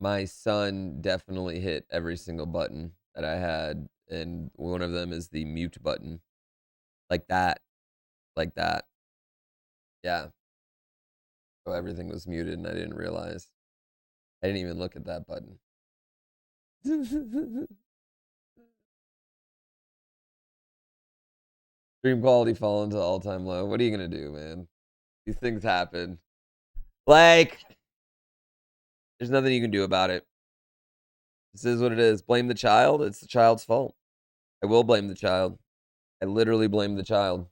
My son definitely hit every single button that I had, and one of them is the mute button. Like that. Like that. Yeah. So everything was muted and I didn't realize. I didn't even look at that button. Stream quality fallen to all-time low. What are you gonna do, man? These things happen. Like, there's nothing you can do about it. This is what it is. Blame the child. It's the child's fault. I will blame the child. I literally blame the child.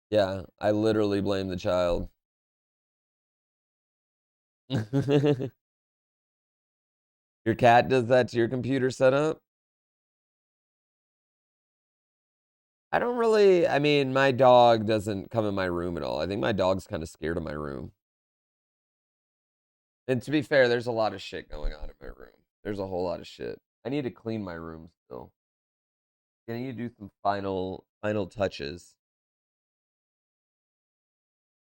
Yeah, I literally blame the child. Your cat does that to your computer setup? I don't really, I mean, my dog doesn't come in my room at all. I think my dog's kind of scared of my room. And to be fair, there's a lot of shit going on in my room. There's a whole lot of shit. I need to clean my room still. I need to do some final touches.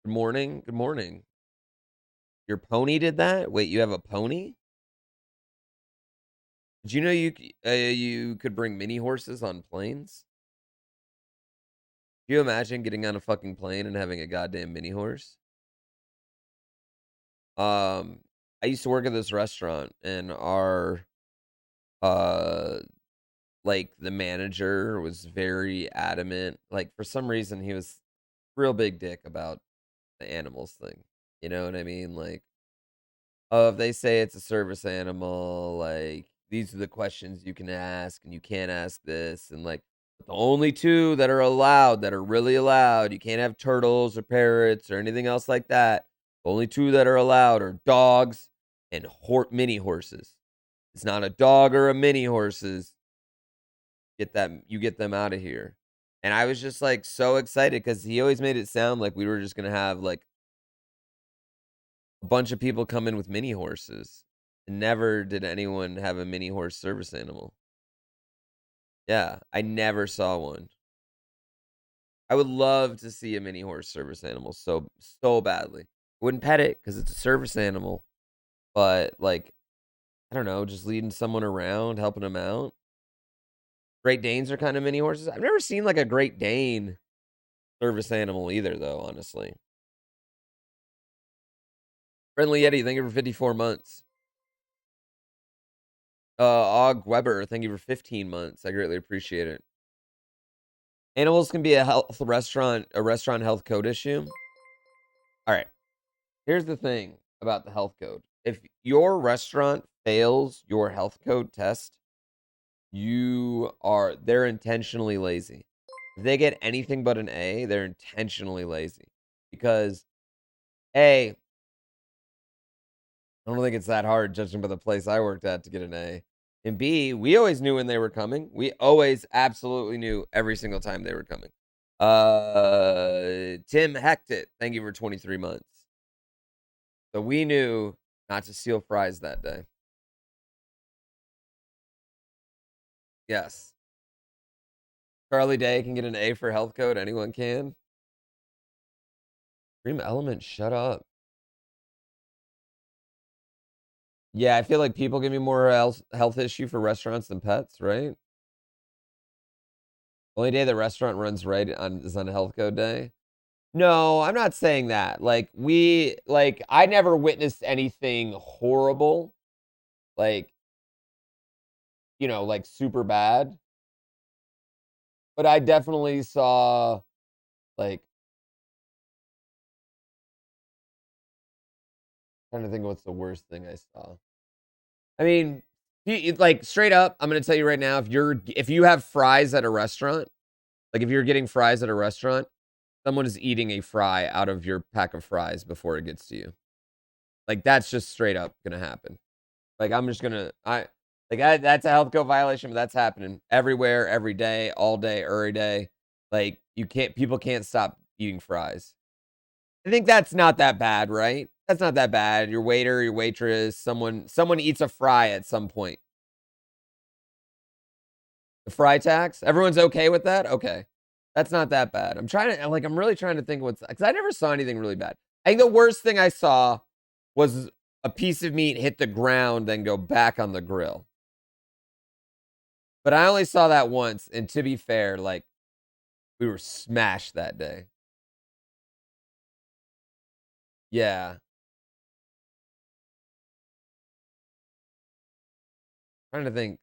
Good morning. Good morning. Your pony did that? Wait, you have a pony? Did you know you could bring mini horses on planes? Can you imagine getting on a fucking plane and having a goddamn mini horse? I used to work at this restaurant and our like the manager was very adamant. Like for some reason he was real big dick about the animals thing. You know what I mean? Like, oh, if they say it's a service animal, like these are the questions you can ask and you can't ask this and like the only two that are allowed that are really allowed, you can't have turtles or parrots or anything else like that. The only two that are allowed are dogs and mini horses. It's not a dog or a mini horses. You get them out of here. And I was just like so excited because he always made it sound like we were just gonna have like a bunch of people come in with mini horses. And never did anyone have a mini horse service animal. Yeah, I never saw one. I would love to see a mini horse service animal so badly. Wouldn't pet it because it's a service animal, but like I don't know, just leading someone around, helping them out. Great Danes are kind of mini horses. I've never seen like a Great Dane service animal either, though. Honestly, Friendly Yeti, thank you for 54 months. Og Weber, thank you for 15 months. I greatly appreciate it. Animals can be a restaurant health code issue. All right. Here's the thing about the health code. If your restaurant fails your health code test, they're intentionally lazy. If they get anything but an A, they're intentionally lazy. Because A, I don't think it's that hard judging by the place I worked at to get an A. And B, we always knew when they were coming. We always absolutely knew every single time they were coming. Tim Hecked It, thank you for 23 months. So we knew not to steal fries that day. Yes. Charlie Day can get an A for health code. Anyone can. Dream Element, shut up. Yeah, I feel like people give me more health issue for restaurants than pets, right? Only day the restaurant runs right is on health code day. No, I'm not saying that. Like I never witnessed anything horrible. Like, you know, like super bad. But I definitely saw like trying to think of what's the worst thing I saw. I mean, like straight up, I'm gonna tell you right now, if you have fries at a restaurant, like if you're getting fries at a restaurant, someone is eating a fry out of your pack of fries before it gets to you. Like that's just straight up gonna happen. Like I'm just gonna that's a health code violation, but that's happening everywhere, every day, all day, every day. Like people can't stop eating fries. I think that's not that bad, right? That's not that bad. Your waiter, your waitress, someone eats a fry at some point. The fry tax? Everyone's okay with that? Okay. That's not that bad. I'm really trying to think because I never saw anything really bad. I think the worst thing I saw was a piece of meat hit the ground, then go back on the grill. But I only saw that once, and to be fair, like, we were smashed that day. Yeah. Trying to think.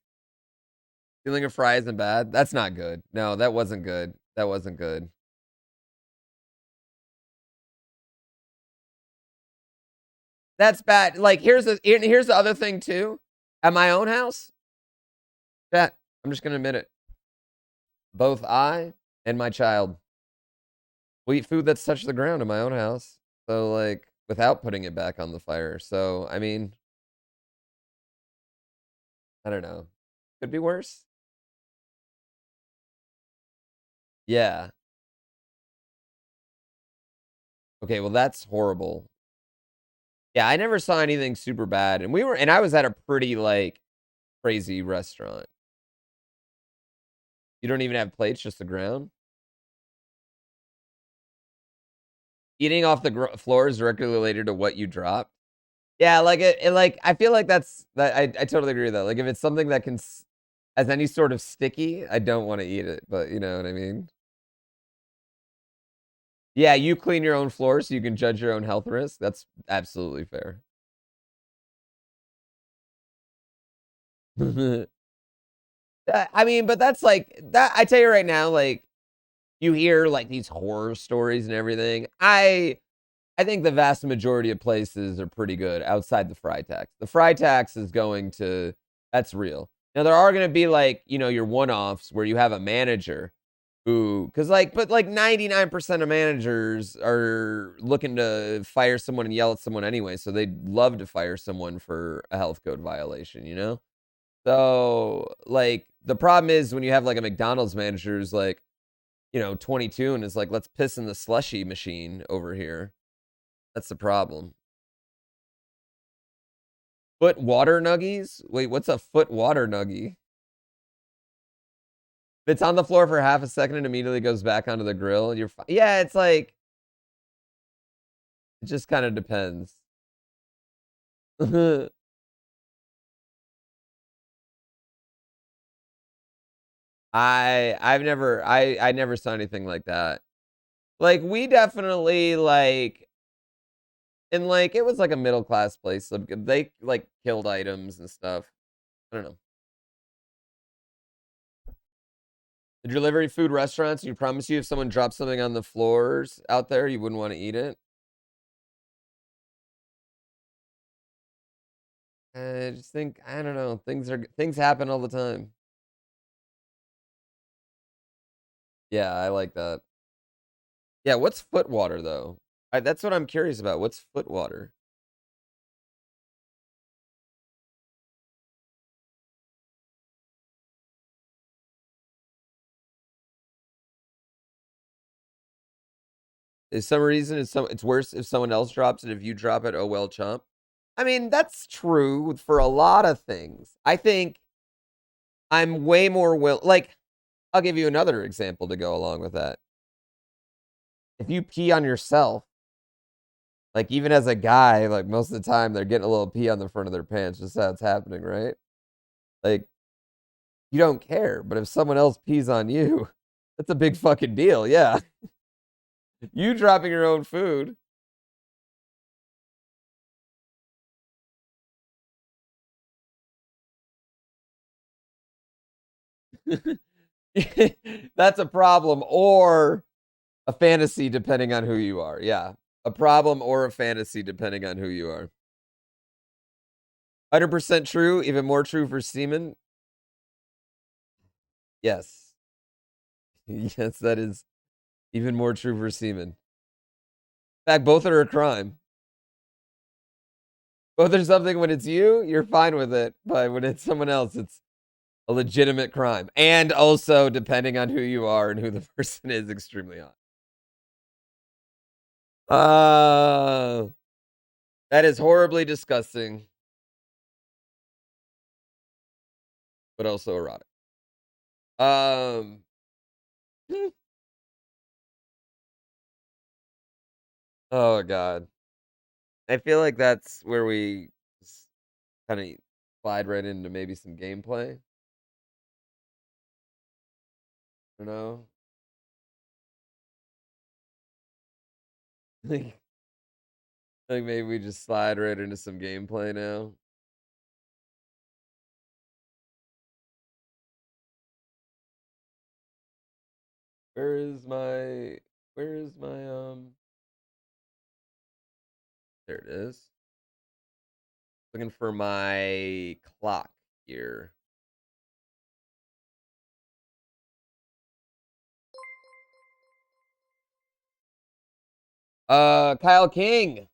Stealing a fry isn't bad? That's not good. No, that wasn't good. That wasn't good. That's bad. Like, here's the other thing too. At my own house, that I'm just gonna admit it. Both I and my child will eat food that's touched the ground in my own house. So, like, without putting it back on the fire. So, I mean, I don't know. Could be worse. Yeah. Okay, well, that's horrible. Yeah, I never saw anything super bad, and I was at a pretty, like, crazy restaurant. You don't even have plates, just the ground? Eating off the floor is directly related to what you dropped? Yeah, like, like, I feel like I totally agree with that. Like, if it's something that has any sort of sticky, I don't wanna eat it, but you know what I mean? Yeah, you clean your own floor so you can judge your own health risk. That's absolutely fair. I mean, but that's like that I tell you right now, like, you hear, like, these horror stories and everything. I think the vast majority of places are pretty good outside the fry tax. The fry tax is going to that's real. Now there are gonna be, like, your one-offs where you have a manager because, like, but, like, 99% of managers are looking to fire someone and yell at someone anyway, so they'd love to fire someone for a health code violation, you know? So, like, the problem is when you have, like, a McDonald's manager who's, like, 22 and is like, "Let's piss in the slushy machine over here." That's the problem. Foot water nuggies? Wait, what's a foot water nuggie? If it's on the floor for half a second and immediately goes back onto the grill, you're fine. Yeah, it's like it just kinda depends. I never saw anything like that. Like, we definitely, like and, like, it was like a middle class place, so they, like, killed items and stuff. I don't know. The delivery food restaurants, you promise you if someone drops something on the floors out there, you wouldn't wanna eat it? I just think I don't know, things happen all the time. Yeah, I like that. Yeah, what's foot water, though? That's what I'm curious about. What's foot water? Is some reason it's worse if someone else drops it, if you drop it, oh well, chump? I mean, that's true for a lot of things. I think I'm way more like, I'll give you another example to go along with that. If you pee on yourself, like, even as a guy, like, most of the time, they're getting a little pee on the front of their pants, just how it's happening, right? Like, you don't care, but if someone else pees on you, that's a big fucking deal, yeah. You dropping your own food. That's a problem or a fantasy depending on who you are, yeah. A problem or a fantasy depending on who you are. 100% true, even more true for semen? Yes. Yes, that is even more true for semen. In fact, both are a crime. Both are something when it's you, you're fine with it, but when it's someone else, it's a legitimate crime. And also, depending on who you are and who the person is, extremely hot. Uh, that is horribly disgusting, but also erotic. Um, oh god. I feel like that's where we kind of slide right into maybe some gameplay. You know, like maybe we just slide right into some gameplay now. Where is my? Where is my? There it is. Looking for my clock here. Kyle King. What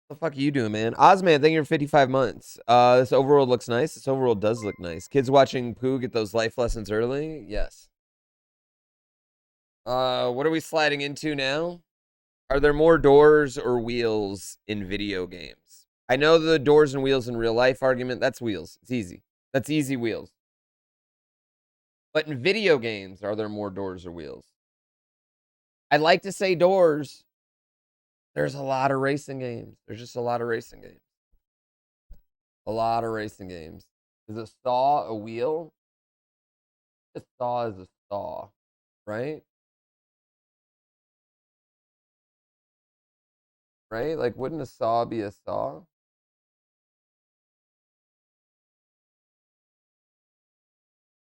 the fuck are you doing, man? Ozman, thank you for 55 months. This overworld looks nice. This overworld does look nice. Kids watching Pooh get those life lessons early? Yes. What are we sliding into now? Are there more doors or wheels in video games? I know the doors and wheels in real life argument. That's wheels. It's easy. That's easy wheels. But in video games, are there more doors or wheels? I'd like to say doors. There's a lot of racing games. There's just a lot of racing games. A lot of racing games. Is a saw a wheel? A saw is a saw, right? Right? Like, wouldn't a saw be a saw?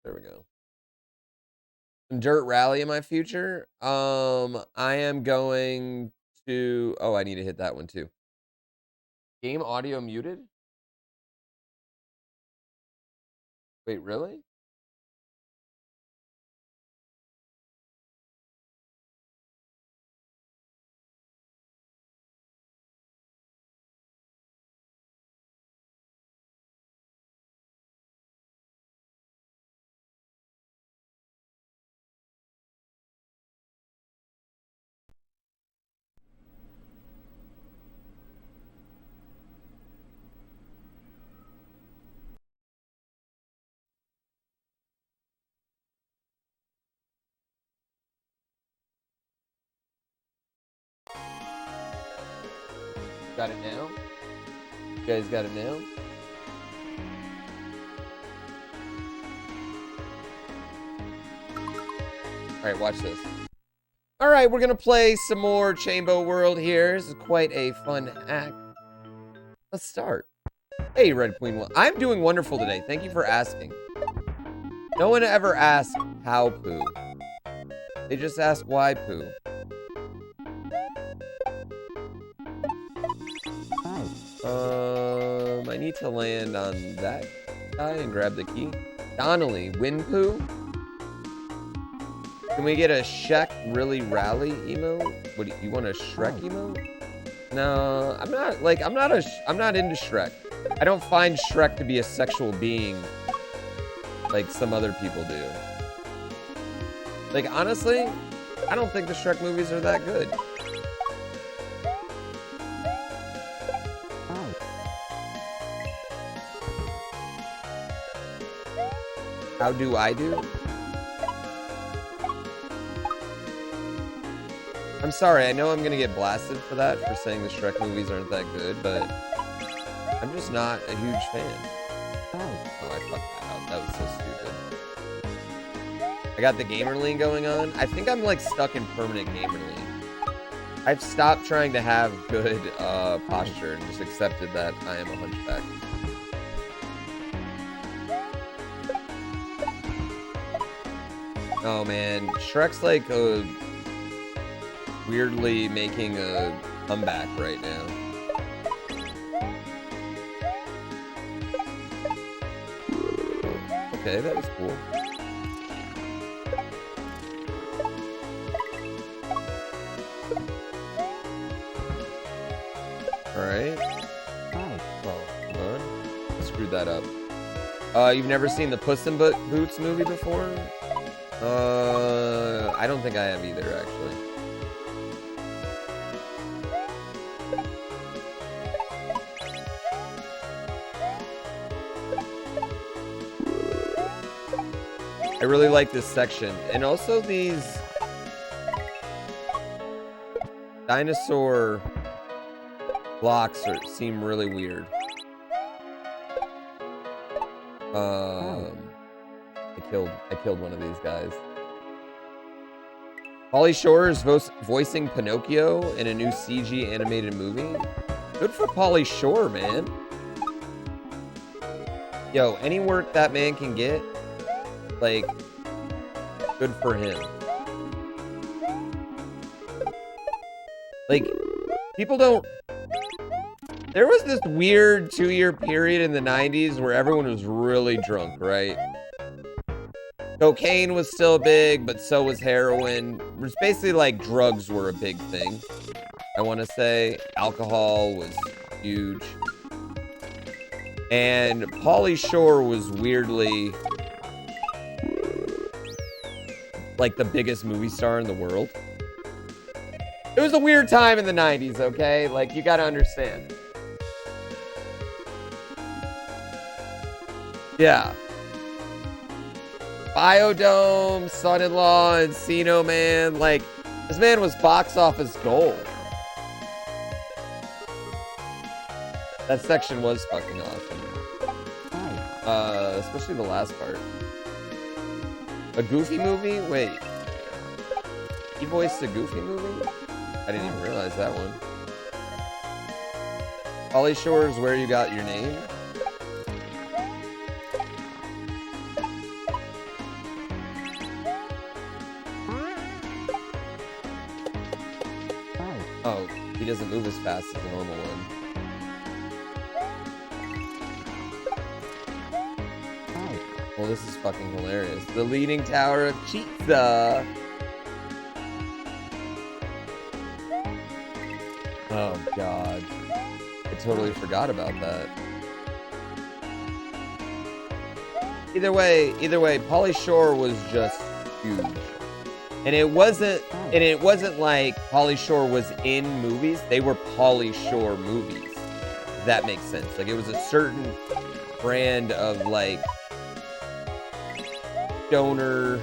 There we go. Some dirt rally in my future. I am going to. Oh, I need to hit that one too. Game audio muted? Wait, really? Got it now? You guys got it now? All right, watch this. All right, we're gonna play some more Chambo World here. This is quite a fun hack. Let's start. Hey, Red Queen. Well, I'm doing wonderful today. Thank you for asking. No one ever asks how Pooh. They just ask why Pooh. I need to land on that guy and grab the key. Donnelly, win Pooh? Can we get a Shrek really rally emote? What do you want, a Shrek emote? No, I'm not into Shrek. I don't find Shrek to be a sexual being like some other people do. Like, honestly, I don't think the Shrek movies are that good. How do I do? I'm sorry, I know I'm gonna get blasted for that, for saying the Shrek movies aren't that good, but I'm just not a huge fan. Oh, I fucked that up. That was so stupid. I got the gamer lean going on. I think I'm like stuck in permanent gamer lean. I've stopped trying to have good posture and just accepted that I am a hunchback. Oh man, Shrek's like weirdly making a comeback right now. Okay, that was cool. Alright. Oh, come on. I screwed that up. You've never seen the Puss in Boots movie before? I don't think I have either, actually. I really like this section. And also these dinosaur blocks seem really weird. I killed one of these guys. Pauly Shore is voicing Pinocchio in a new CG animated movie. Good for Pauly Shore, man. Yo, any work that man can get, like, good for him. Like, people don't... There was this weird 2-year period in the 90s where everyone was really drunk, right? Cocaine was still big, but so was heroin. It was basically like drugs were a big thing. I want to say alcohol was huge. And Pauly Shore was weirdly like the biggest movie star in the world. It was a weird time in the 90s, okay? Like, you gotta understand. Yeah. Biodome, Son-in-Law, Encino Man. Like, this man was box office gold. That section was fucking awesome. Especially the last part. A Goofy movie? Wait. He voiced a Goofy movie? I didn't even realize that one. Pauly Shore is Where You Got Your Name. Oh, he doesn't move as fast as the normal one. Well, this is fucking hilarious. The Leaning Tower of Pizza. Oh, God. I totally forgot about that. Either way, Pauly Shore was just huge. And it wasn't like Pauly Shore was in movies. They were Pauly Shore movies. If that makes sense. Like, it was a certain brand of, like, stoner,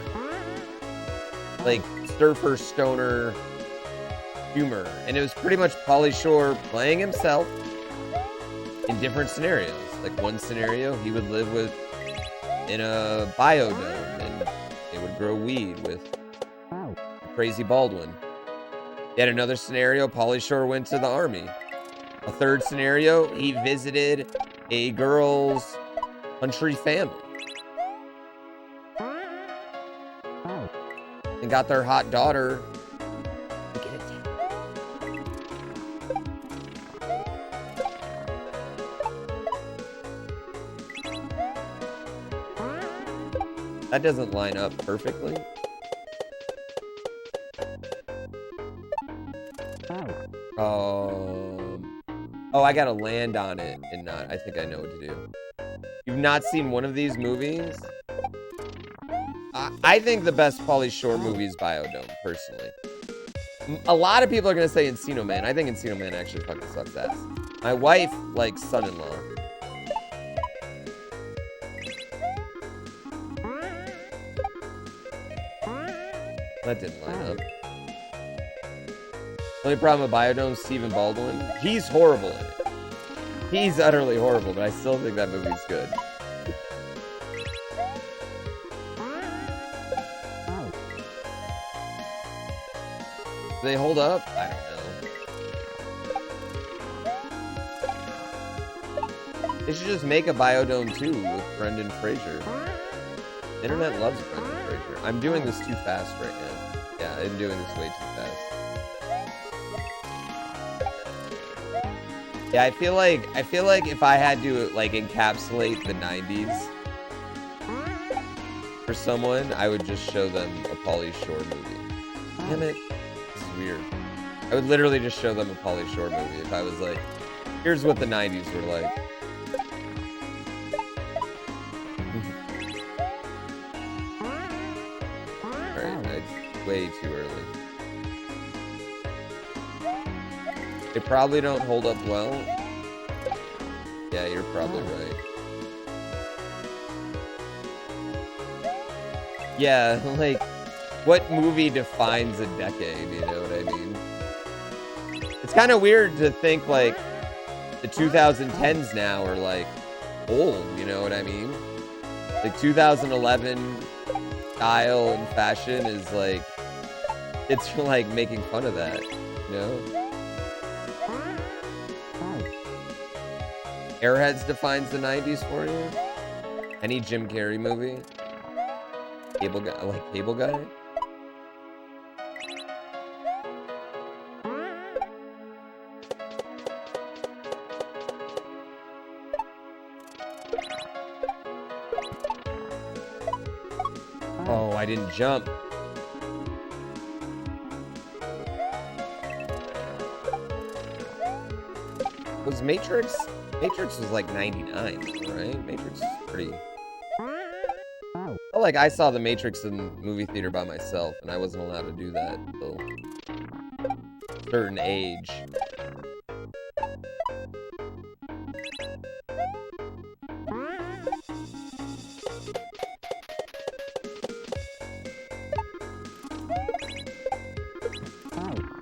like, surfer stoner humor. And it was pretty much Pauly Shore playing himself in different scenarios. Like, one scenario, he would live in a biodome and they would grow weed with Crazy Baldwin. Yet another scenario, Pauly Shore went to the army. A third scenario, he visited a girl's country family and got their hot daughter to get it down. That doesn't line up perfectly. Oh, I gotta land on it and not. I think I know what to do. You've not seen one of these movies? I think the best Pauly Shore movie is Biodome, personally. A lot of people are gonna say Encino Man. I think Encino Man actually fucking sucks ass. My wife likes Son-in-Law. That didn't line up. Only problem with Biodome, Stephen Baldwin. He's horrible in it. He's utterly horrible, but I still think that movie's good. Do they hold up? I don't know. They should just make a Biodome 2 with Brendan Fraser. The internet loves Brendan Fraser. I'm doing this too fast right now. Yeah, I'm doing this way too fast. Yeah, I feel like if I had to like encapsulate the 90s for someone, I would just show them a Pauly Shore movie. Damn it. This is weird. I would literally just show them a Pauly Shore movie if I was like, here's what the 90s were like. Alright, it's way too early. They probably don't hold up well. Yeah, you're probably right. Yeah, like, what movie defines a decade, you know what I mean? It's kind of weird to think, like, the 2010s now are like old, you know what I mean? Like 2011 style and fashion is like, it's like making fun of that, you know? Airheads defines the 90s for you? Any Jim Carrey movie? Cable Guy, like Cable Guy? Oh, I didn't jump. Was Matrix? Matrix was like 99, right? Matrix is pretty... Well, like, I saw the Matrix in the movie theater by myself, and I wasn't allowed to do that until a certain age.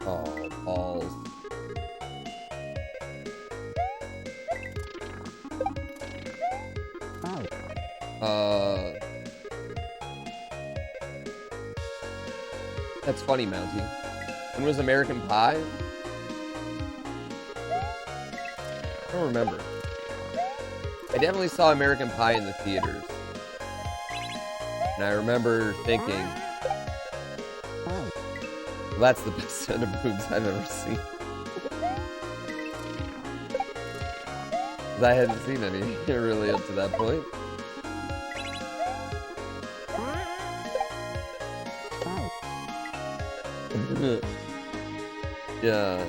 Oh, balls. That's funny, Mounty. When was American Pie? I don't remember. I definitely saw American Pie in the theaters. And I remember thinking, well, that's the best set of boobs I've ever seen. Because I hadn't seen any really up to that point. Yeah.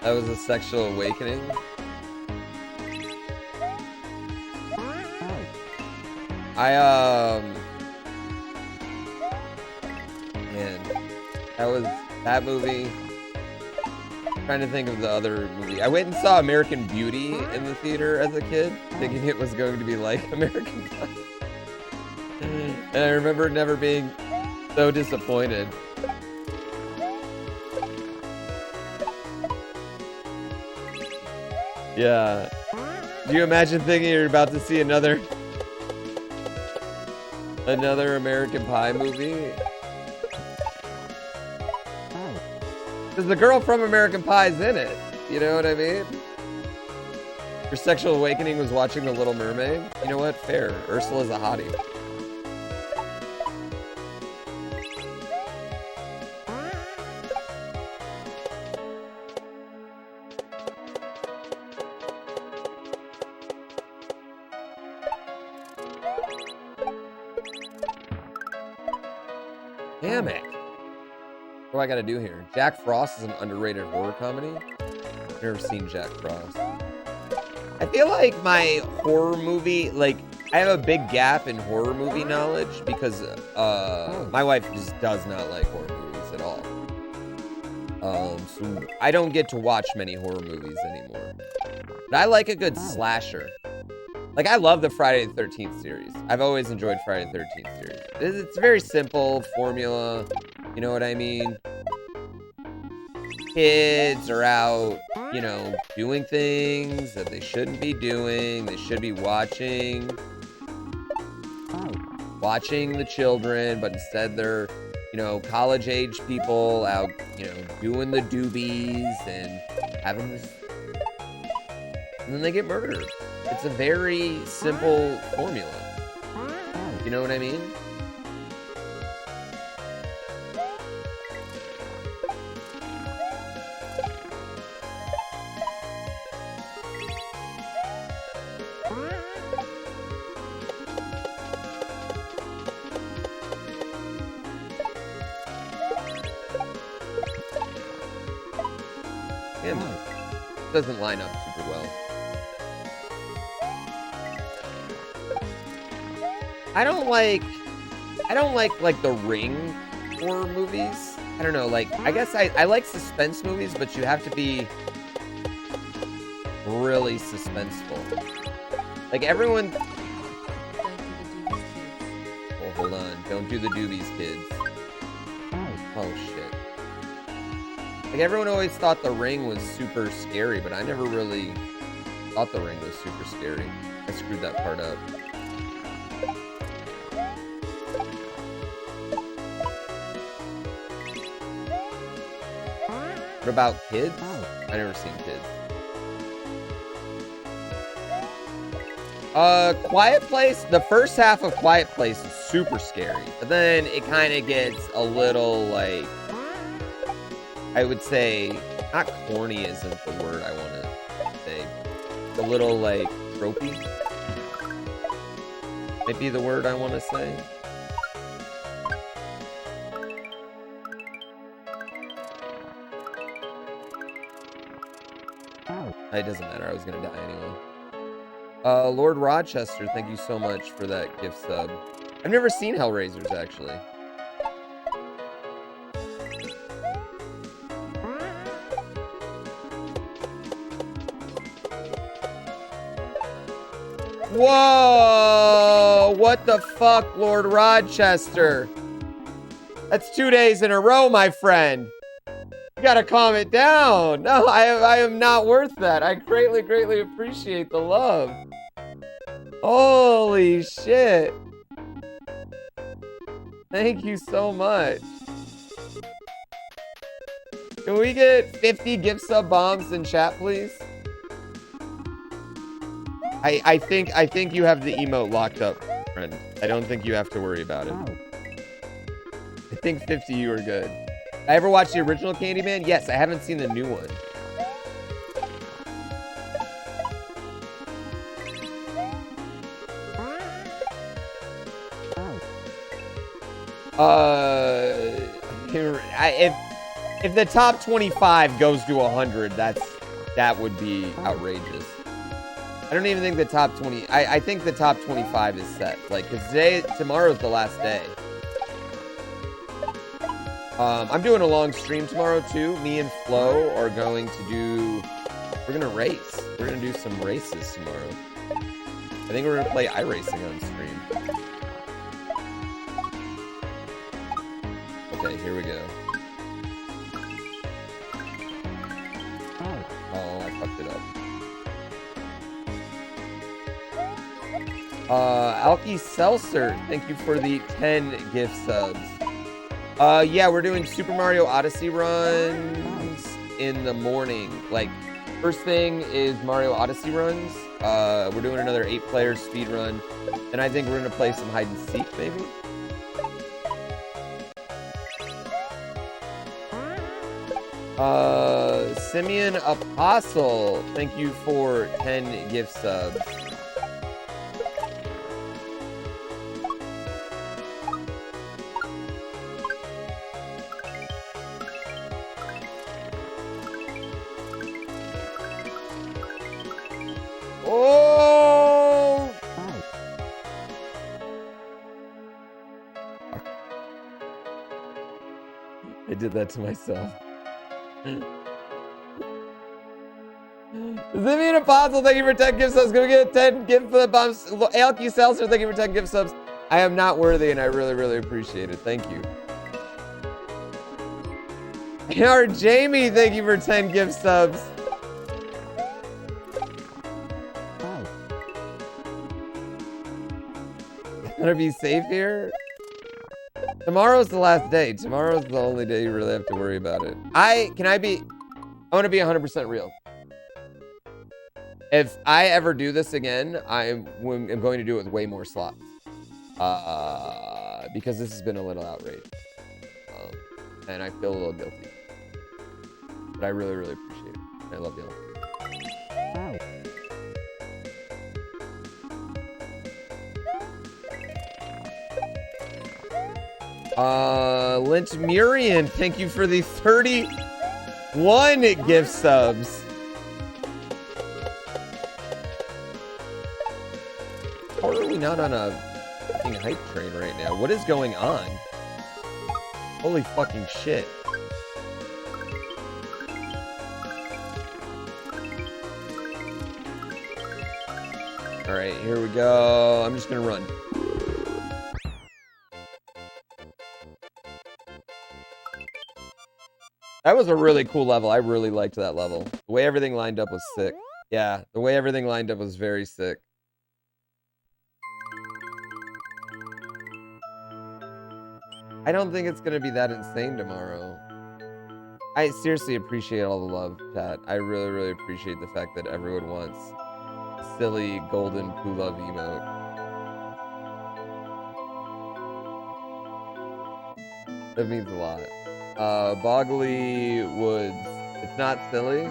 That was a sexual awakening. Man, that movie. I'm trying to think of the other movie. I went and saw American Beauty in the theater as a kid, thinking it was going to be like American Pie. And I remember never being so disappointed. Yeah. Do you imagine thinking you're about to see another American Pie movie? Because the girl from American Pie's in it. You know what I mean? Your sexual awakening was watching The Little Mermaid? You know what? Fair. Ursula's a hottie. Damn it. What do I gotta do here? Jack Frost is an underrated horror comedy. I've never seen Jack Frost. I feel like my horror movie, like, I have a big gap in horror movie knowledge because my wife just does not like horror movies at all. So I don't get to watch many horror movies anymore. But I like a good slasher. Like, I love the Friday the 13th series. I've always enjoyed Friday the 13th series. It's a very simple formula. You know what I mean? Kids are out, you know, doing things that they shouldn't be doing. They should be watching the children, but instead they're, you know, college-age people out, you know, doing the doobies and having this... And then they get murdered. It's a very simple formula. You know what I mean? Damn, it doesn't line up super well. I don't like the Ring horror movies. I don't know, like, I guess I like suspense movies, but you have to be really suspenseful. Like, everyone... Oh, hold on. Don't do the doobies, kids. Oh, shit. Like, everyone always thought the ring was super scary, but I never really thought the ring was super scary. I screwed that part up. What about kids? I never seen kids. Quiet Place, the first half of Quiet Place is super scary, but then it kind of gets a little, like, I would say, not corny isn't the word I want to say. A little, like, tropey. Might be the word I want to say. It doesn't matter. I was going to die anyway. Lord Rochester, thank you so much for that gift sub. I've never seen Hellraisers, actually. Whoa! What the fuck, Lord Rochester? That's 2 days in a row, my friend. You gotta calm it down. No, I am not worth that. I greatly, greatly appreciate the love. Holy shit. Thank you so much. Can we get 50 gift sub bombs in chat, please? I think you have the emote locked up, friend. I don't think you have to worry about it. I think 50 you are good. I ever watched the original Candyman? Yes, I haven't seen the new one. If the top 25 goes to 100, that would be outrageous. I don't even think the top 20. I think the top 25 is set. Like, because tomorrow's the last day. I'm doing a long stream tomorrow too. Me and Flo are going to do. We're gonna race. We're gonna do some races tomorrow. I think we're gonna play iRacing on stream. Okay, here we go. Oh, I fucked it up. Alki Seltzer, thank you for the 10 gift subs. Yeah, we're doing Super Mario Odyssey runs in the morning. Like, first thing is Mario Odyssey runs. We're doing another 8-player speed run. And I think we're gonna play some hide and seek, maybe. Simeon Apostle, thank you for 10 gift subs. Oh! I did that to myself. Simeon Apostle, thank you for 10 gift subs. Gonna get 10 gift subs. Alki Seltzer, thank you for 10 gift subs. I am not worthy, and I really, really appreciate it. Thank you. Our Jamie, thank you for 10 gift subs. Gotta be safe here. Tomorrow's the last day. Tomorrow's the only day you really have to worry about it. I want to be 100% real. If I ever do this again, I'm going to do it with way more slots. Because this has been a little outrage. And I feel a little guilty. But I really, really appreciate it. I love y'all. Lynch Murian, thank you for the 31 gift subs. How are we not on a fucking hype train right now? What is going on? Holy fucking shit. Alright, here we go. I'm just gonna run. That was a really cool level. I really liked that level. The way everything lined up was sick. Yeah, the way everything lined up was very sick. I don't think it's gonna be that insane tomorrow. I seriously appreciate all the love, chat. I really, really appreciate the fact that everyone wants a silly golden poo love emote. That means a lot. Boggly Woods. It's not silly.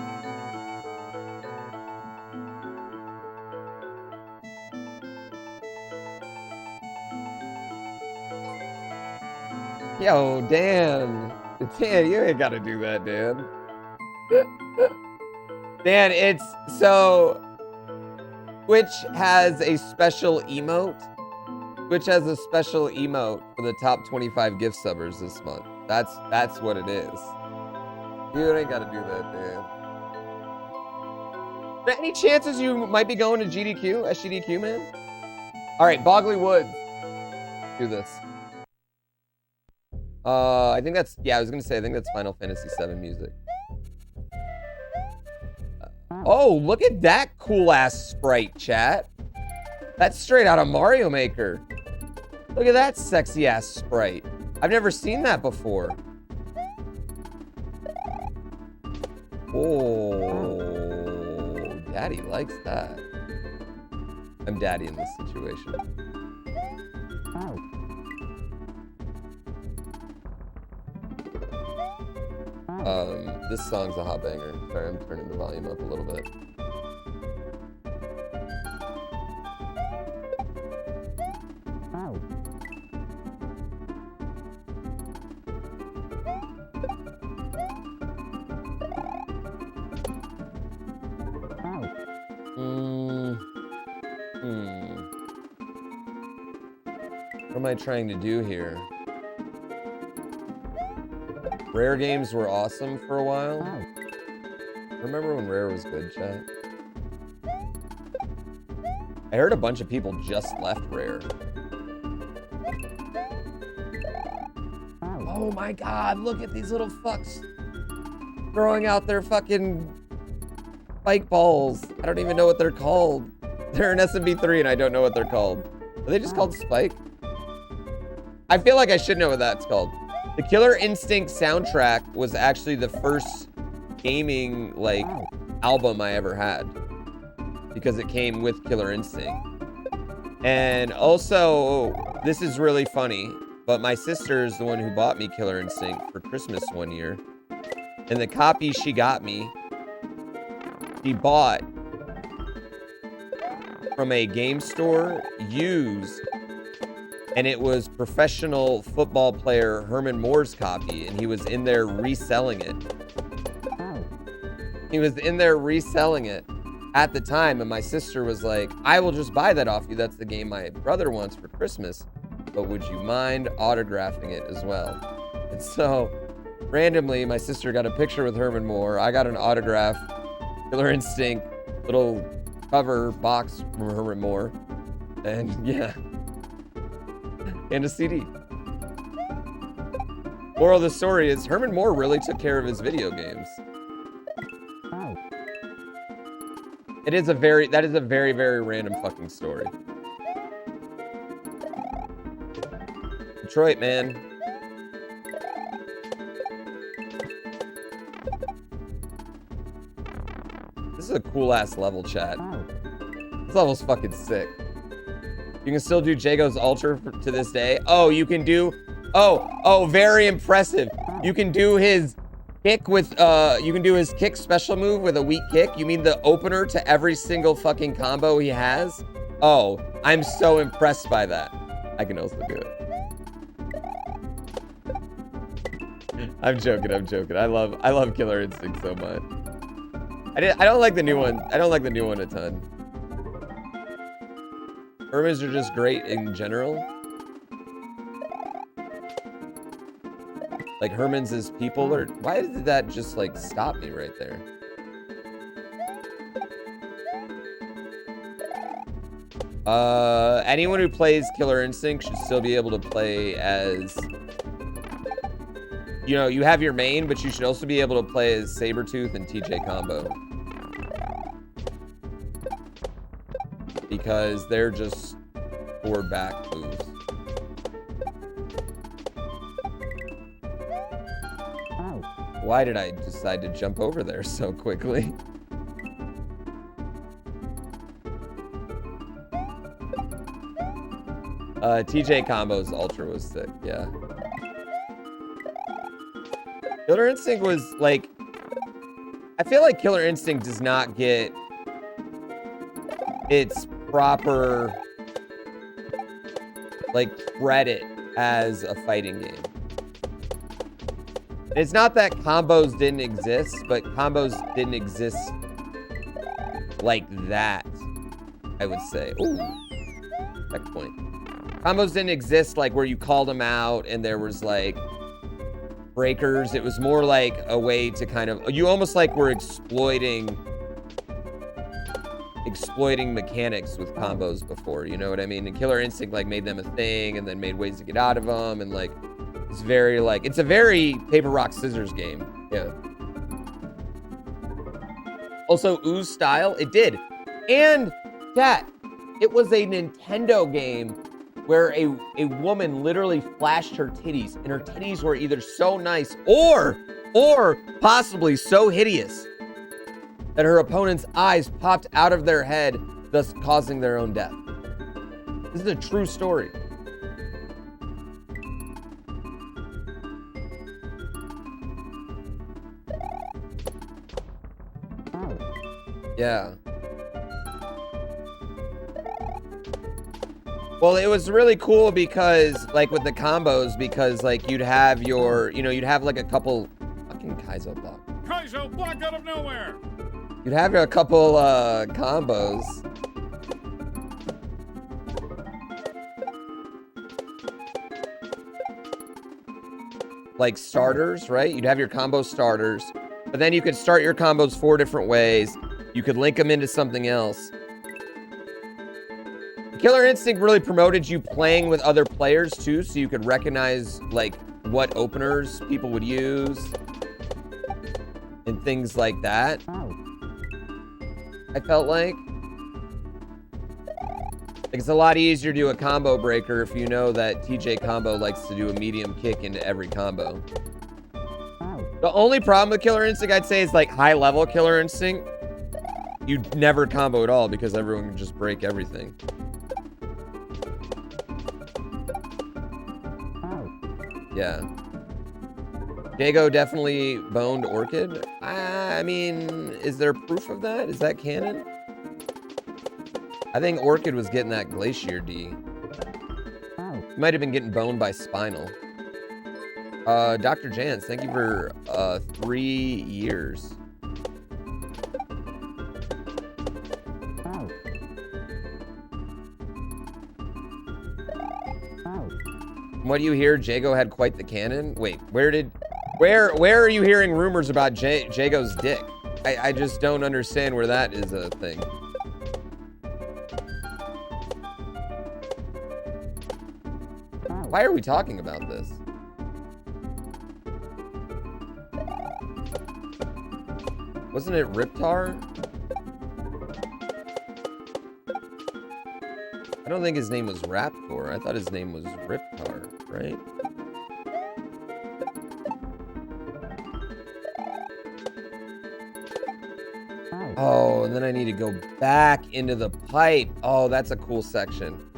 Yo, Dan. Dan, you ain't gotta do that, Dan. Dan, it's so Twitch has a special emote. Twitch has a special emote for the top 25 gift subbers this month. That's what it is. You ain't gotta do that, Dan. Are there any chances you might be going to GDQ, SGDQ, man? All right, Boggly Woods. Do this. I think that's, yeah, I was gonna say, I think that's Final Fantasy VII music. Oh, look at that cool ass sprite, chat. That's straight out of Mario Maker. Look at that sexy ass sprite. I've never seen that before. Oh, Daddy likes that. I'm Daddy in this situation. This song's a hot banger. Sorry, I'm turning the volume up a little bit. What am I trying to do here? Rare games were awesome for a while. Remember when Rare was good, chat? I heard a bunch of people just left Rare. Oh my god, look at these little fucks throwing out their fucking spike balls. I don't even know what they're called. They're an SMB3 and I don't know what they're called. Are they just called Spike? I feel like I should know what that's called. The Killer Instinct soundtrack was actually the first gaming, like, album I ever had. Because it came with Killer Instinct. And also, this is really funny, but my sister is the one who bought me Killer Instinct for Christmas one year. And the copy she got me, she bought from a game store, used, and it was professional football player Herman Moore's copy, and he was in there reselling it. He was in there reselling it at the time, and my sister was like, I will just buy that off you. That's the game my brother wants for Christmas, but would you mind autographing it as well? And so, randomly, my sister got a picture with Herman Moore. I got an autograph, Killer Instinct, little cover box from Herman Moore, and yeah. And a CD. Moral of the story is Herman Moore really took care of his video games. That is a very, very random fucking story. Detroit, man. This is a cool ass level, chat. This level's fucking sick. You can still do Jago's altar to this day. Oh, you can do, oh, very impressive. You can do his kick with, you can do his kick special move with a weak kick. You mean the opener to every single fucking combo he has? Oh, I'm so impressed by that. I can also do it. I'm joking. I love Killer Instinct so much. I don't like the new one. I don't like the new one a ton. Hermans are just great in general. Like Hermans as people, or why did that just like stop me right there? Anyone who plays Killer Instinct should still be able to play as you know, you have your main, but you should also be able to play as Sabretooth and TJ Combo. Because they're just forward back moves. Why did I decide to jump over there so quickly? TJ Combo's Ultra was sick, yeah. Killer Instinct was like... I feel like Killer Instinct does not get its proper, like, credit as a fighting game. It's not that combos didn't exist, but combos didn't exist like that, I would say. Ooh, checkpoint. Combos didn't exist like where you called them out and there was like breakers. It was more like a way to kind of, you almost like were exploiting mechanics with combos before, you know what I mean? And Killer Instinct like made them a thing and then made ways to get out of them, and like it's very like, it's a very paper rock scissors game. Yeah. Also ooze style, it did. And chat, it was a Nintendo game where a woman literally flashed her titties, and her titties were either so nice or possibly so hideous that her opponent's eyes popped out of their head, thus causing their own death. This is a true story. Yeah. Well, it was really cool because, like, with the combos, because, like, you'd have your, you know, you'd have, like, a couple... Fucking Kaizo block. Kaizo block out of nowhere! You'd have a couple, combos. Like, starters, right? You'd have your combo starters. But then you could start your combos 4 different ways. You could link them into something else. Killer Instinct really promoted you playing with other players too, so you could recognize like what openers people would use and things like that. I felt like it's a lot easier to do a combo breaker if you know that TJ Combo likes to do a medium kick into every combo. The only problem with Killer Instinct, I'd say, is like high level Killer Instinct. You'd never combo at all because everyone can just break everything. Yeah. Jago definitely boned Orchid. I mean, is there proof of that? Is that canon? I think Orchid was getting that Glacier D. He might have been getting boned by Spinal. Dr. Jans, thank you for 3 years. What do you hear? Jago had quite the cannon. Wait, where are you hearing rumors about Jago's dick? I just don't understand where that is a thing. Why are we talking about this? Wasn't it Riptar? I don't think his name was Raptor. I thought his name was Riptar, right? Oh, and then I need to go back into the pipe. Oh, that's a cool section.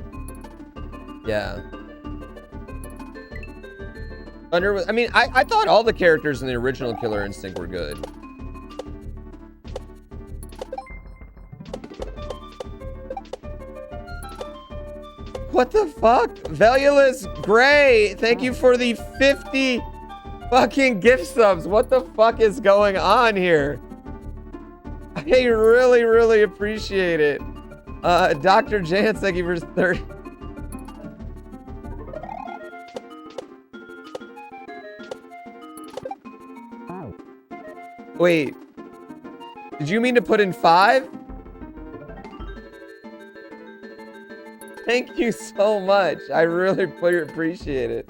Yeah. I mean, I thought all the characters in the original Killer Instinct were good. What the fuck? Velulous Gray, thank you for the 50 fucking gift subs. What the fuck is going on here? I really, really appreciate it. Dr. Jans, thank you for 30. Wait, did you mean to put in 5? Thank you so much. I really appreciate it.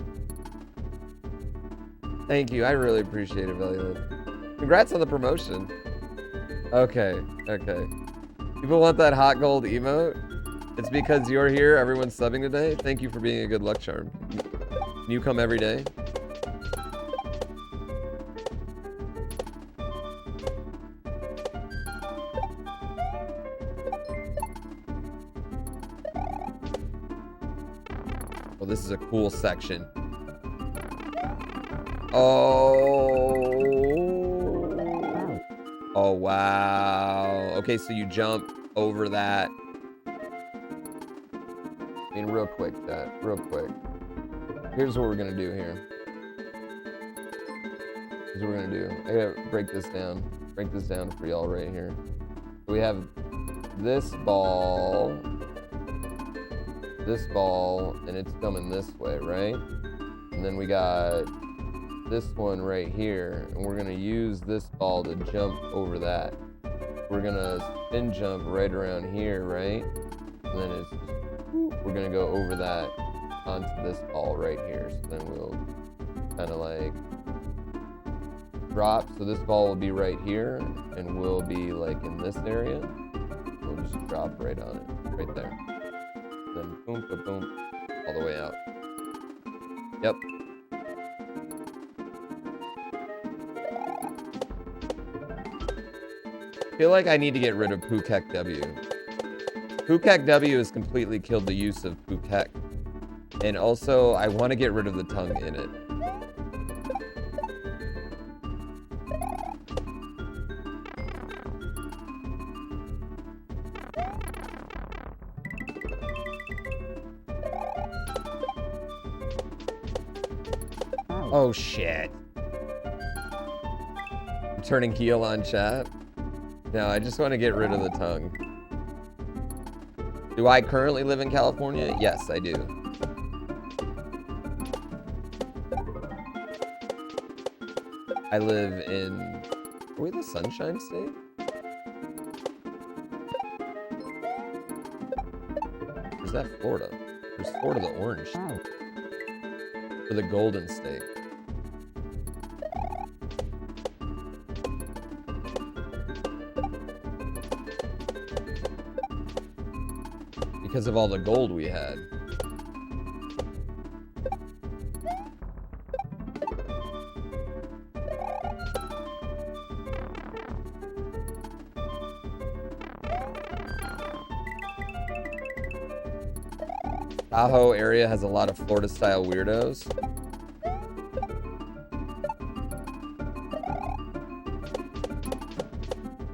Thank you. I really appreciate it, Valiant. Congrats on the promotion. Okay. Okay. People want that hot gold emote? It's because you're here. Everyone's subbing today. Thank you for being a good luck charm. Can you come every day? Oh, this is a cool section. Oh. Oh, wow. Okay, so you jump over that. I mean, real quick, chat. Real quick. Here's what we're going to do here. Here's what we're going to do. I got to break this down. Break this down for y'all right here. So we have this ball, and it's coming this way, right? And then we got this one right here, and we're gonna use this ball to jump over that. We're gonna spin jump right around here, right? And then it's just, we're gonna go over that onto this ball right here. So then we'll kind of like drop. So this ball will be right here, and we'll be like in this area. We'll just drop right on it, right there. Then boom, boom, boom, all the way out. Yep. I feel like I need to get rid of Pukek W. Pukek W has completely killed the use of Pukek. And also, I want to get rid of the tongue in it. Oh, shit. I'm turning heel on chat. No, I just want to get rid of the tongue. Do I currently live in California? Yes, I do. I live in... Are we the Sunshine State? Or is that Florida? There's Florida the Orange State. Or the Golden State. Because of all the gold we had. Tahoe area has a lot of Florida-style weirdos.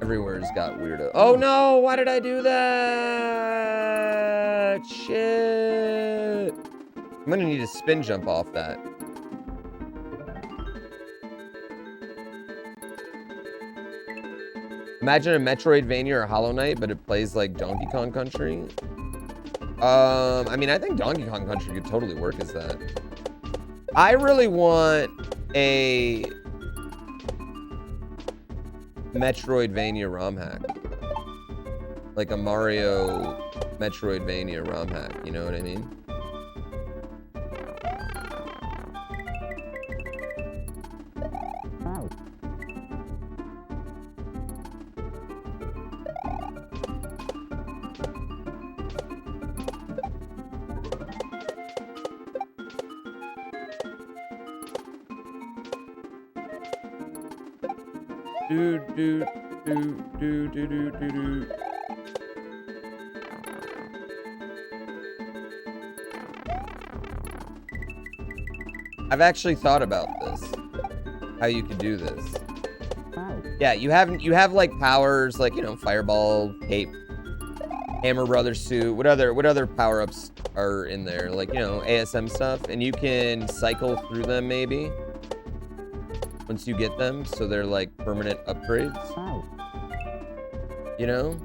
Everywhere's got weirdo. Oh no! Why did I do that? Shit! I'm gonna need a spin jump off that. Imagine a Metroidvania or Hollow Knight, but it plays like Donkey Kong Country. I mean, I think Donkey Kong Country could totally work as that. I really want a Metroidvania ROM hack. Like a Mario Metroidvania ROM hack, you know what I mean? Do. I've actually thought about this. How you could do this. Yeah, you have like powers like, you know, fireball, cape, Hammer Brothers suit, what other power-ups are in there? Like, you know, ASM stuff, and you can cycle through them maybe. Once you get them, so they're like permanent upgrades. You know?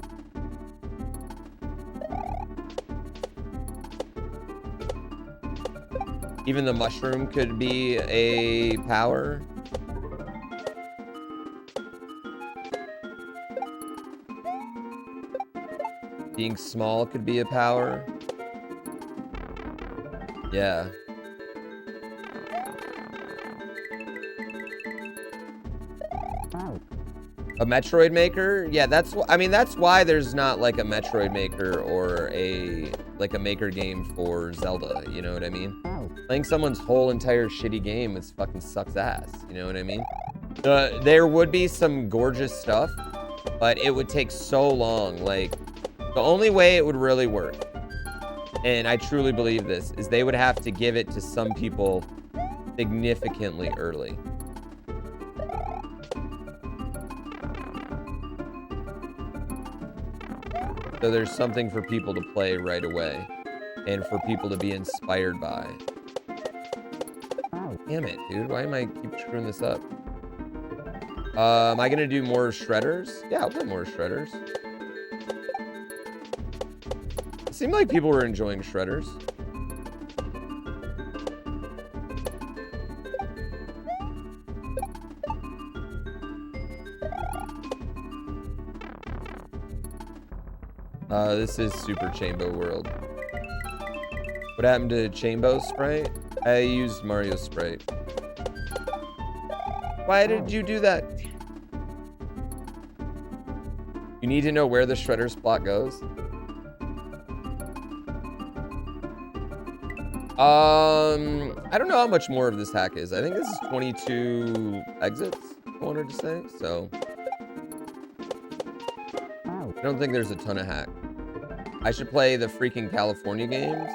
Even the mushroom could be a power. Being small could be a power. Yeah. A Metroid Maker? Yeah, I mean, that's why there's not like a Metroid Maker or a maker game for Zelda, you know what I mean? Playing someone's whole entire shitty game is fucking sucks ass, you know what I mean? There would be some gorgeous stuff, but it would take so long. Like, the only way it would really work, and I truly believe this, is they would have to give it to some people significantly early. So there's something for people to play right away and for people to be inspired by. Damn it, dude. Why am I keep screwing this up? Am I gonna do more shredders? Yeah, I'll play more shredders. It seemed like people were enjoying shredders. This is Super Chambo World. What happened to Chambo Sprite? I used Mario Sprite. Why did you do that? You need to know where the shredder's plot goes? I don't know how much more of this hack is. I think this is 22 exits, I wanted to say, so. I don't think there's a ton of hack. I should play the freaking California games.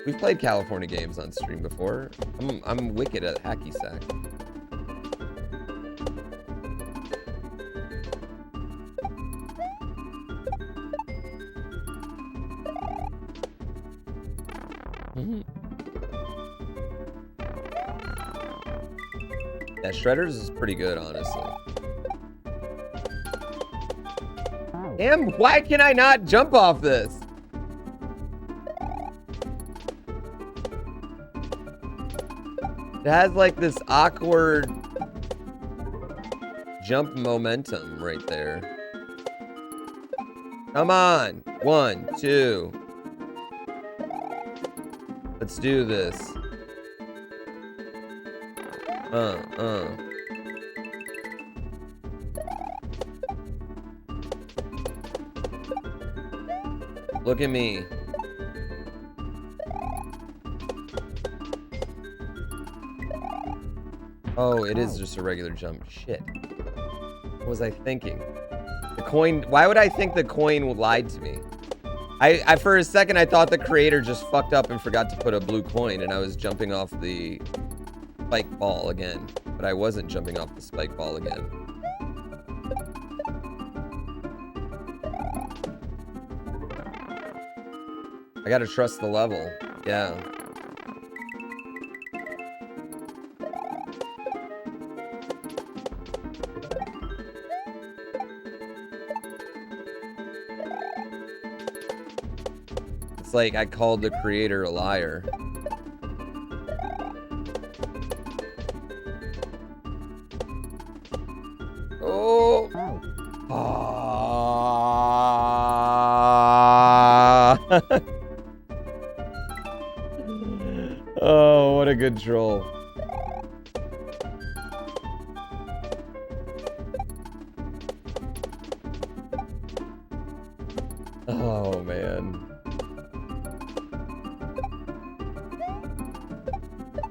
We've played California games on stream before. I'm wicked at hacky sack. Yeah, Shredders is pretty good, honestly. Damn, why can I not jump off this? It has like this awkward jump momentum right there. Come on. 1, 2. Let's do this. Look at me. Oh, it is just a regular jump. Shit. What was I thinking? The coin. Why would I think the coin lied to me? I for a second, I thought the creator just fucked up and forgot to put a blue coin, and I was jumping off the spike ball again. But I wasn't jumping off the spike ball again. I gotta trust the level. Yeah. It's like I called the creator a liar. Oh. Oh, what a good troll. Oh, man.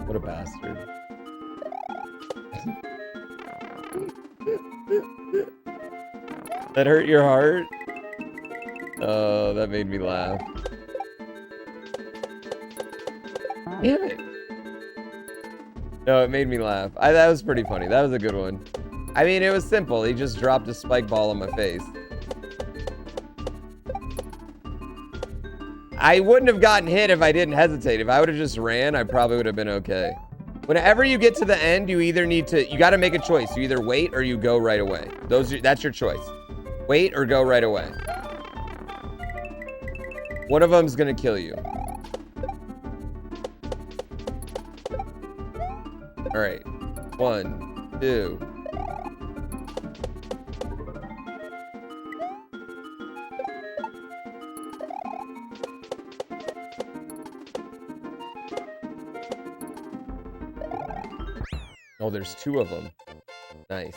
What a bastard. That hurt your heart? Oh, that made me laugh. Damn it. No, it made me laugh. That was pretty funny. That was a good one. I mean, it was simple. He just dropped a spike ball on my face. I wouldn't have gotten hit if I didn't hesitate. If I would have just ran, I probably would have been okay. Whenever you get to the end, you either need to, you got to make a choice. You either wait or you go right away. That's your choice. Wait or go right away. One of them's gonna kill you. All right, 1, 2. Oh, there's 2 of them. Nice.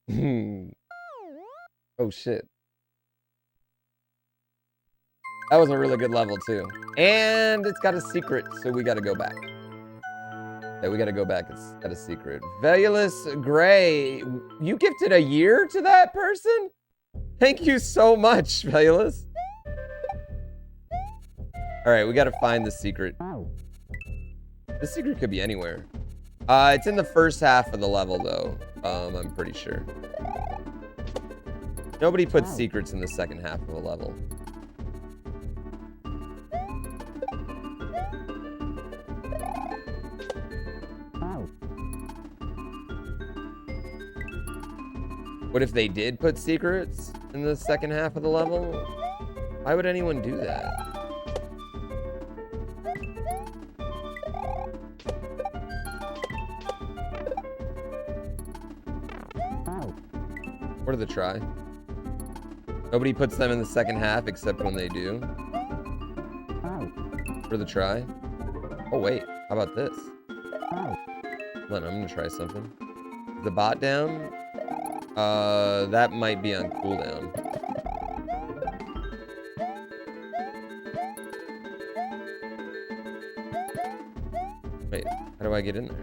Oh, shit. That was a really good level, too. And it's got a secret, so we gotta go back. Yeah, we gotta go back. It's got a secret. Velulus Gray, you gifted a year to that person? Thank you so much, Velulus. All right, we gotta find the secret. The secret could be anywhere. It's in the first half of the level, though. I'm pretty sure. Nobody puts secrets in the second half of a level. What if they did put secrets in the second half of the level? Why would anyone do that? Worth a try. Nobody puts them in the second half except when they do. Worth a try. Oh wait, how about this? Hold on, I'm gonna try something. Is the bot down? That might be on cooldown. Wait, how do I get in there?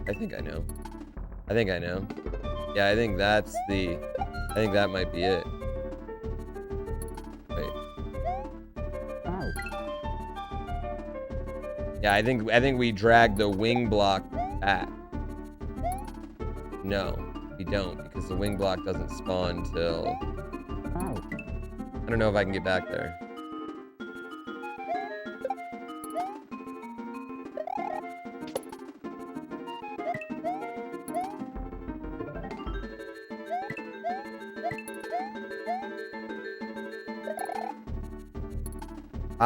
I think I know. I think I know. Yeah, I think that's the... I think that might be it. Wait. Yeah, I think we dragged the wing block back. No, we don't, because the wing block doesn't spawn till... I don't know if I can get back there.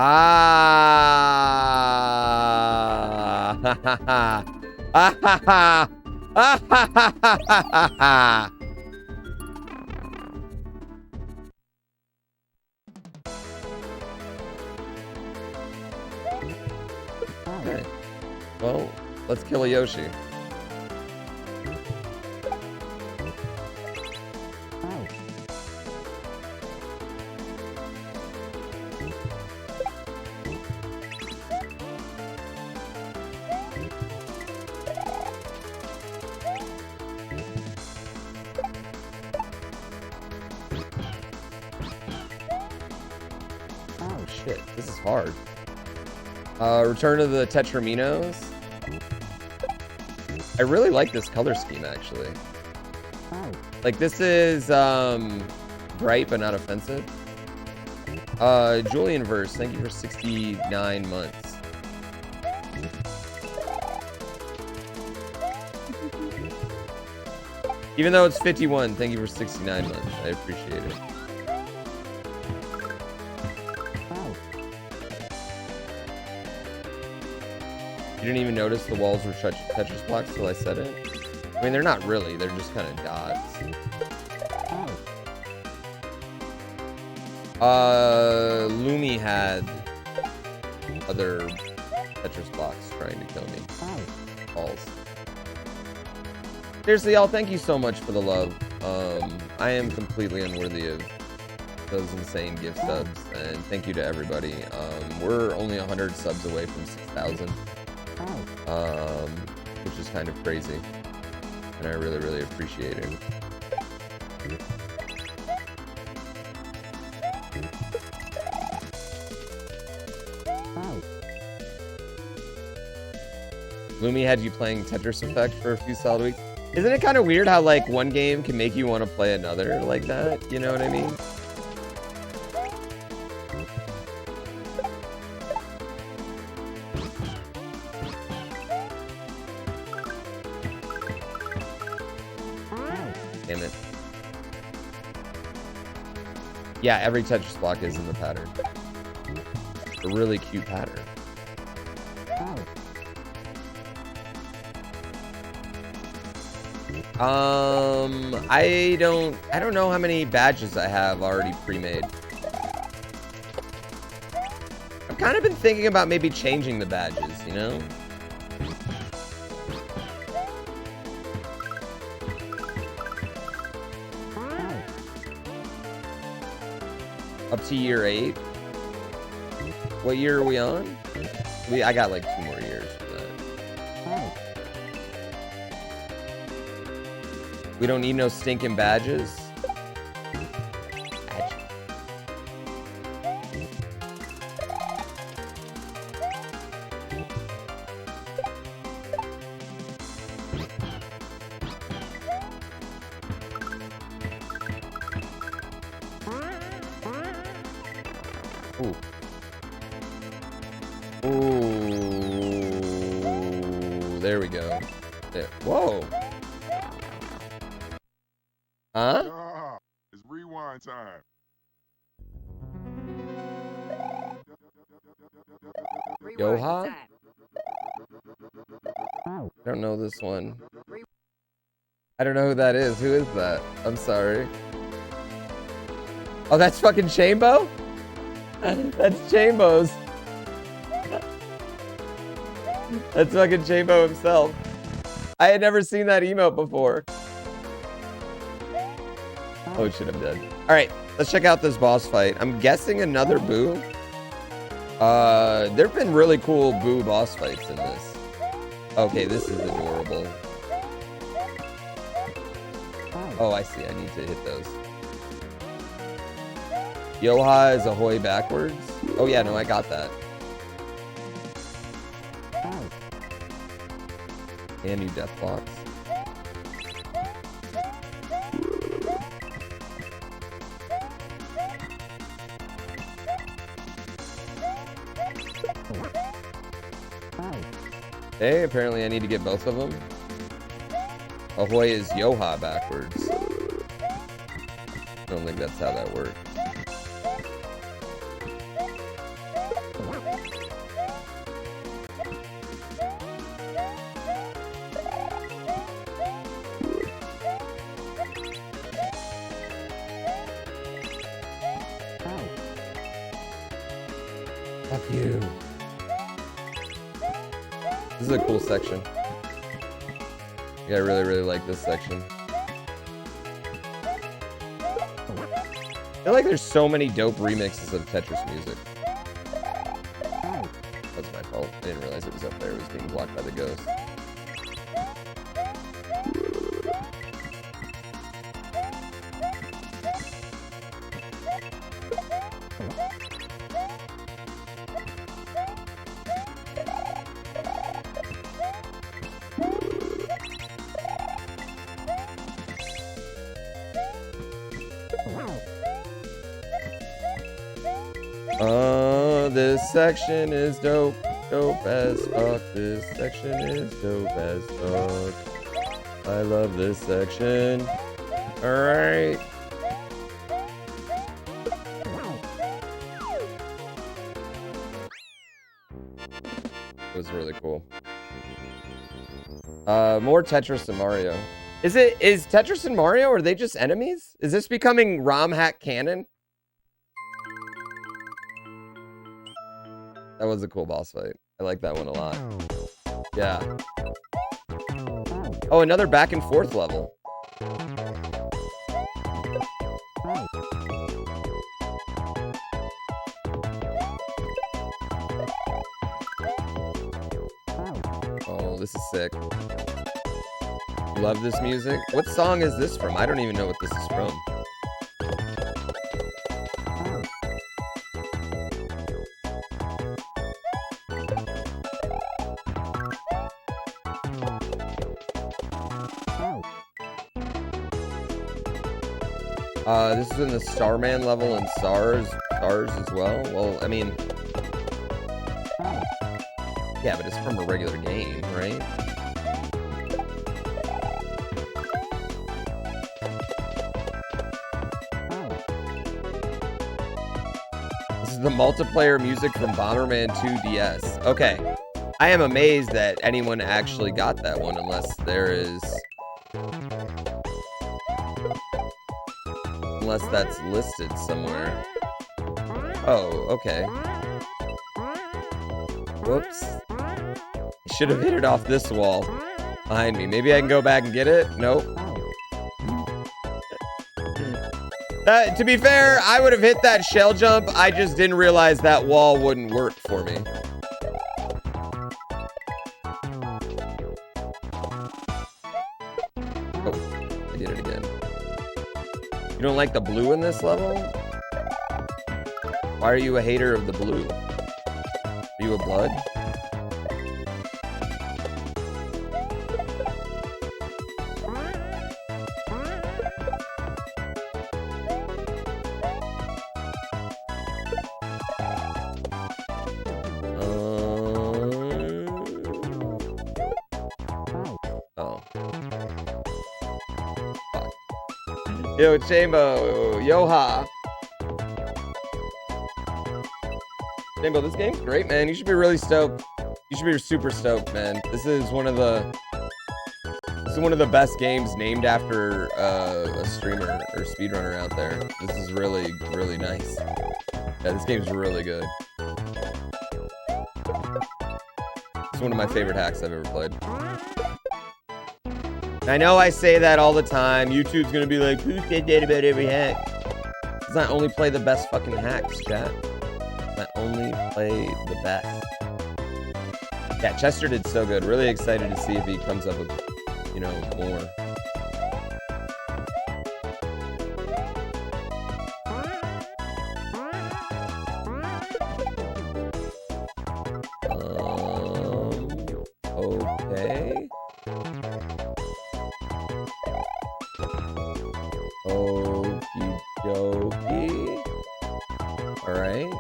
Ah! Ha ha ha! Ah ha ha! Ah ha ha ha ha ha! Okay. Well, let's kill a Yoshi. Shit, this is hard. Return of the Tetraminos. I really like this color scheme, actually. Like, this is, bright but not offensive. Julian Verse, thank you for 69 months. Even though it's 51, thank you for 69 months. I appreciate it. You didn't even notice the walls were Tetris blocks till I said it? I mean, they're not really. They're just kind of dots. Lumi had other Tetris blocks trying to kill me. Balls. Seriously, y'all, thank you so much for the love. I am completely unworthy of those insane gift subs, and thank you to everybody. We're only 100 subs away from 6,000. Which is kind of crazy, and I really, really appreciate it. Lumi had you playing Tetris Effect for a few solid weeks. Isn't it kind of weird how, like, one game can make you want to play another like that? You know what I mean? Damn it. Yeah, every Tetris block is in the pattern. A really cute pattern. I don't know how many badges I have already pre-made. I've kind of been thinking about maybe changing the badges, you know? Up to year 8. What year are we on? I got like 2 more years for that. We don't need no stinking badges. Ooh. Ooh. There we go. There. Whoa. Huh? It's rewind time. Yoha? I don't know this one. I don't know who that is. Who is that? I'm sorry. Oh, that's fucking Chambo? That's Chambo's. That's fucking Chambo himself. I had never seen that emote before. Oh shit, I'm dead. Alright, let's check out this boss fight. I'm guessing another Boo. There've been really cool Boo boss fights in this. Okay, this is adorable. Oh, I see. I need to hit those. Yoha is ahoy backwards. Oh yeah, no, I got that. And new death blocks. Hey, apparently I need to get both of them. Ahoy is Yoha backwards. I don't think that's how that works. Fuck you. This is a cool section. Yeah, I really, really like this section. I feel like there's so many dope remixes of Tetris music. That's my fault. I didn't realize it was up there. It was being blocked by the ghost. This section is dope, dope as fuck. This section is dope as fuck. I love this section. Alright. It was really cool. More Tetris and Mario. Is Tetris and Mario, are they just enemies? Is this becoming ROM hack canon? That was a cool boss fight. I like that one a lot. Yeah. Oh, another back and forth level. Oh, this is sick. Love this music. What song is this from? I don't even know what this is from. This is in the Starman level and Stars as well. Well, I mean, yeah, but it's from a regular game, right? This is the multiplayer music from Bomberman 2 DS. Okay, I am amazed that anyone actually got that one, unless there is... Unless that's listed somewhere. Oh, okay. Whoops. I should have hit it off this wall behind me. Maybe I can go back and get it. Nope. To be fair, I would have hit that shell jump. I just didn't realize that wall wouldn't work for me. Oh, I did it again. You don't like the blue in this level? Why are you a hater of the blue? Are you a blood? Oh. Fuck. Yo, Chambo. Yoha. Chambo, this game's great, man. You should be really stoked. You should be super stoked, man. This is one of the best games named after a streamer or speedrunner out there. This is really, really nice. Yeah, this game's really good. It's one of my favorite hacks I've ever played. I know I say that all the time. YouTube's gonna be like, who said that about every hack? Because I only play the best fucking hacks, chat. I only play the best. Yeah, Chester did so good. Really excited to see if he comes up with, you know, more. Okay. Okie dokie. All right.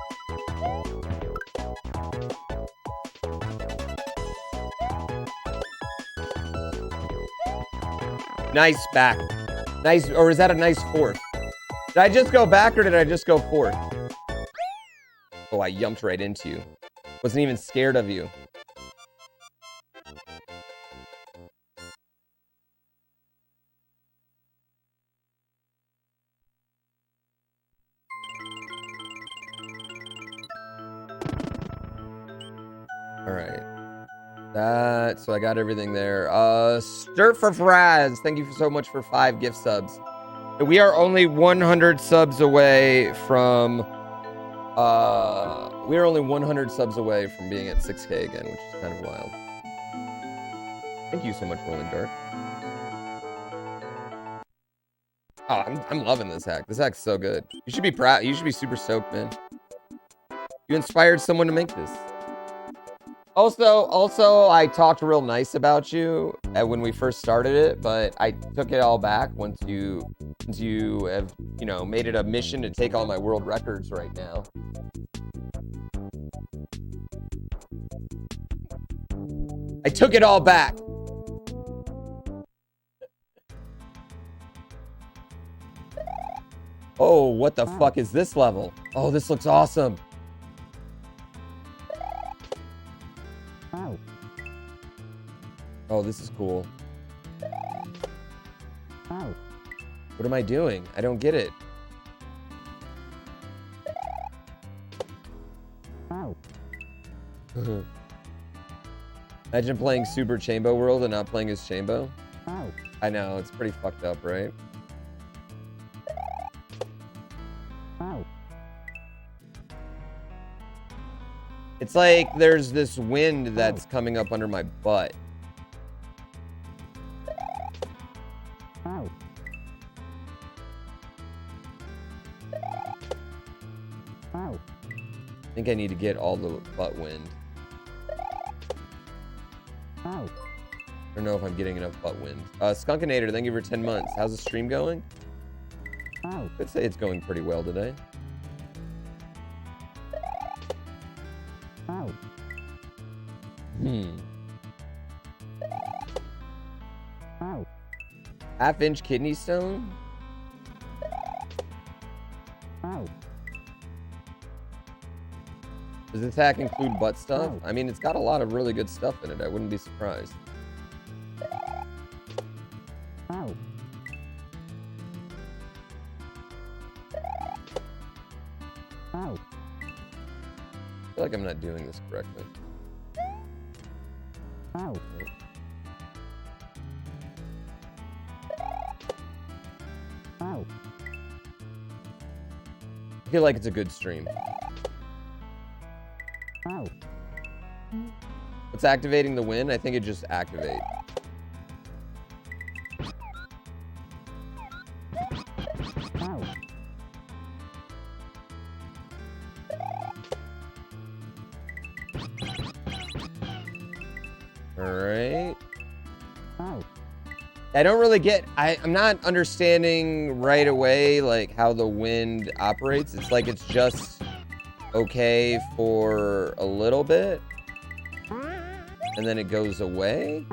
Nice back. Nice, or is that a nice fourth? Did I just go back or did I just go fourth? Oh, I yumped right into you. Wasn't even scared of you. All right. That, so I got everything there. Stir for Fraz, thank you so much for 5 gift subs. We are only 100 subs away from, we are only 100 subs away from being at 6K again, which is kind of wild. Thank you so much, Rolling Dark. Oh, I'm loving this hack. This hack's so good. You should be proud. You should be super stoked, man. You inspired someone to make this. Also, I talked real nice about you when we first started it, but I took it all back once you have, you know, made it a mission to take all my world records right now. I took it all back. Oh, what the fuck is this level? Oh, this looks awesome. Oh, this is cool. What am I doing? I don't get it. Imagine playing Super Chambo World and not playing as Chambo. I know, it's pretty fucked up, right? It's like there's this wind that's coming up under my butt. I think I need to get all the butt wind. I don't know if I'm getting enough butt wind. Skunkinator, thank you for 10 months. How's the stream going? I'd say it's going pretty well today. Half-inch kidney stone? Does this hack include butt stuff? I mean, it's got a lot of really good stuff in it. I wouldn't be surprised. I feel like I'm not doing this correctly. I feel like it's a good stream. What's activating the wind? I think it just activates. Alright. I don't really get... I'm not understanding right away, like, how the wind operates. It's like it's just okay for a little bit. And then it goes away.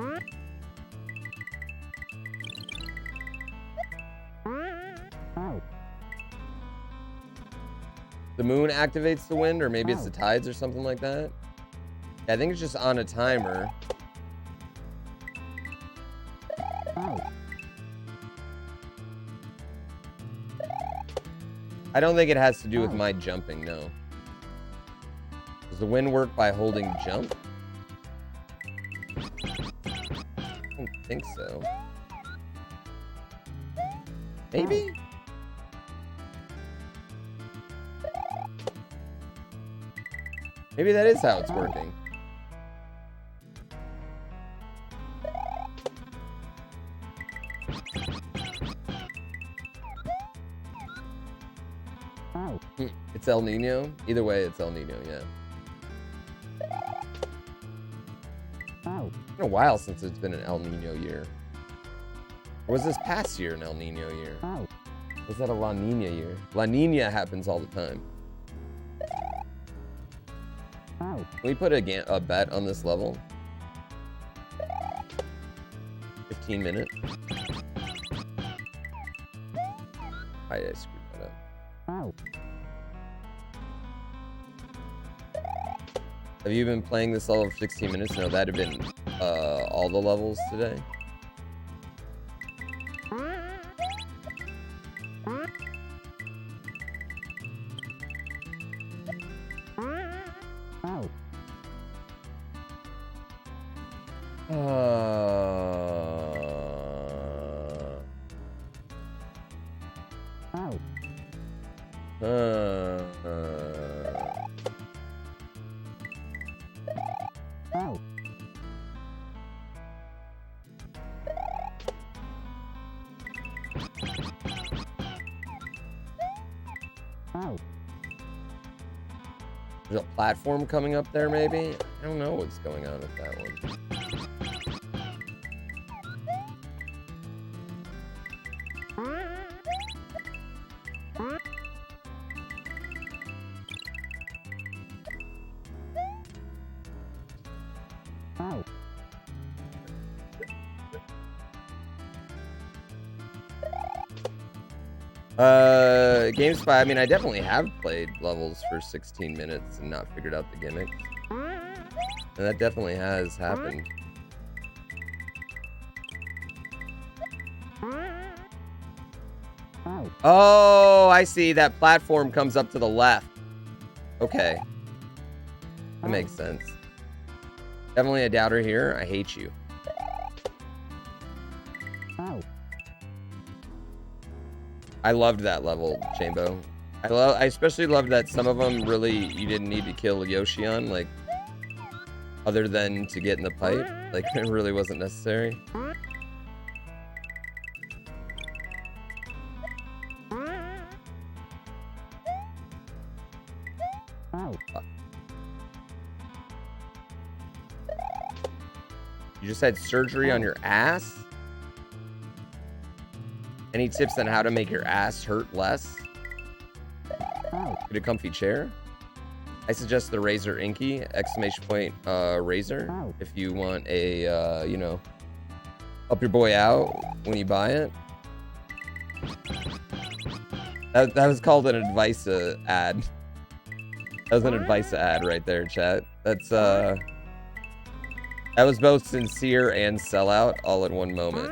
The moon activates the wind, or maybe it's the tides or something like that. Yeah, I think it's just on a timer. I don't think it has to do with my jumping, no. Does the wind work by holding jump? I don't think so. Maybe? Maybe that is how it's working. It's El Nino? Either way, it's El Nino, yeah. It's been a while since it's been an El Nino year. Or was this past year an El Nino year? Was that a La Nina year? La Nina happens all the time. Can we put a bet on this level? 15 minutes. I screwed that up. Have you been playing this level for 16 minutes? No, that'd have been all the levels today. There's a platform coming up there, maybe? I don't know what's going on with that one. GameSpy, I mean, I definitely have played levels for 16 minutes and not figured out the gimmick. And that definitely has happened. Oh, I see. That platform comes up to the left. Okay. That makes sense. Definitely a doubter here. I hate you. I loved that level, Chambo. I especially loved that some of them really you didn't need to kill Yoshi on, like, other than to get in the pipe. Like, it really wasn't necessary. You just had surgery on your ass? Any tips on how to make your ass hurt less? Get a comfy chair? I suggest the Razer Inky, Razor, if you want a, you know, help your boy out when you buy it. That was called an advice ad. That was an advice ad right there, chat. That's, that was both sincere and sellout all in one moment.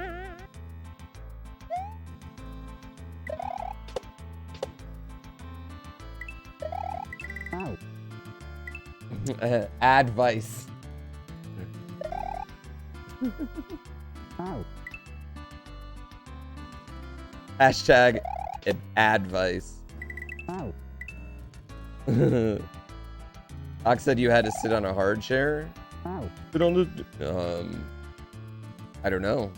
Advice. Hashtag advice. Ox said you had to sit on a hard chair. Sit on the. I don't know.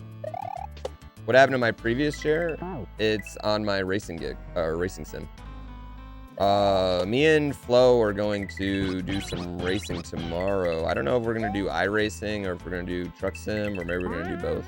What happened to my previous chair? It's on my racing gig, racing sim. Me and Flo are going to do some racing tomorrow. I don't know if we're gonna do iRacing or if we're gonna do truck sim or maybe we're gonna do both.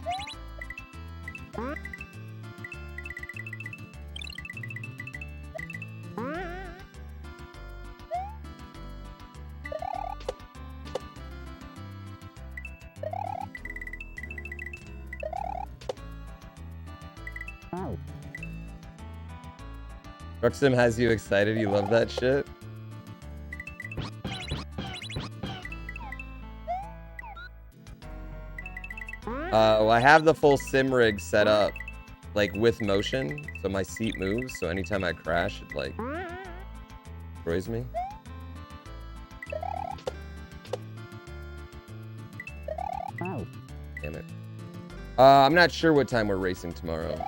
Truck sim has you excited. You love that shit. Well, I have the full sim rig set up, like with motion, so my seat moves. So anytime I crash, it like destroys me. Damn it. I'm not sure what time we're racing tomorrow.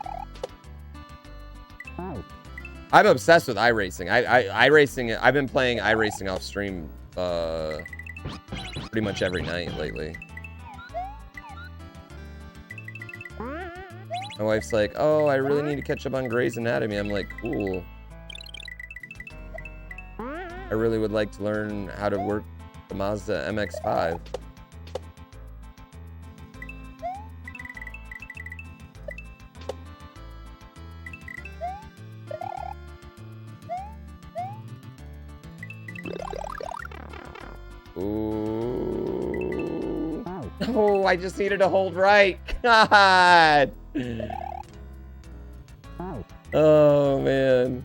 I'm obsessed with iRacing. iRacing. I've been playing iRacing off stream pretty much every night lately. My wife's like, "Oh, I really need to catch up on Grey's Anatomy." I'm like, "Cool. I really would like to learn how to work the Mazda MX-5." Ooh. Oh, I just needed to hold right. God. Oh, man.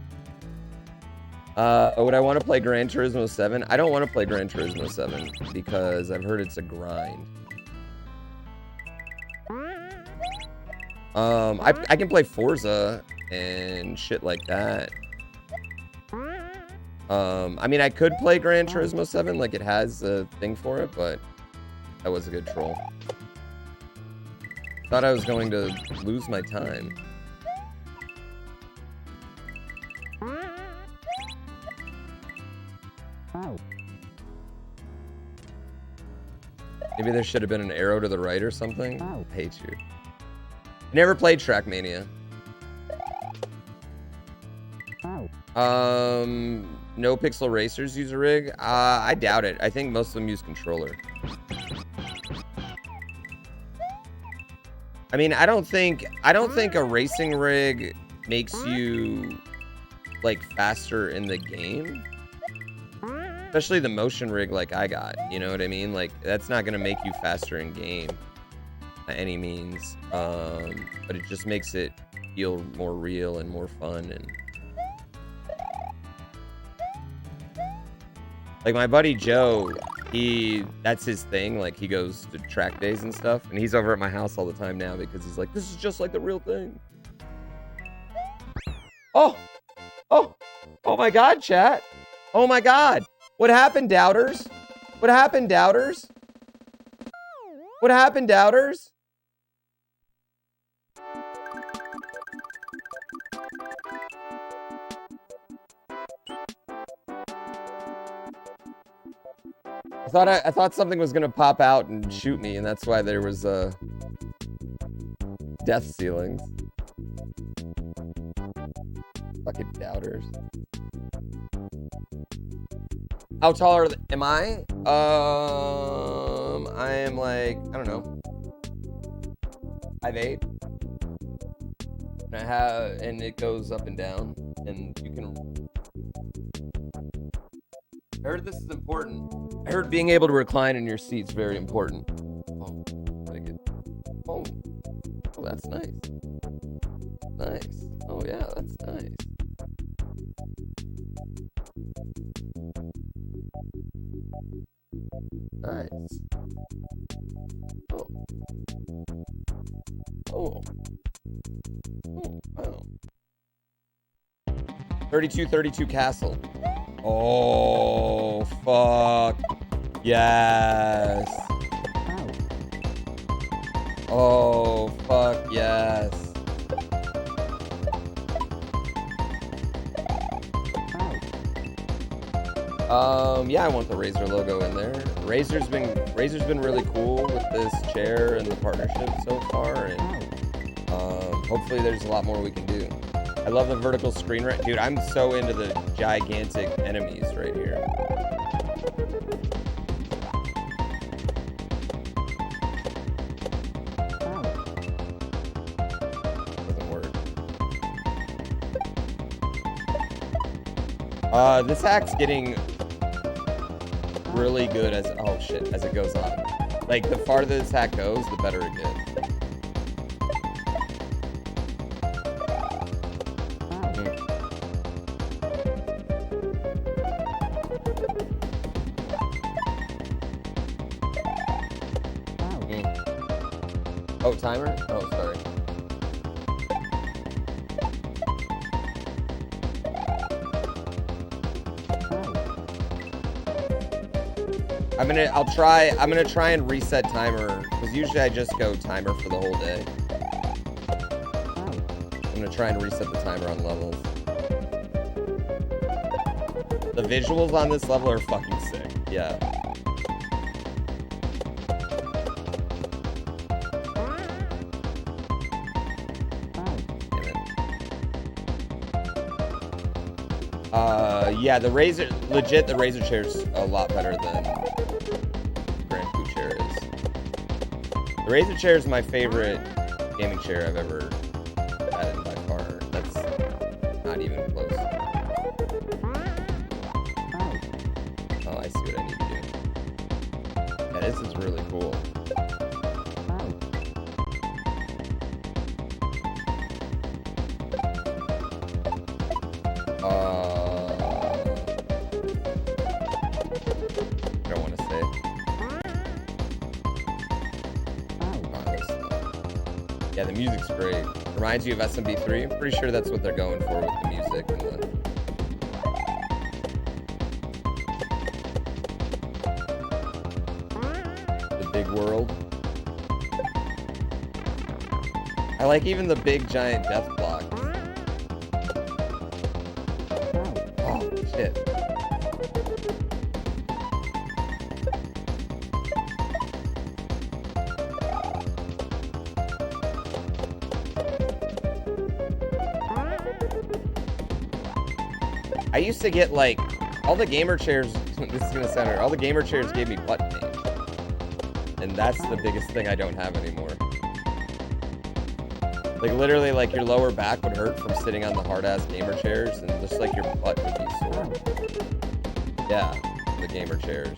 Would I want to play Gran Turismo 7? I don't want to play Gran Turismo 7 because I've heard it's a grind. I can play Forza and shit like that. I mean, I could play Gran Turismo 7, like it has a thing for it, but that was a good troll. Thought I was going to lose my time. Maybe there should have been an arrow to the right or something. I hate you. I never played Trackmania. No Pixel Racers use a rig? I doubt it. I think most of them use controller. I mean, I don't think a racing rig makes you like faster in the game. Especially the motion rig like I got, you know what I mean? Like that's not gonna make you faster in game by any means. But it just makes it feel more real and more fun. And like my buddy Joe, that's his thing. Like he goes to track days and stuff, and he's over at my house all the time now because he's like, this is just like the real thing. Oh my God, chat. Oh my God. What happened, doubters? What happened, doubters? What happened, doubters? I thought something was gonna pop out and shoot me, and that's why there was death ceilings. Fucking doubters. How tall am I? I am like, I don't know, 5'8". And it goes up and down, and you can. I heard this is important. I heard being able to recline in your seat's very important. Oh, that's nice. Nice. Oh yeah, that's nice. Nice. Oh. Oh. Oh, wow. 32 castle. Oh, fuck. Yes. Oh, fuck yes. Yeah, I want the Razer logo in there. Razer's been really cool with this chair and the partnership so far, and hopefully there's a lot more we can do. I love the vertical screen right, dude. I'm so into the gigantic enemies right here. Doesn't work. This hack's getting really good as as it goes on. Like the farther this hack goes, the better it gets. Oh, timer? Oh, sorry. I'm gonna try and reset timer, because usually I just go timer for the whole day. I'm gonna try and reset the timer on levels. The visuals on this level are fucking sick. Yeah. Yeah, the Razer chair's a lot better than GrandPooBear chair is. The Razer chair is my favorite gaming chair I've ever had by far. That's not even close. Oh, I see what I need to do. Yeah, this is really cool. Yeah, the music's great. Reminds you of SMB3. I'm pretty sure that's what they're going for with the music and the big world. I like even the big giant death blocks. Oh, shit. I used to get, like, all the gamer chairs, this is gonna sound weird, all the gamer chairs gave me butt pain. And that's the biggest thing I don't have anymore. Like, literally, like, your lower back would hurt from sitting on the hard-ass gamer chairs, and just, like, your butt would be sore. Yeah, the gamer chairs.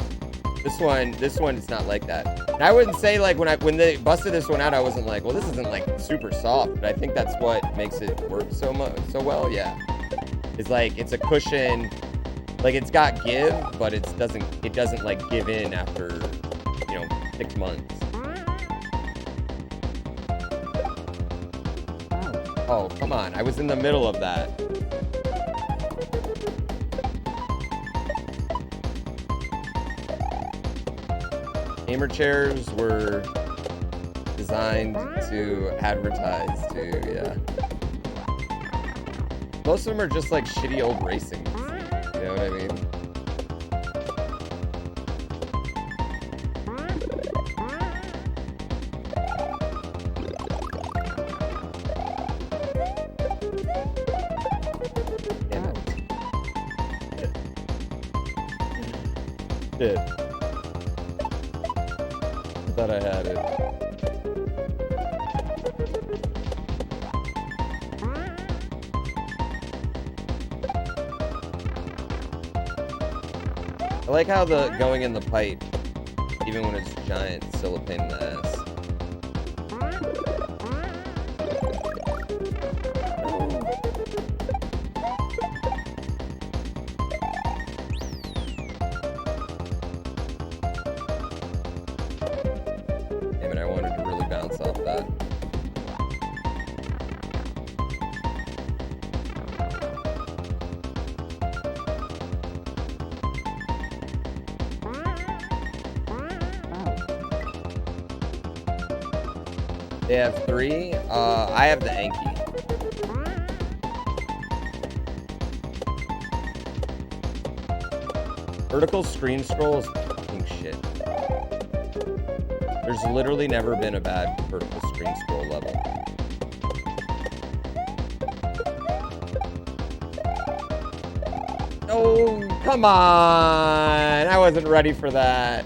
This one is not like that. And I wouldn't say, like, when they busted this one out, I wasn't like, well, this isn't, like, super soft, but I think that's what makes it work so well, yeah. It's like, it's a cushion, like, it's got give, but it doesn't like give in after, 6 months. Oh, come on, I was in the middle of that. Gamer chairs were designed to advertise to, yeah. Most of them are just like shitty old racing. You know what I mean? Damn it. Shit. I thought I had it. I like how the going in the pipe, even when it's giant, is still a pain in the ass. Damn it, I wanted to really bounce off that. They have 3. I have the Anki. Vertical screen scroll is fucking shit. There's literally never been a bad vertical screen scroll level. Oh, come on! I wasn't ready for that.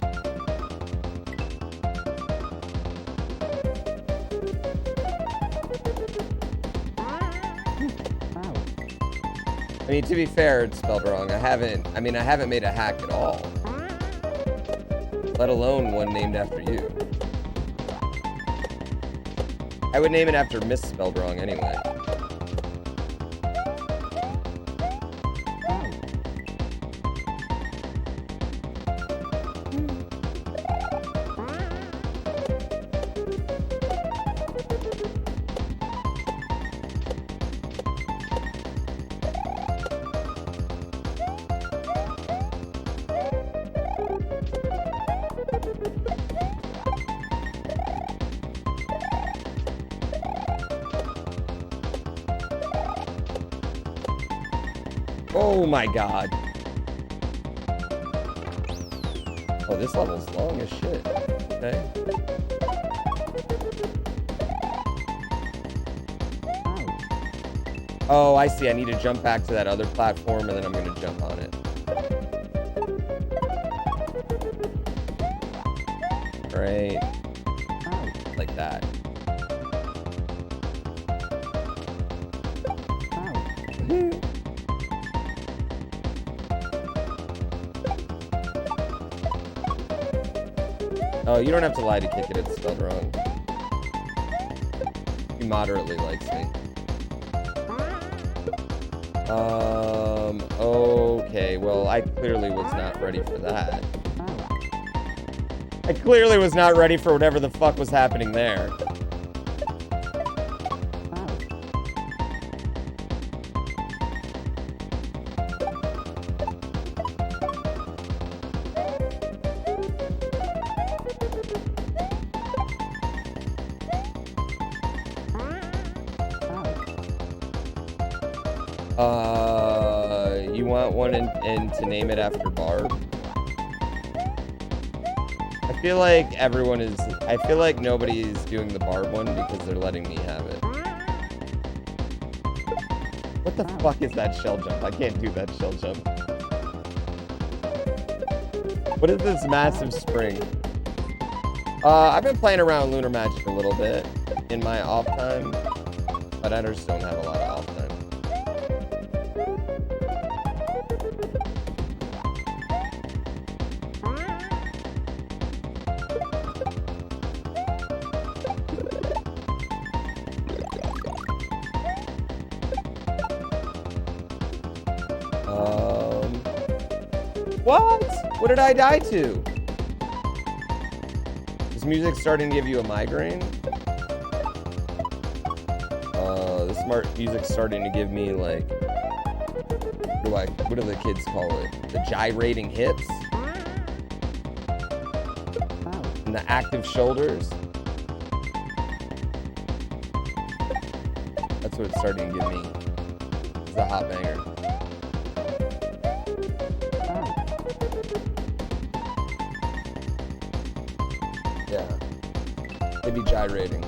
I mean, to be fair, it's spelled wrong. I haven't made a hack at all. Let alone one named after you. I would name it after misspelled wrong anyway. Oh my god. Oh, this level's long as shit. Okay. Oh, I see. I need to jump back to that other platform and then I'm gonna jump on it. Right. Like that. Oh, you don't have to lie to kick it. It's spelled wrong. He moderately likes me. Okay. Well, I clearly was not ready for that. I clearly was not ready for whatever the fuck was happening there. You want one and to name it after Barb? I feel like I feel like nobody's doing the Barb one because they're letting me have it. What the fuck is that shell jump? I can't do that shell jump. What is this massive spring? I've been playing around Lunar Magic a little bit in my off time, but I just don't have a lot of off time. What? What did I die to? Is music starting to give you a migraine? This music's starting to give me like, what do the kids call it? The gyrating hips? And the active shoulders? That's what it's starting to give me. It's a hot banger. Yeah. They'd be gyrating.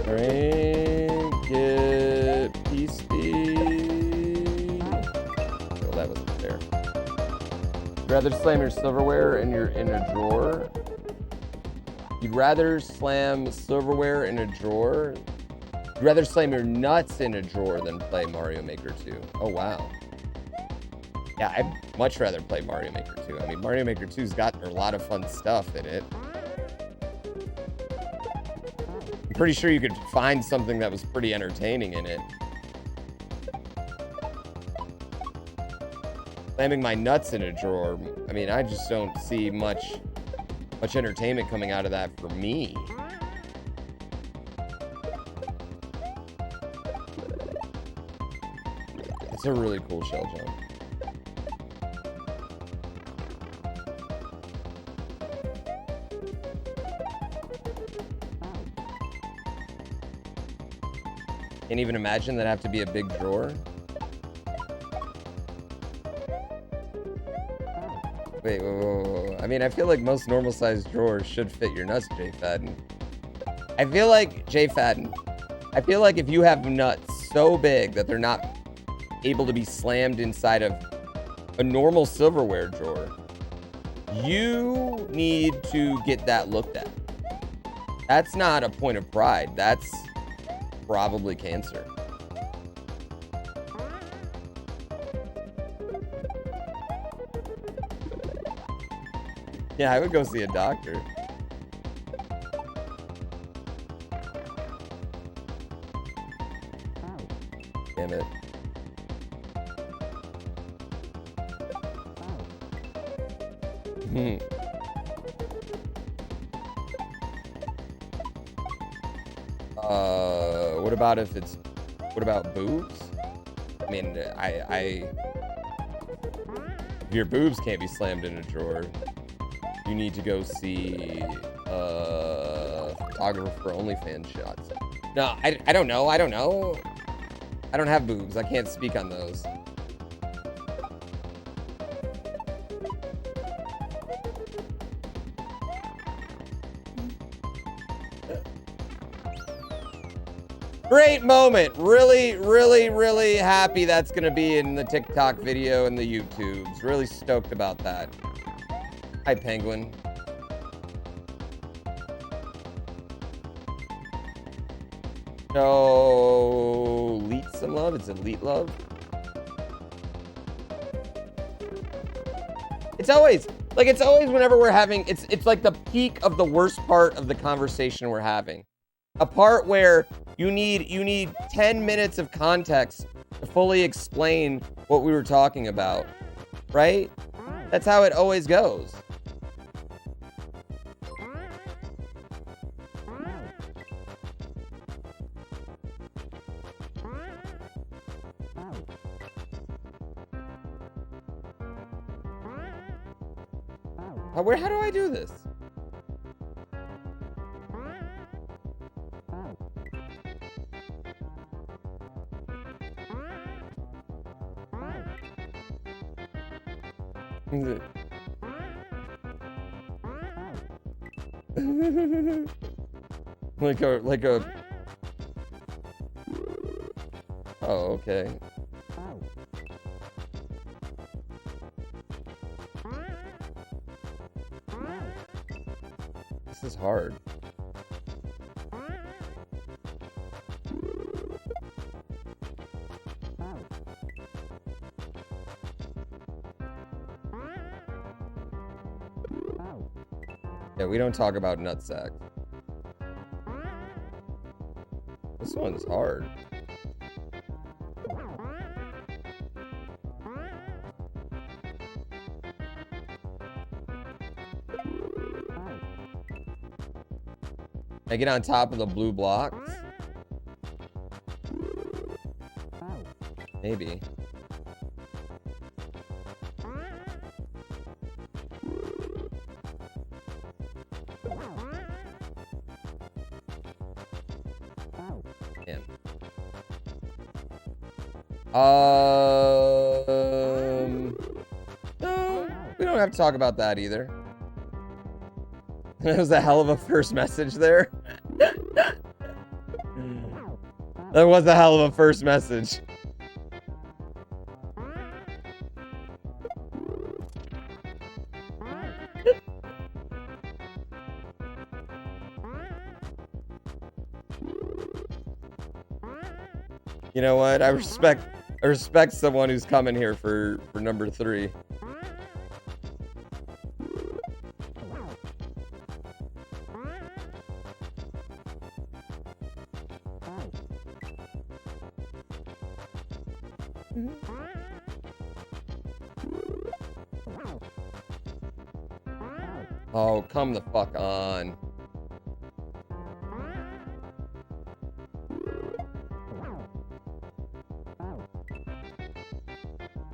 Drink it, peace be. Well, that wasn't fair. You'd rather slam your silverware in a drawer? You'd rather slam silverware in a drawer? You'd rather slam your nuts in a drawer than play Mario Maker 2. Oh, wow. Yeah, I'd much rather play Mario Maker 2. I mean, Mario Maker 2's got a lot of fun stuff in it. I'm pretty sure you could find something that was pretty entertaining in it. slamming my nuts in a drawer. I mean, I just don't see much entertainment coming out of that for me. It's a really cool shell jump. Can't even imagine that have to be a big drawer. Wait, whoa. I mean, I feel like most normal-sized drawers should fit your nuts, Jay Fadden. I feel like, Jay Fadden, I feel like if you have nuts so big that they're not able to be slammed inside of a normal silverware drawer, you need to get that looked at. That's not a point of pride. That's probably cancer. Yeah, I would go see a doctor. Damn it. What about boobs? I mean, if your boobs can't be slammed in a drawer, you need to go see a photographer for OnlyFans shots. No, I don't know. I don't have boobs. I can't speak on those. Great moment. Really, really, really happy that's going to be in the TikTok video and the YouTubes. Really stoked about that. Hi, Penguin. So, Elite some love? It's Elite love? It's always whenever we're having, it's like the peak of the worst part of the conversation we're having. A part where you need 10 minutes of context to fully explain what we were talking about, right? That's how it always goes. How do I do this? like a oh, okay. This is hard. Yeah, we don't talk about nutsack. This one's hard. I get on top of the blue blocks? Maybe. Damn. No, we don't have to talk about that either. That was a hell of a first message there. That was a hell of a first message. You know what? I respect someone who's coming here for number 3. Oh, come the fuck on.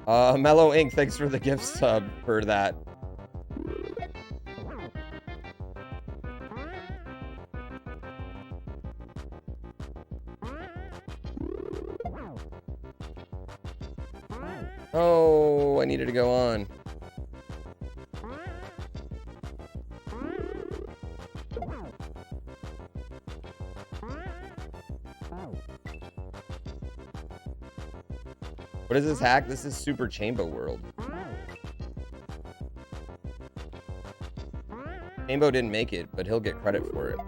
Mellow Ink, thanks for the gift sub for that. Oh, I needed to go on. What is this hack? This is Super Chambo World. Chambo didn't make it, but he'll get credit for it.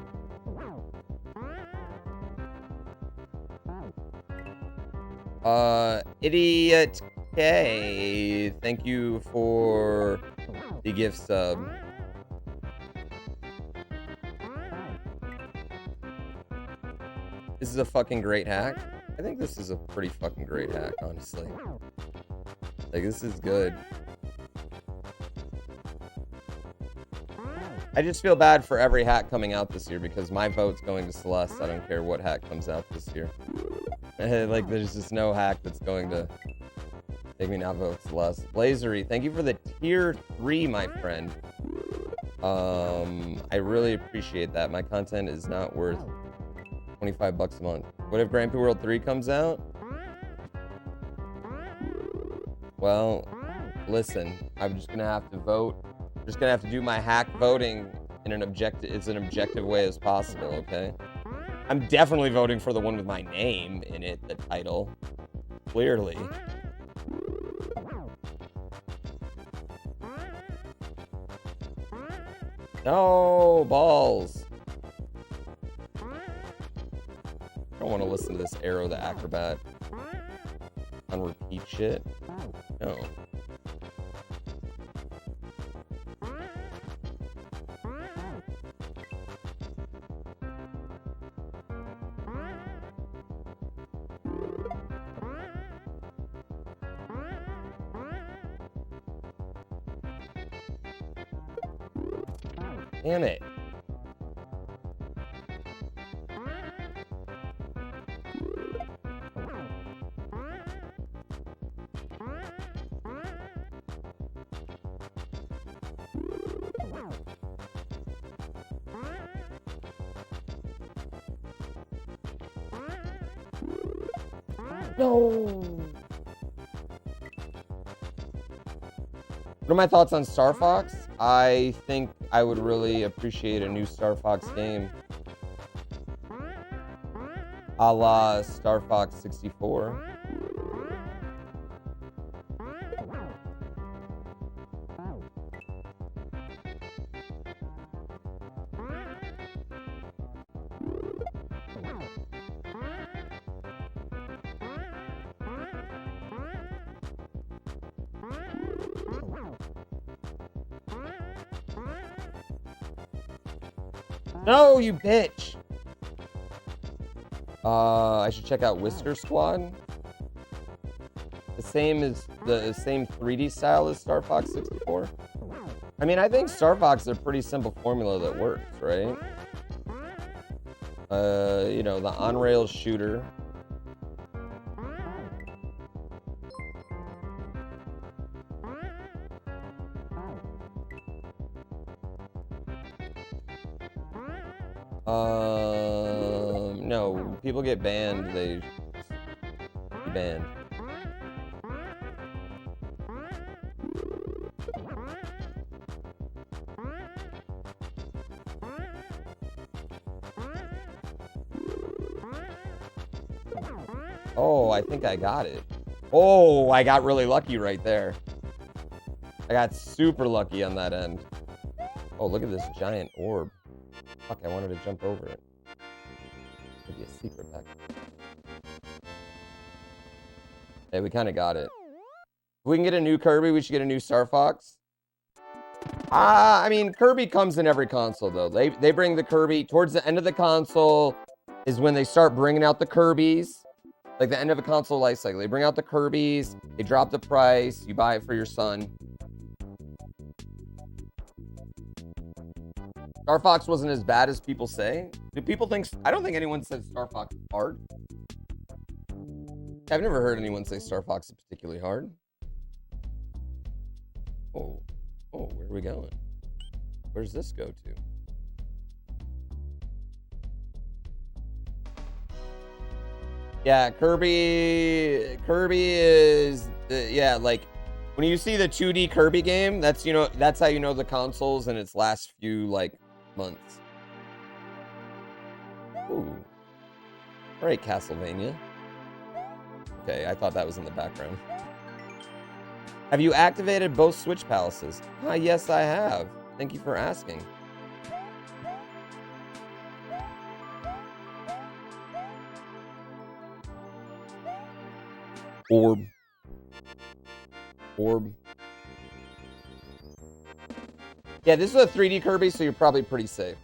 Idiot K, thank you for the gift sub. This is a fucking great hack. I think this is a pretty fucking great hack, honestly. Like, this is good. I just feel bad for every hack coming out this year because my vote's going to Celeste. I don't care what hack comes out this year. Like, there's just no hack that's going to make me not vote Celeste. Blazery, thank you for the tier 3, my friend. I really appreciate that. My content is not worth 25 bucks a month. What if GrandPooBear World 3 comes out? Well, listen, I'm just gonna have to vote. I'm just gonna have to do my hack voting in an objective way as possible, okay? I'm definitely voting for the one with my name in it, the title. Clearly. No, balls. I don't want to listen to this Arrow the Acrobat on repeat shit. No. Damn it. No. What are my thoughts on Star Fox? I think I would really appreciate a new Star Fox game. A la Star Fox 64. No, you bitch. I should check out Whisker Squad. The same 3D style as Star Fox 64. I mean, I think Star Fox is a pretty simple formula that works, right? You know, the on-rails shooter. No, people get banned, they be banned. Oh, I think I got it. Oh, I got really lucky right there. I got super lucky on that end. Oh, look at this giant orb. Fuck, I wanted to jump over it. Maybe a secret back. Hey, we kind of got it. If we can get a new Kirby, we should get a new Star Fox. I mean, Kirby comes in every console, though. They bring the Kirby towards the end of the console is when they start bringing out the Kirbys. Like the end of a console life cycle. They bring out the Kirbys, they drop the price, you buy it for your son. Star Fox wasn't as bad as people say. Do people think? I don't think anyone said Star Fox is hard. I've never heard anyone say Star Fox is particularly hard. Oh, where are we going? Where's this go to? Yeah, Kirby is yeah, like when you see the 2D Kirby game, that's that's how you know the consoles in its last few like months. Ooh. All right, Castlevania. Okay, I thought that was in the background. Have you activated both Switch Palaces? Yes, I have. Thank you for asking. Orb. Yeah, this is a 3D Kirby, so you're probably pretty safe.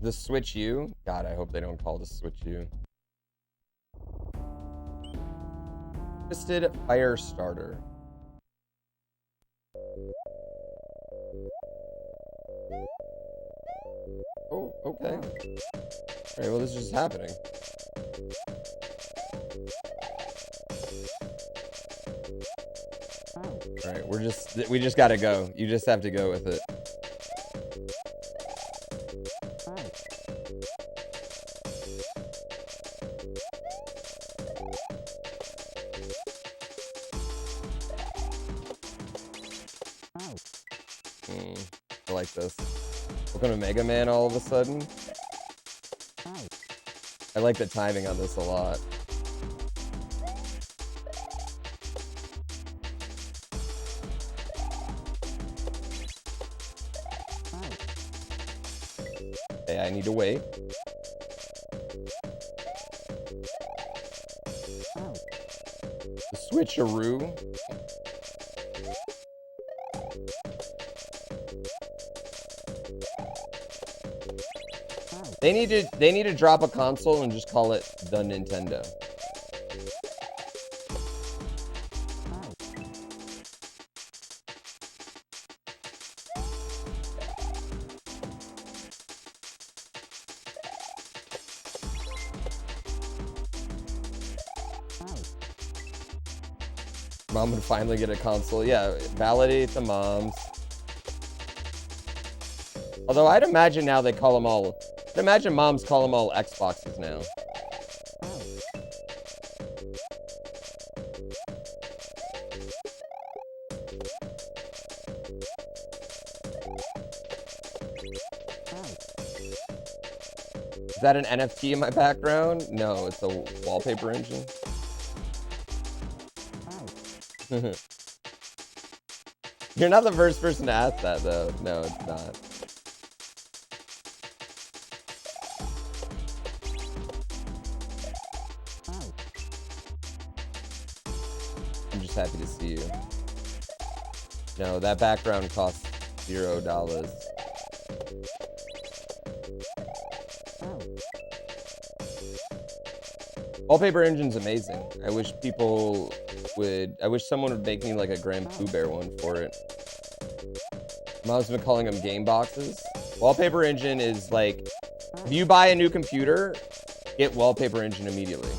The Switch U? God, I hope they don't call the Switch U. Twisted Fire Starter. Oh, okay. All right, well, this is just happening. All right, we just gotta go. You just have to go with it. I like this. Welcome to Mega Man all of a sudden. I like the timing on this a lot. Okay, I need to wait. The switcheroo. They need to drop a console and just call it the Nintendo. Mom would finally get a console. Yeah, validate the moms. Although I'd imagine now they call them all... I'd imagine moms call them all Xboxes now. Is that an NFT in my background? No, it's a wallpaper engine. You're not the first person to ask that, though. No, it's not. I'm just happy to see you. No, that background costs $0. Wallpaper engine's amazing. I wish people would... I wish someone would make me like a GrandPooBear one for it. Mom's been calling them game boxes. Wallpaper engine is like... If you buy a new computer, get wallpaper engine immediately.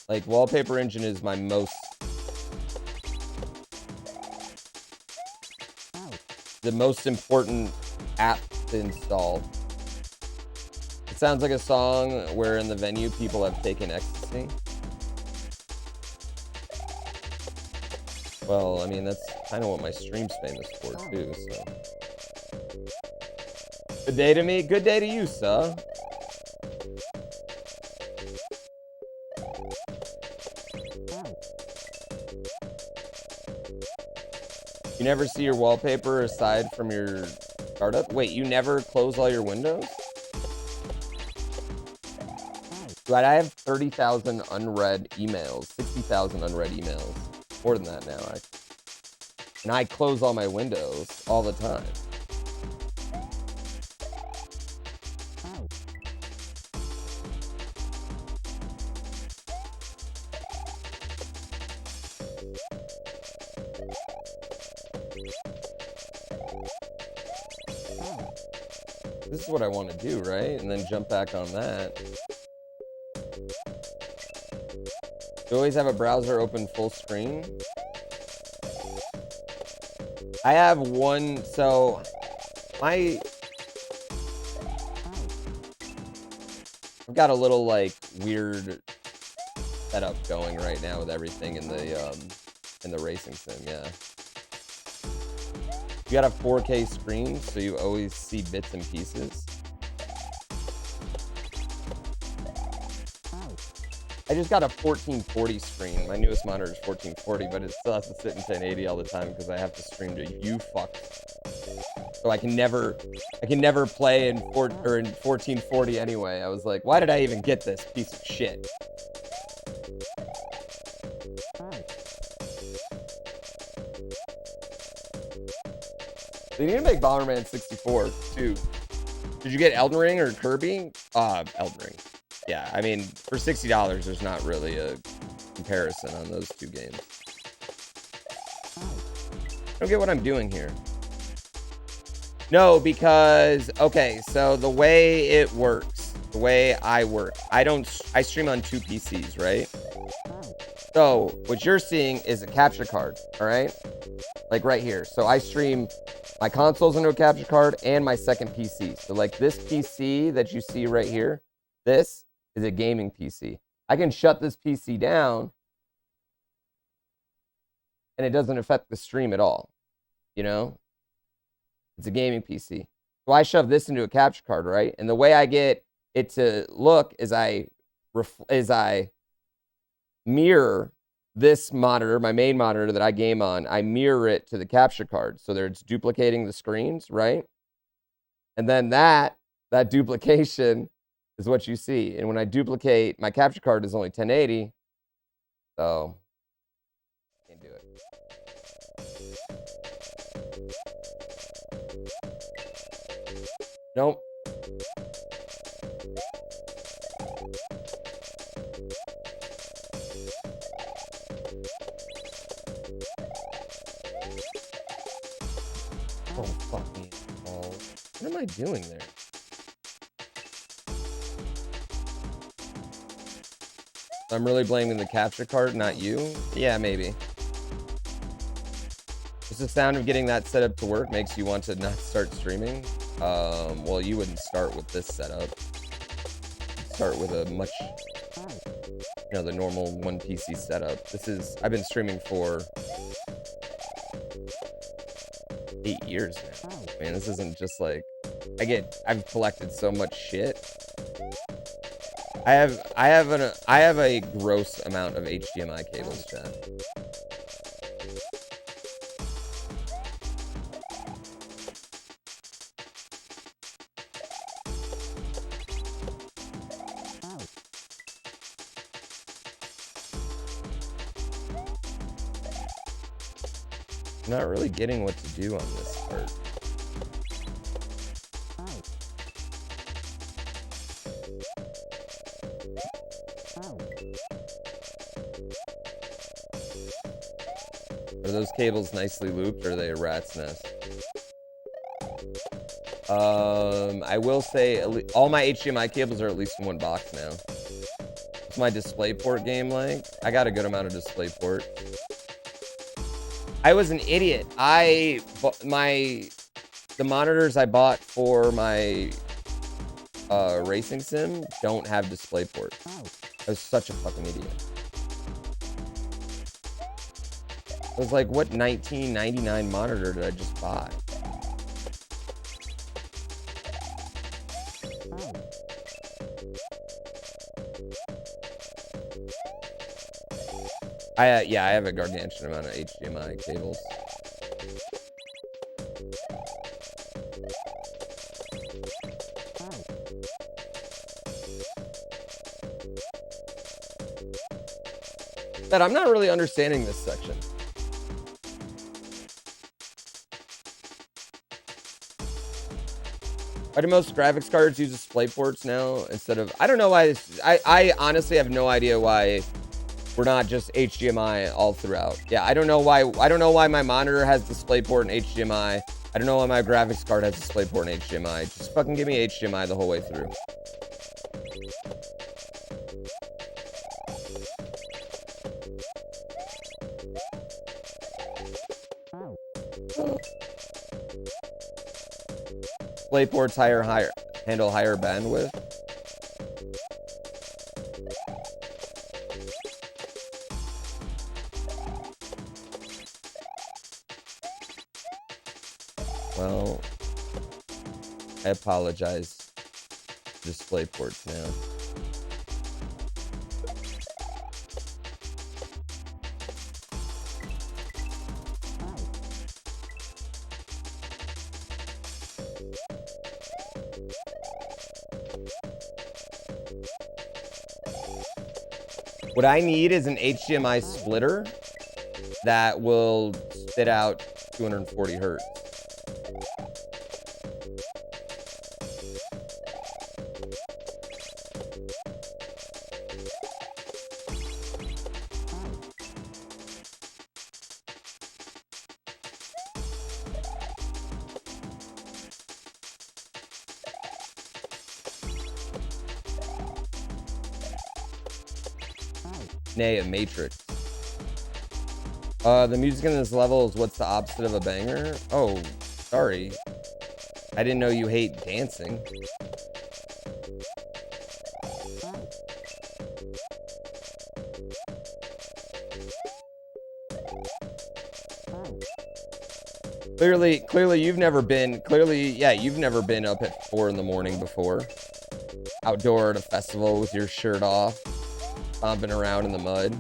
Like, wallpaper engine is my most... the most important app to install. It sounds like a song where in the venue people have taken ecstasy. Well, I mean, that's kind of what my stream's famous for, too, so. Good day to me. Good day to you, sir. You never see your wallpaper aside from your startup? Wait, you never close all your windows? Right, I have 30,000 unread emails, 60,000 unread emails. More than that now. And I close all my windows all the time. this is what I want to do, right? And then jump back on that. You always have a browser open full screen. I have one, so I've got a little like weird setup going right now with everything in the racing sim, yeah. You got a 4K screen, so you always see bits and pieces. I just got a 1440 screen. My newest monitor is 1440, but it still has to sit in 1080 all the time because I have to stream to you fucks. So I can never play in 1440 anyway. I was like, why did I even get this piece of shit? They need to make Bomberman 64 too. Did you get Elden Ring or Kirby? Elden Ring. Yeah, I mean, for $60, there's not really a comparison on those two games. I don't get what I'm doing here. No, because, okay, so the way it works, the way I work, I stream on 2 PCs, right? So what you're seeing is a capture card, all right? Like right here. So I stream my consoles into a capture card and my second PC. So like this PC that you see right here, this is a gaming PC. I can shut this PC down and it doesn't affect the stream at all. You know? It's a gaming PC. So I shove this into a capture card, right? And the way I get it to look is I mirror this monitor, my main monitor that I game on, I mirror it to the capture card. So it's duplicating the screens, right? And then that duplication is what you see. And when I duplicate, my capture card is only 1080. So, can't do it. Nope. Oh, fuck me. Oh, what am I doing there? I'm really blaming the capture card, not you? Yeah, maybe. Just the sound of getting that set up to work makes you want to not start streaming. Well, you wouldn't start with this setup. You'd start with a much, the normal 1 PC setup. I've been streaming for 8 years now. Man, this isn't just like, I've collected so much shit. I have a gross amount of HDMI cables, chat. I'm not really getting what to do on this part. Are those cables nicely looped, or are they a rat's nest? I will say all my HDMI cables are at least in 1 box now. What's my DisplayPort game like? I got a good amount of DisplayPort. I was an idiot. The monitors I bought for my racing sim don't have DisplayPort. I was such a fucking idiot. I was like, what $19.99 monitor did I just buy? Yeah, I have a gargantuan amount of HDMI cables. But I'm not really understanding this section. Why do most graphics cards use DisplayPorts now instead of... I don't know why this... I honestly have no idea why we're not just HDMI all throughout. Yeah, I don't know why my monitor has DisplayPort and HDMI, I don't know why my graphics card has DisplayPort and HDMI. Just fucking give me HDMI the whole way through. DisplayPorts handle higher bandwidth. Well, I apologize. DisplayPorts now. What I need is an HDMI splitter that will spit out 240 hertz. Nay, a matrix. The music in this level is what's the opposite of a banger? Oh, sorry. I didn't know you hate dancing. Clearly you've never been, you've never been up at 4 in the morning before. Outdoor at a festival with your shirt off, stomping around in the mud.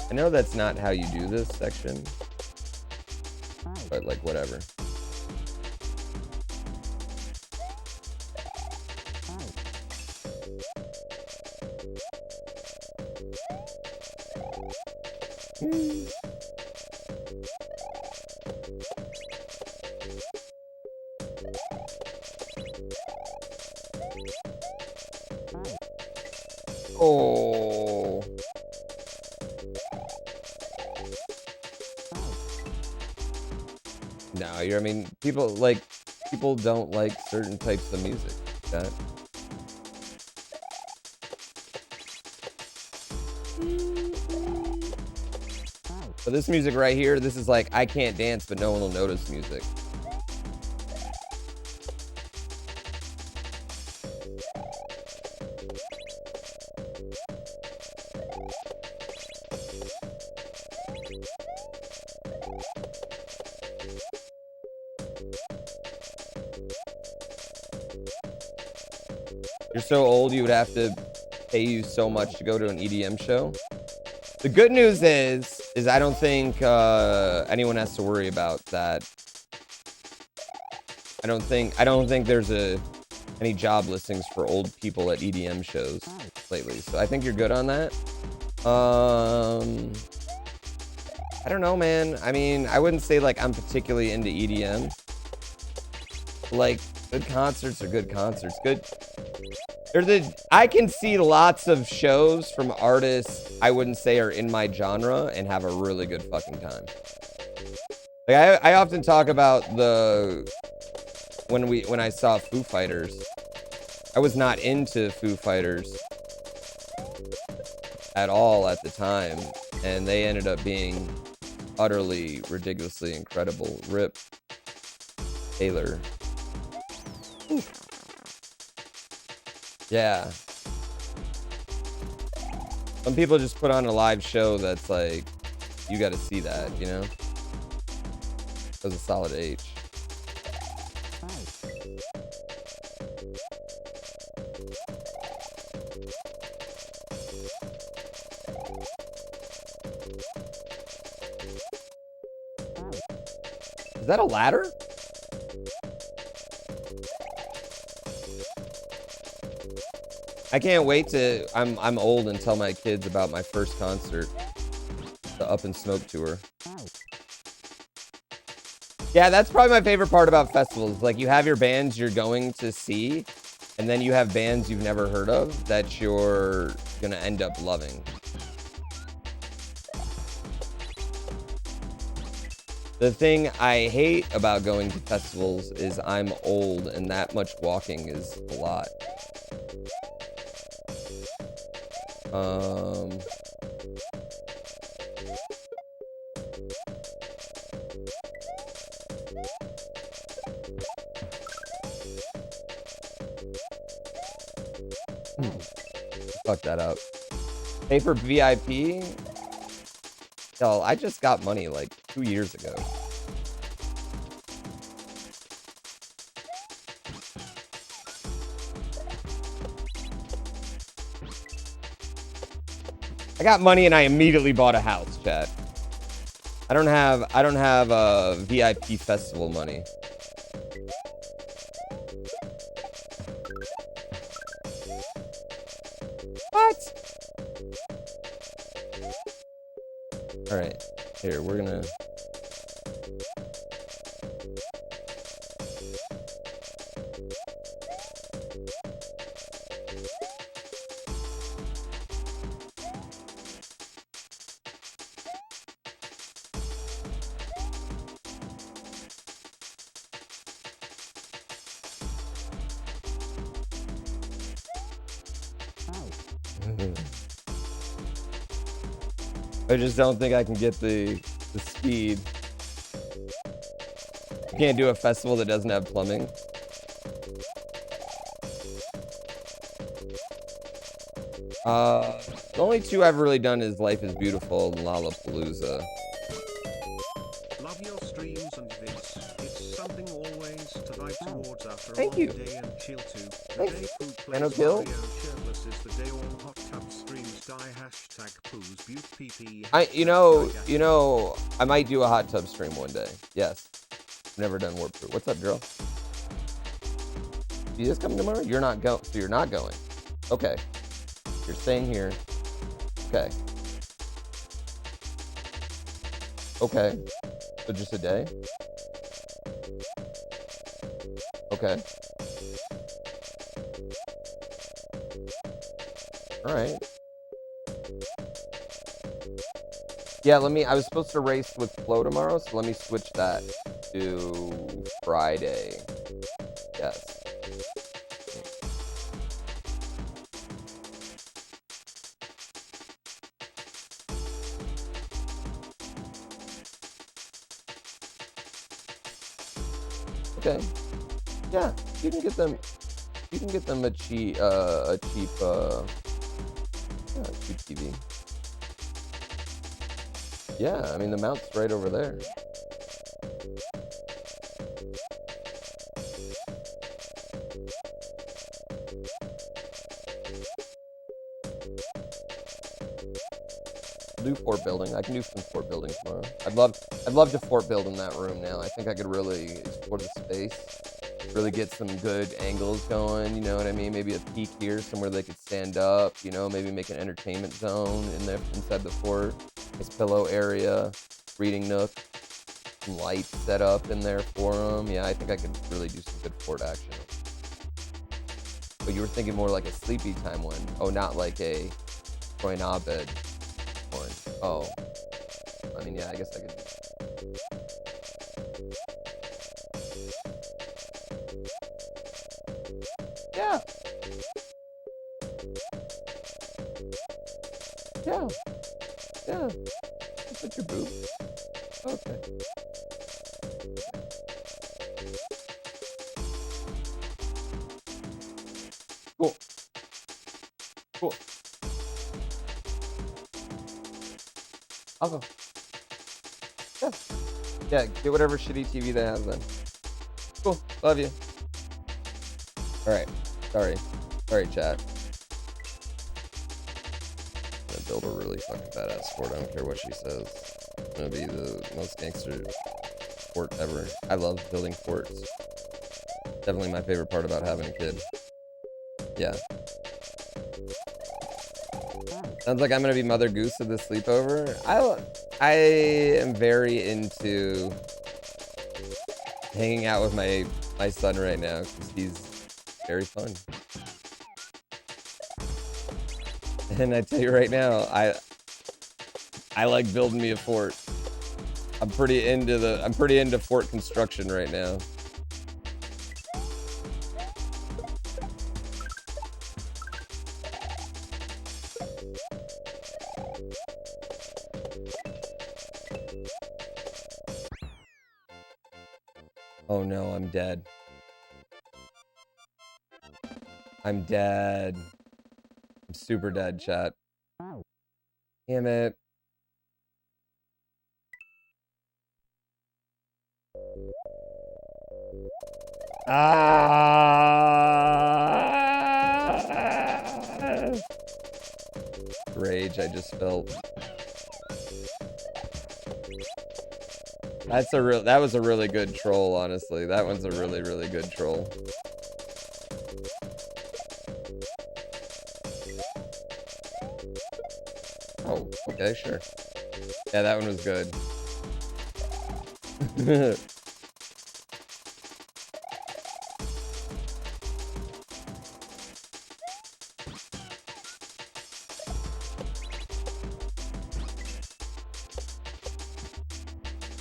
I know that's not how you do this section, but like whatever. Oh. No, I mean, people don't like certain types of music. That. But this music right here, this is like, I can't dance, but no one will notice music. You're so old, you would have to pay you so much to go to an EDM show. The good news is I don't think anyone has to worry about that. I don't think there's any job listings for old people at EDM shows lately. So I think you're good on that. I don't know, man. I mean, I wouldn't say like I'm particularly into EDM. Like, good concerts are good concerts. I can see lots of shows from artists I wouldn't say are in my genre and have a really good fucking time. Like I often talk about when I saw Foo Fighters. I was not into Foo Fighters at all at the time, and they ended up being utterly ridiculously incredible. Rip Taylor. Ooh. Yeah. Some people just put on a live show that's like, you gotta see that, you know? That was a solid H. Is that a ladder? I can't wait to. I'm old and tell my kids about my first concert, the Up in Smoke tour. Yeah, that's probably my favorite part about festivals. Like, you have your bands you're going to see, and then you have bands you've never heard of that you're gonna end up loving. The thing I hate about going to festivals is I'm old, and that much walking is a lot. Fuck that up. Pay for VIP? Hell, I just got money like 2 years ago. I got money and I immediately bought a house, chat. I don't have VIP festival money. What? All right, here, we're gonna... I just don't think I can get the speed. You can't do a festival that doesn't have plumbing. The only two I've really done is Life is Beautiful and Lollapalooza. Love your streams and vids. It's something always to vibe towards after Thank a you. long day and chill to. The Thanks. day Poo Nano plays Kill? Mario shirtless is the day all hot tub streams die. Hashtag Poo's beaut PP. You know, I might do a hot tub stream one day. Yes. Never done Warp Tour. What's up, girl? You just coming tomorrow? You're not going. So you're not going. Okay. You're staying here. Okay. Okay. So just a day? Okay. All right. Yeah, I was supposed to race with Flo tomorrow, so let me switch that to Friday. Yes. Okay. Yeah, you can get them a cheap TV. Yeah, I mean the mount's right over there. Do fort building. I can do some fort building tomorrow. I'd love to fort build in that room now. I think I could really explore the space, really get some good angles going, you know what I mean? Maybe a peak here, somewhere they could stand up, you know, maybe make an entertainment zone in there inside the fort. Nice pillow area, reading nook, some lights set up in there for them. Yeah, I think I could really do some good fort action. But you were thinking more like a sleepy time one. Oh, not like a going bed one. Oh, I mean, yeah, I guess I could. Yeah. Yeah. Yeah. Just put your boob. Okay. Cool. Cool. I'll go. Yeah. Yeah, get whatever shitty TV they have then. Cool. Love you. Alright. Sorry, chat. I'm gonna build a really fucking badass fort. I don't care what she says. It's gonna be the most gangster fort ever. I love building forts. Definitely my favorite part about having a kid. Yeah. Sounds like I'm gonna be Mother Goose of the sleepover. I am very into hanging out with my son right now because he's very fun. And I tell you right now, I like building me a fort. I'm pretty into fort construction right now. Oh no, I'm dead. I'm dead. I'm super dead, chat. Damn it. Ah! Rage I just felt. That was a really good troll, honestly. That one's a really, really good troll. Oh, okay, sure. Yeah, that one was good.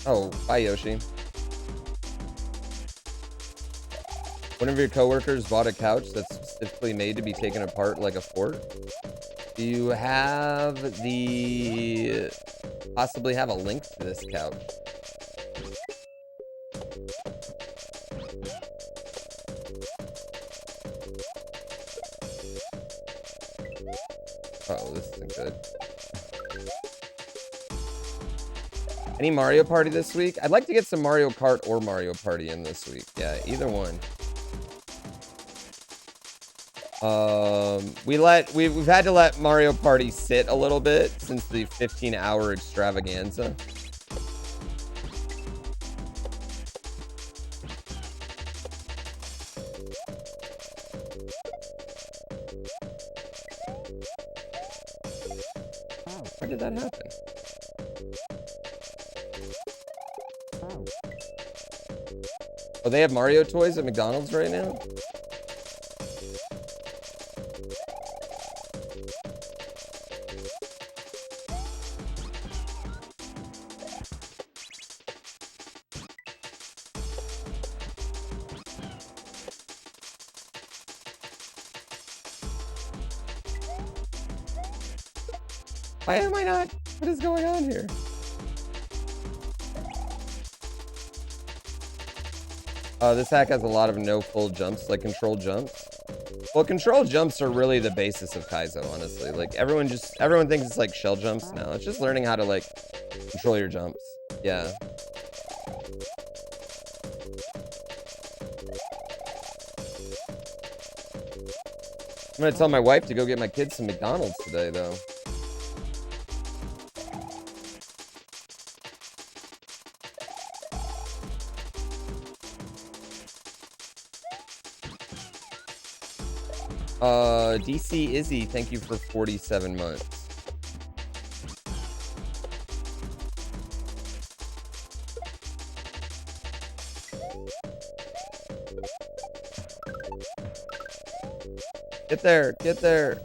Oh, bye, Yoshi. One of your coworkers bought a couch that's specifically made to be taken apart like a fort. Do you have possibly have a link to this couch? Uh-oh, this isn't good. Any Mario Party this week? I'd like to get some Mario Kart or Mario Party in this week. Yeah, either one. We've had to let Mario Party sit a little bit since the 15-hour extravaganza. Why did that happen? Oh, they have Mario toys at McDonald's right now? Why am I not? What is going on here? This hack has a lot of no full jumps, like controlled jumps. Well, controlled jumps are really the basis of Kaizo, honestly. Like everyone thinks it's like shell jumps now. It's just learning how to like control your jumps. Yeah. I'm gonna tell my wife to go get my kids some McDonald's today, though. DC Izzy, thank you for 47 months. Get there, get there.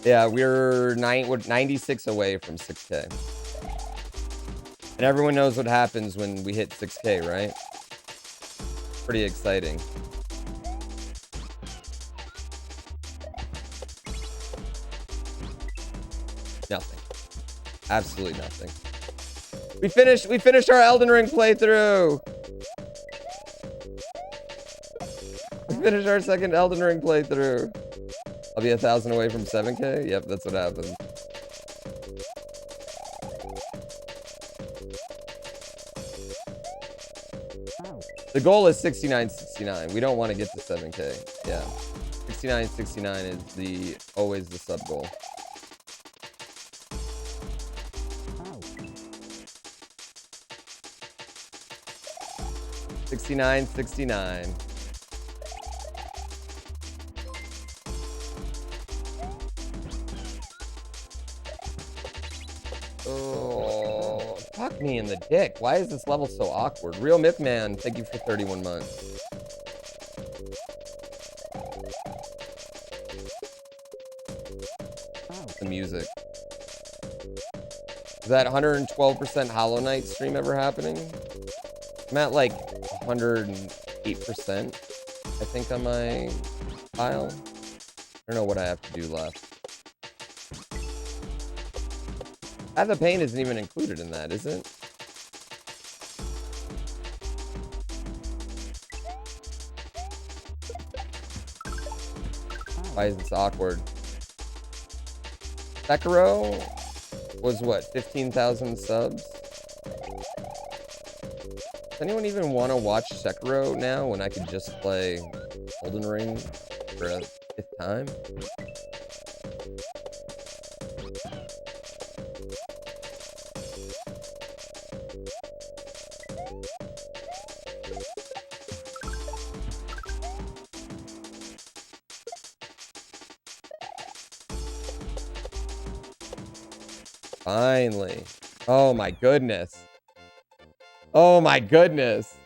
Yeah, we're 96 away from 6K. And everyone knows what happens when we hit 6K, right? Pretty exciting. Nothing. Absolutely nothing. We finished our Elden Ring playthrough. We finished our second Elden Ring playthrough. I'll be 1,000 away from 7K? Yep, that's what happened. The goal is 69.69. We don't want to get to 7K. Yeah. 69.69 is always the sub goal. 69. Oh, fuck me in the dick. Why is this level so awkward? Real Mythman, thank you for 31 months. The music. Is that 112% Hollow Knight stream ever happening? I'm at like 108%, I think, on my file. I don't know what I have to do left. Path of Pain isn't even included in that, is it? Why is this awkward? Sekiro was what, 15,000 subs? Does anyone even want to watch Sekiro now when I could just play Elden Ring for a 5th time? Finally. Oh my goodness. Oh my goodness.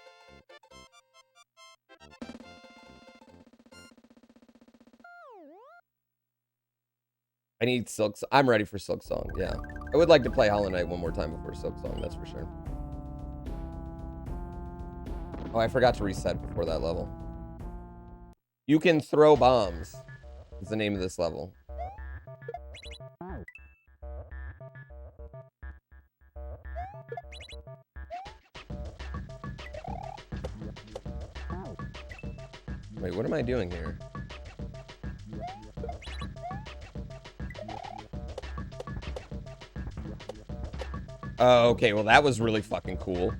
I need Silk Song. I'm ready for Silk Song, yeah. I would like to play Hollow Knight one more time before Silk Song, that's for sure. Oh, I forgot to reset before that level. You can throw bombs is the name of this level. Wait, what am I doing here? Oh, okay, well that was really fucking cool.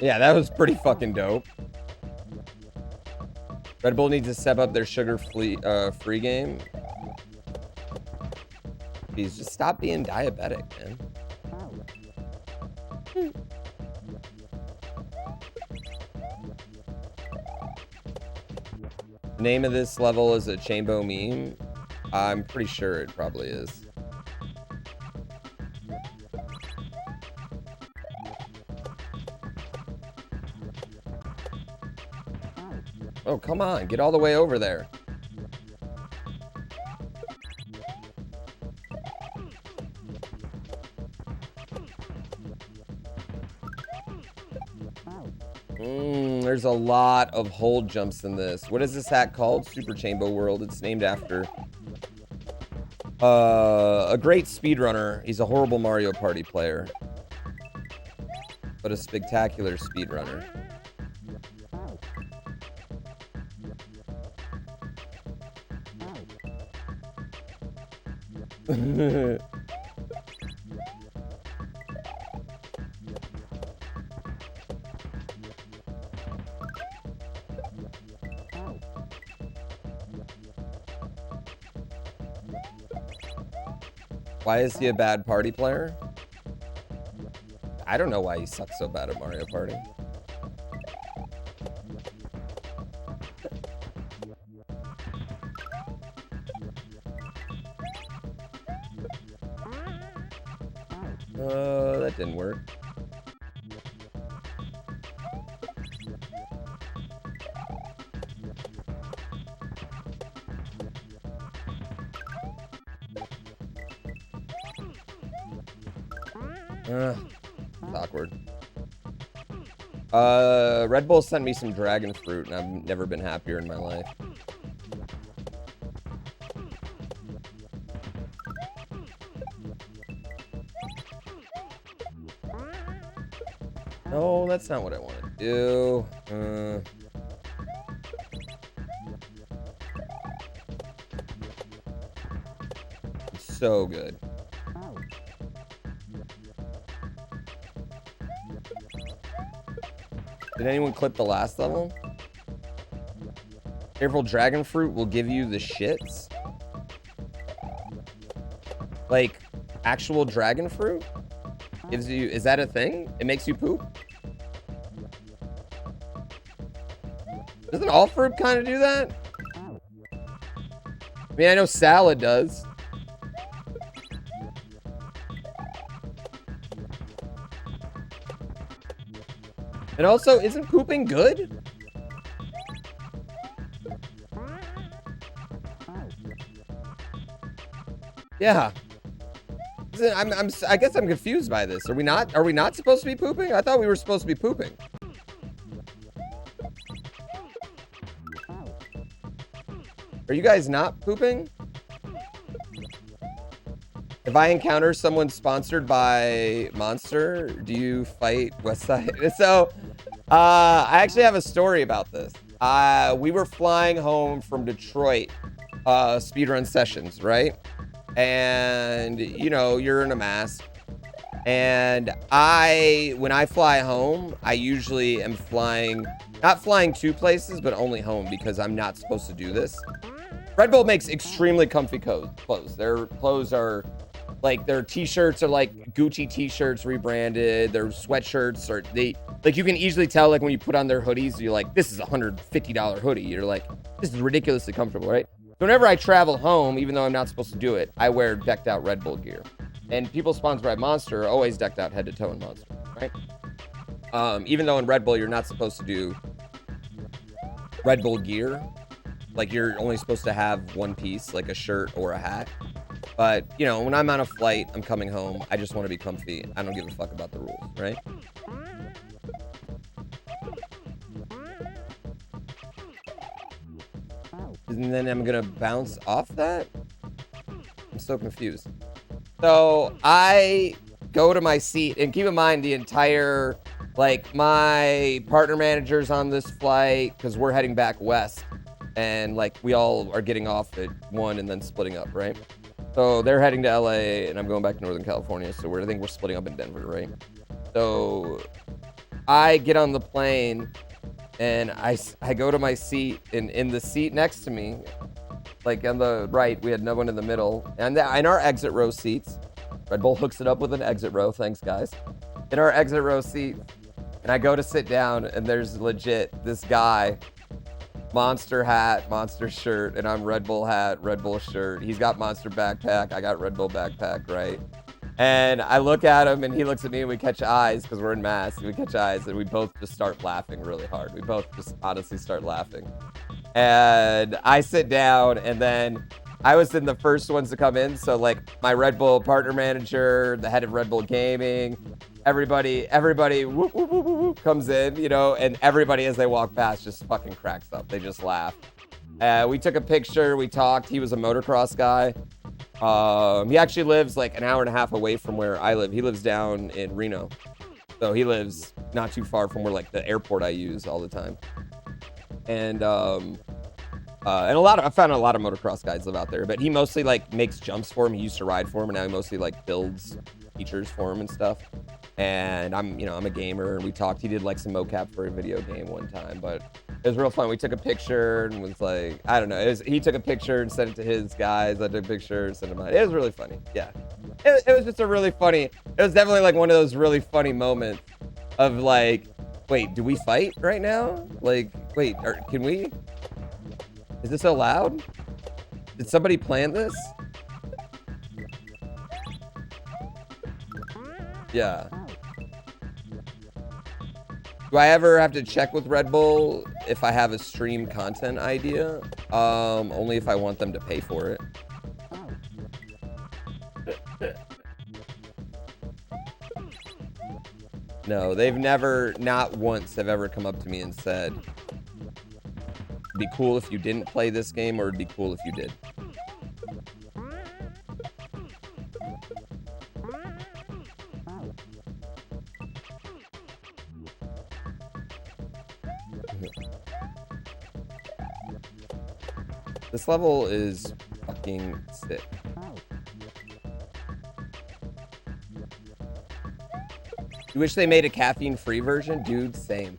Yeah, that was pretty fucking dope. Red Bull needs to step up their sugar-free game. Please, just stop being diabetic, man. The name of this level is a Chambo meme. I'm pretty sure it probably is. Oh, come on. Get all the way over there. There's a lot of hold jumps in this. What is this hack called? Super Chambo World. It's named after a great speedrunner. He's a horrible Mario Party player, but a spectacular speedrunner. Why is he a bad party player? I don't know why he sucks so bad at Mario Party. That didn't work. It's awkward. Red Bull sent me some dragon fruit, and I've never been happier in my life. No, that's not what I want to do. It's so good. Did anyone clip the last level? Careful, dragon fruit will give you the shits. Like, actual dragon fruit? Gives you, is that a thing? It makes you poop? Doesn't all fruit kind of do that? I mean, I know salad does. And also, isn't pooping good? Yeah. I guess I'm confused by this. Are we not supposed to be pooping? I thought we were supposed to be pooping. Are you guys not pooping? If I encounter someone sponsored by Monster, do you fight Westside? So, I actually have a story about this. We were flying home from Detroit, speedrun sessions, right? And, you know, you're in a mask. And when I fly home, I usually am not flying to places, but only home because I'm not supposed to do this. Red Bull makes extremely comfy clothes. Their clothes are like, their t-shirts are like Gucci t-shirts rebranded. Their sweatshirts are, like, you can easily tell, like, when you put on their hoodies, you're like, this is a $150 hoodie. You're like, this is ridiculously comfortable, right? So whenever I travel home, even though I'm not supposed to do it, I wear decked out Red Bull gear. And people sponsored by Monster are always decked out head to toe in Monster, right? Even though in Red Bull, you're not supposed to do Red Bull gear. Like, you're only supposed to have one piece, like a shirt or a hat. But, you know, when I'm on a flight, I'm coming home, I just want to be comfy. I don't give a fuck about the rules, right? And then I'm gonna bounce off that? I'm so confused. So I go to my seat, and keep in mind the entire, like, my partner manager's on this flight because we're heading back west. And, like, we all are getting off at 1 and then splitting up, right? So they're heading to LA, and I'm going back to Northern California. So I think we're splitting up in Denver, right? So I get on the plane, and I go to my seat, and in the seat next to me, like on the right, we had no one in the middle. And in our exit row seats, Red Bull hooks it up with an exit row. Thanks, guys. In our exit row seat, and I go to sit down, and there's legit this guy, Monster hat, Monster shirt, and I'm Red Bull hat, Red Bull shirt. He's got Monster backpack. I got Red Bull backpack, right? And I look at him, and he looks at me, and we catch eyes because we're in masks. We catch eyes, and we both just start laughing really hard. We both just honestly start laughing. And I sit down, and then I was in the first ones to come in. So, like, my Red Bull partner manager, the head of Red Bull Gaming, everybody whoop, whoop, whoop, whoop, comes in, you know, and everybody as they walk past just fucking cracks up. They just laugh. We took a picture. We talked. He was a motocross guy. He actually lives like an hour and a half away from where I live. He lives down in Reno. So he lives not too far from where, like, the airport I use all the time. And I found a lot of motocross guys live out there, but he mostly, like, makes jumps for him. He used to ride for him, and now he mostly, like, builds features for him and stuff. And I'm a gamer, and we talked. He did, like, some mocap for a video game one time, but it was real fun. We took a picture and was like, I don't know. He took a picture and sent it to his guys. I took a picture and sent it to mine. It was really funny. Yeah. It was just a really funny, it was definitely, like, one of those really funny moments of, like, wait, do we fight right now? Like, wait, can we? Is this allowed? Did somebody plan this? Yeah. Do I ever have to check with Red Bull if I have a stream content idea? Only if I want them to pay for it. No, they've never, not once, have ever come up to me and said, it'd be cool if you didn't play this game, or it'd be cool if you did. This level is fucking sick. You wish they made a caffeine-free version? Dude, same.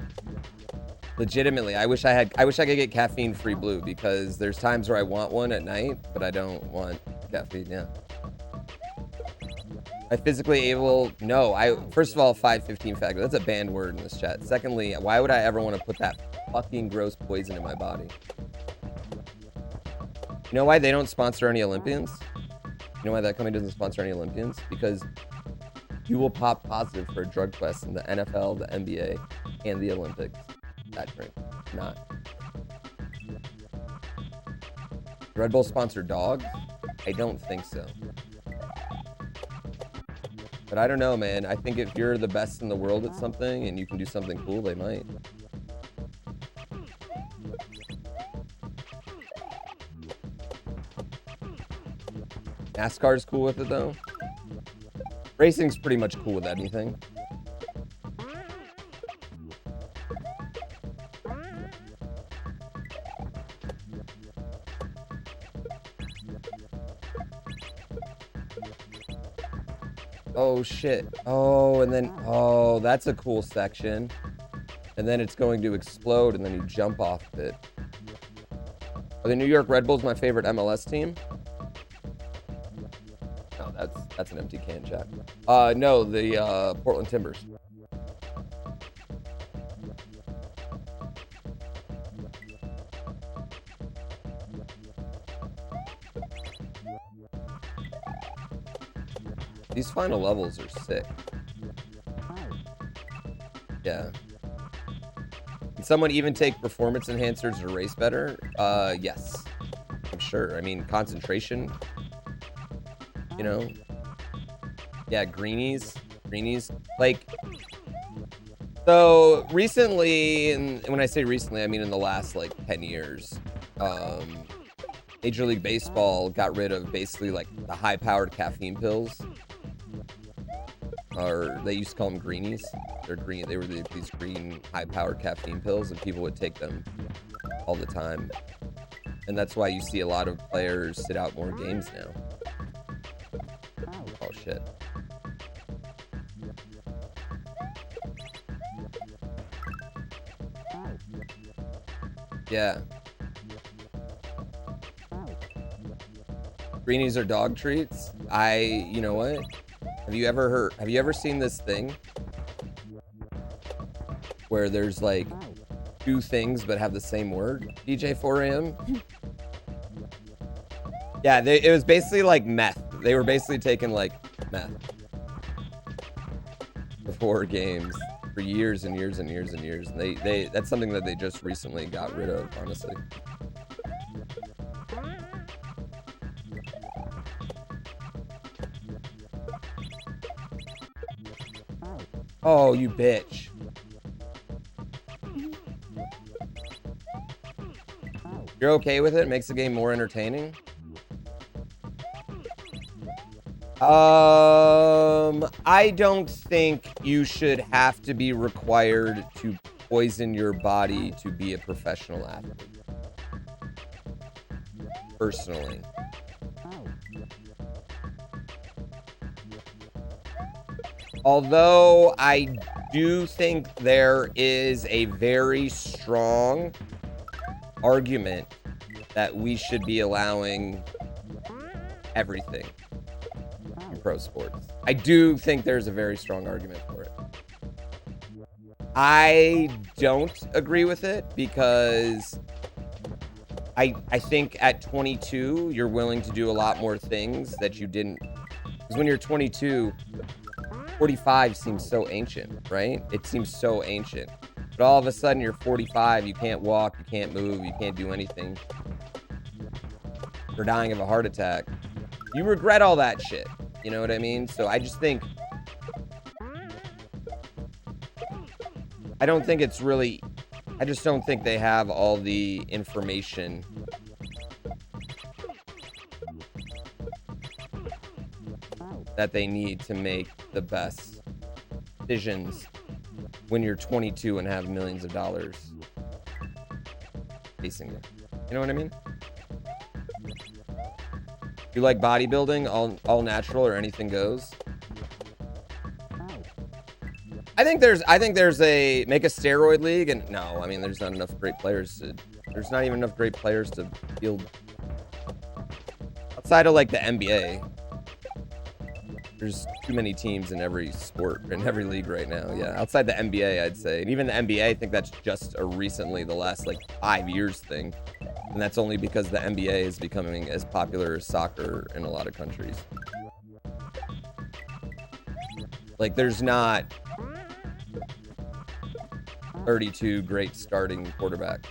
Legitimately, I wish I could get caffeine-free blue, because there's times where I want one at night, but I don't want caffeine, yeah. I physically able? No. First of all, 515 factor. That's a banned word in this chat. Secondly, why would I ever want to put that fucking gross poison in my body? You know why they don't sponsor any Olympians? You know why that company doesn't sponsor any Olympians? Because you will pop positive for a drug test in the NFL, the NBA, and the Olympics. That drink, not. Red Bull sponsor dogs? I don't think so. But I don't know, man. I think if you're the best in the world at something and you can do something cool, they might. NASCAR's cool with it, though. Racing's pretty much cool with anything. Oh, shit. Oh, and then... Oh, that's a cool section. And then it's going to explode, and then you jump off of it. Are the New York Red Bulls my favorite MLS team? No, that's an empty can, chat. No, the Portland Timbers. These final levels are sick. Yeah. Can someone even take performance enhancers to race better? Yes. I'm sure. I mean, concentration. You know? Yeah, greenies. Greenies. Like, so recently, and when I say recently, I mean in the last, like, 10 years, Major League Baseball got rid of basically, like, the high-powered caffeine pills. Or they used to call them greenies. They're green. They were these green high-powered caffeine pills, and people would take them all the time. And that's why you see a lot of players sit out more games now. Oh shit. Yeah. Greenies are dog treats. You know what? Have you ever seen this thing where there's like two things but have the same word? DJ 4AM? Yeah, it was basically like meth. They were basically taking like meth before games for years and years and years and years. And that's something that they just recently got rid of, honestly. Oh, you bitch. You're okay with it? Makes the game more entertaining? I don't think you should have to be required to poison your body to be a professional athlete. Personally. Although I do think there is a very strong argument that we should be allowing everything in pro sports. I do think there's a very strong argument for it. I don't agree with it because I think at 22, you're willing to do a lot more things that you didn't. Because when you're 22, 45 seems so ancient, right? It seems so ancient. But all of a sudden, you're 45, you can't walk, you can't move, you can't do anything. You're dying of a heart attack. You regret all that shit. You know what I mean? So I just think... I don't think it's really... I just don't think they have all the information that they need to make the best decisions when you're 22 and have millions of dollars facing you. You know what I mean? You like bodybuilding, all natural or anything goes? I think there's a make a steroid league, and no, I mean there's not enough great players there's not even enough great players to field outside of like the NBA. There's too many teams in every sport, in every league right now. Yeah, outside the NBA, I'd say. And even the NBA, I think that's just a recently, the last like 5 years thing. And that's only because the NBA is becoming as popular as soccer in a lot of countries. Like, there's not 32 great starting quarterbacks.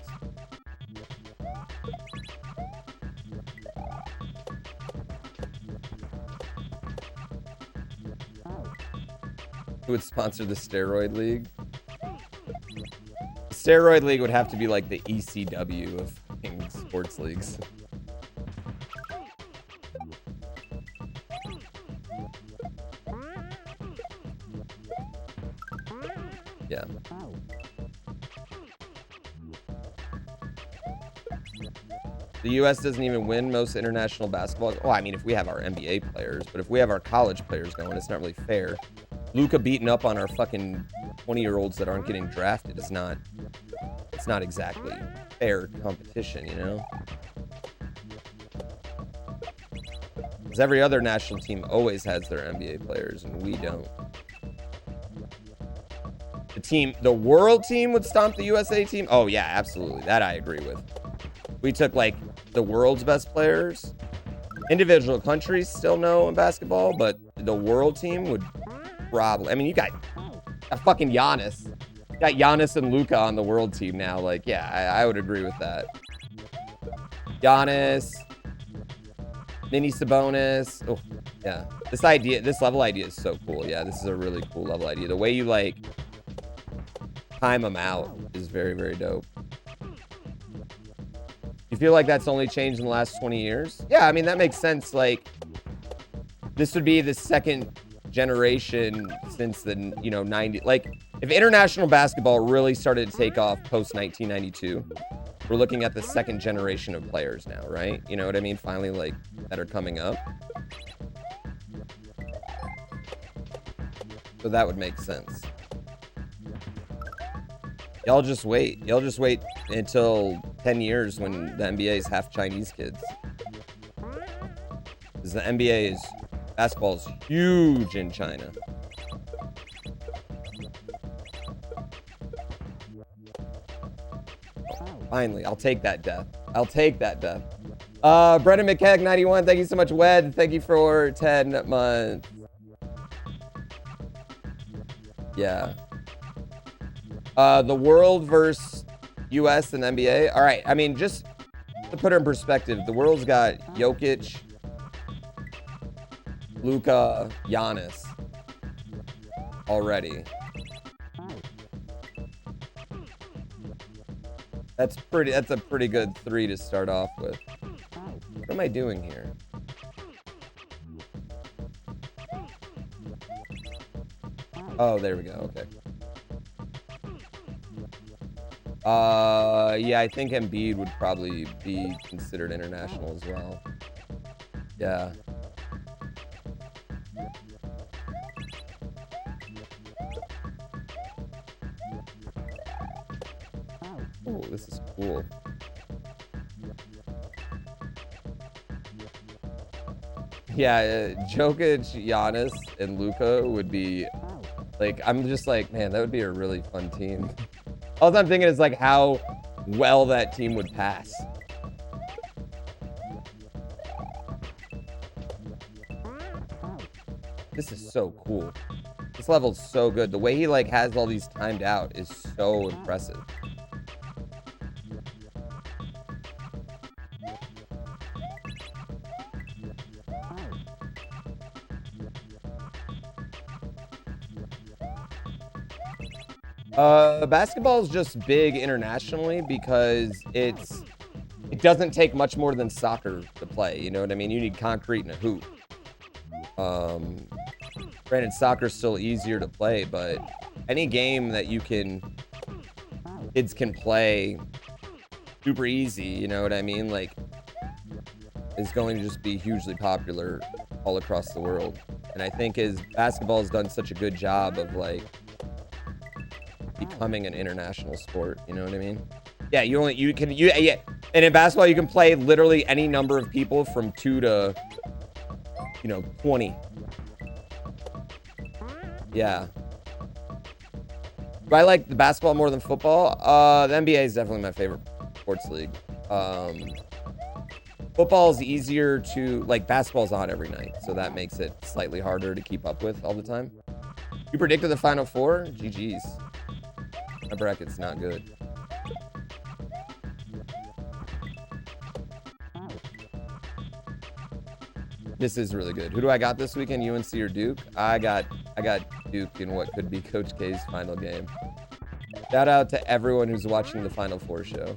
Who would sponsor the steroid league? The steroid league would have to be like the ECW of fucking sports leagues. Yeah. The U.S. doesn't even win most international basketball. Oh, I mean, if we have our NBA players, but if we have our college players going, it's not really fair. Luka beating up on our fucking 20-year-olds that aren't getting drafted is not, it's not exactly fair competition, you know? Because every other national team always has their NBA players, and we don't. The world team would stomp the USA team? Oh, yeah, absolutely. That I agree with. We took, like, the world's best players. Individual countries still know in basketball, but the world team would probably... I mean, you got a fucking Giannis. You got Giannis and Luka on the world team now. Like, yeah, I would agree with that. Giannis, Mini Sabonis. Oh, yeah. This level idea is so cool. Yeah, this is a really cool level idea. The way you, like, time them out is very, very dope. You feel like that's only changed in the last 20 years? Yeah, I mean, that makes sense. Like, this would be the second generation since the, 90. Like, if international basketball really started to take off post-1992, we're looking at the second generation of players now, right? You know what I mean? Finally, like, that are coming up. So that would make sense. Y'all just wait. Y'all just wait until 10 years when the NBA is half Chinese kids. Because the NBA is... Basketball is huge in China. Finally, I'll take that death. I'll take that death. Brendan McKeag, 91. Thank you so much, Wed. Thank you for 10 months. Yeah. The world versus US and NBA. All right. I mean, just to put it in perspective, the world's got Jokic, Luka, Giannis already. That's a pretty good 3 to start off with. What am I doing here? Oh, there we go. Okay. Yeah, I think Embiid would probably be considered international as well. Yeah. Oh, this is cool. Yeah, Jokic, Giannis, and Luka would be, like, I'm just like, man, that would be a really fun team. All I'm thinking is, like, how well that team would pass. This is so cool. This level's so good. The way he, like, has all these timed out is so impressive. Basketball is just big internationally because it doesn't take much more than soccer to play. You know what I mean? You need concrete and a hoop. Granted, soccer's still easier to play, but any game that kids can play super easy, you know what I mean? Like, is going to just be hugely popular all across the world. And I think basketball has done such a good job of, like, becoming an international sport, you know what I mean? Yeah, yeah. And in basketball, you can play literally any number of people from 2 to, 20. Yeah. Do I like the basketball more than football? The NBA is definitely my favorite sports league. Football is easier to, like, basketball's on every night, so that makes it slightly harder to keep up with all the time. You predicted the Final Four? GG's. My bracket's not good. This is really good. Who do I got this weekend? UNC or Duke? I got Duke in what could be Coach K's final game. Shout out to everyone who's watching the Final Four show.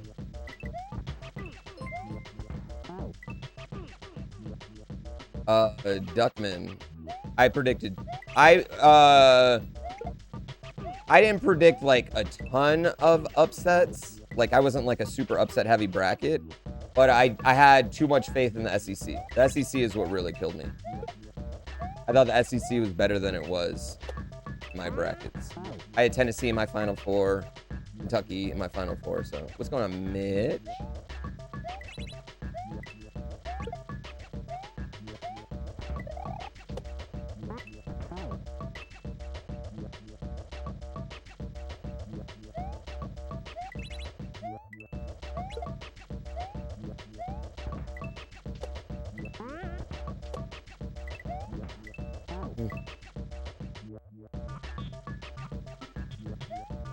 Duckman. I predicted. I didn't predict like a ton of upsets. Like I wasn't like a super upset heavy bracket, but I had too much faith in the SEC. The SEC is what really killed me. I thought the SEC was better than it was in my brackets. I had Tennessee in my Final Four, Kentucky in my Final Four. So what's going on, Mitch?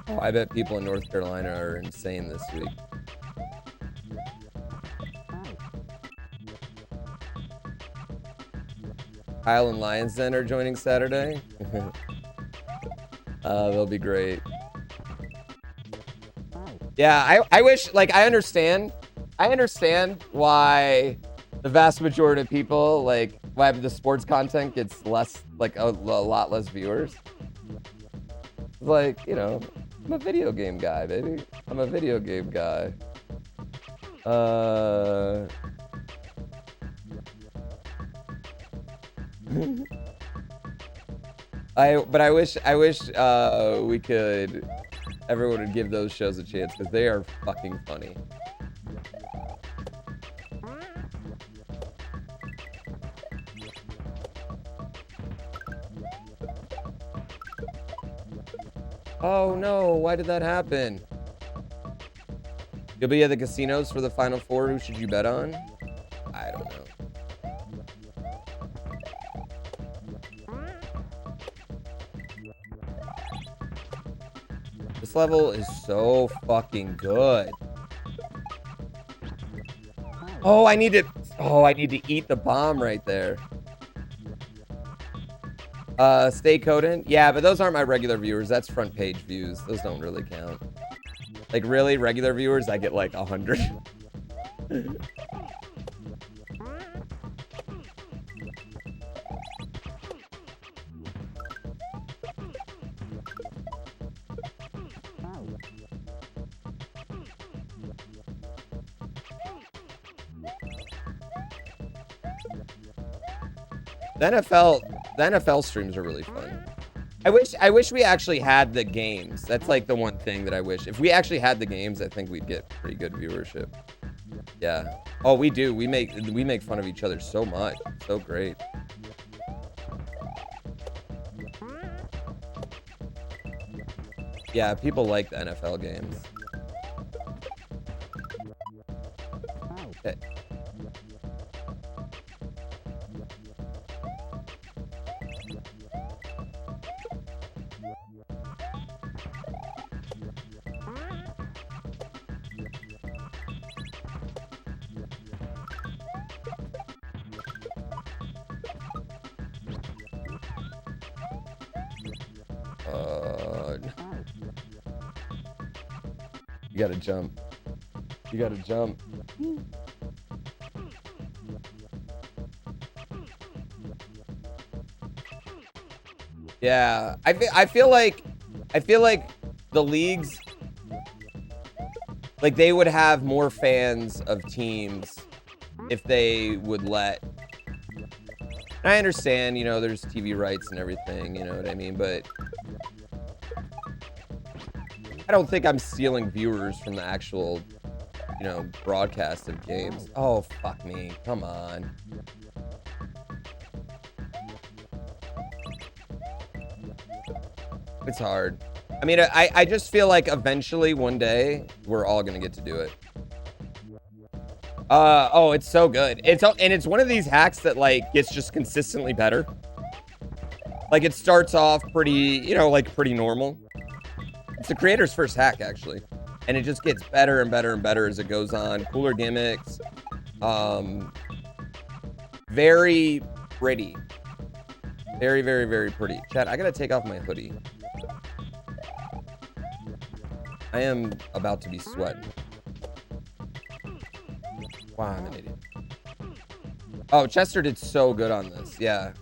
Oh, I bet people in North Carolina are insane this week. Kyle and Lions Den are joining Saturday. They'll be great. Yeah, I wish, like, I understand why the vast majority of people, like, why the sports content gets less, like, a lot less viewers. Like, you know, I'm a video game guy, baby. I'm a video game guy. I wish we could, everyone would give those shows a chance because they are fucking funny. Oh no, why did that happen? You'll be at the casinos for the Final Four. Who should you bet on? I don't know. This level is so fucking good. Oh, I need to eat the bomb right there. Stay coding. Yeah, but those aren't my regular viewers. That's front page views. Those don't really count. Like, really, regular viewers, I get like 100. The NFL streams are really fun. I wish we actually had the games. That's like the one thing that I wish. If we actually had the games, I think we'd get pretty good viewership. Yeah. Oh, we do. We make fun of each other so much. So great. Yeah, people like the NFL games. Okay. You gotta jump. You gotta jump. Yeah, I feel like the leagues, like, they would have more fans of teams if they would let. And I understand, you know, there's TV rights and everything, you know what I mean, but I don't think I'm stealing viewers from the actual, you know, broadcast of games. Oh, fuck me. Come on. It's hard. I mean, I just feel like eventually one day we're all gonna get to do it. Oh, it's so good. It's one of these hacks that like gets just consistently better. Like it starts off pretty, you know, like pretty normal. It's the creator's first hack actually, and it just gets better and better and better as it goes on. Cooler gimmicks, very pretty, very, very, very pretty. Chat, I gotta take off my hoodie. I am about to be sweating. Wow, I'm an idiot. Oh, Chester did so good on this. Yeah.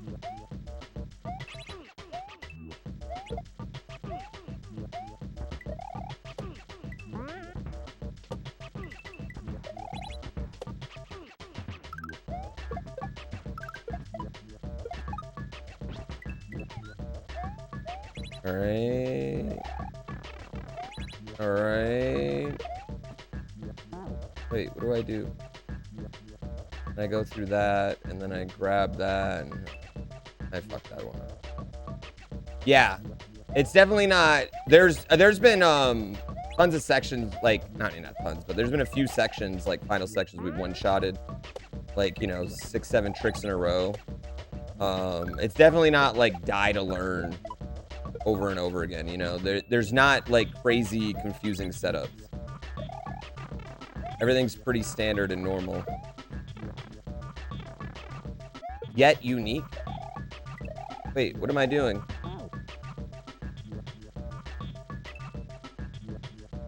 All right. All right. Wait, what do I do? I go through that, and then I grab that, and I fucked that one up. Yeah, it's definitely not. There's been tons of sections, like not tons, but there's been a few sections, like final sections we've one-shotted, like, you know, 6-7 tricks in a row. It's definitely not like die to learn over and over again. You know, there's not like crazy confusing setups. Everything's pretty standard and normal. Yet unique. Wait, what am I doing?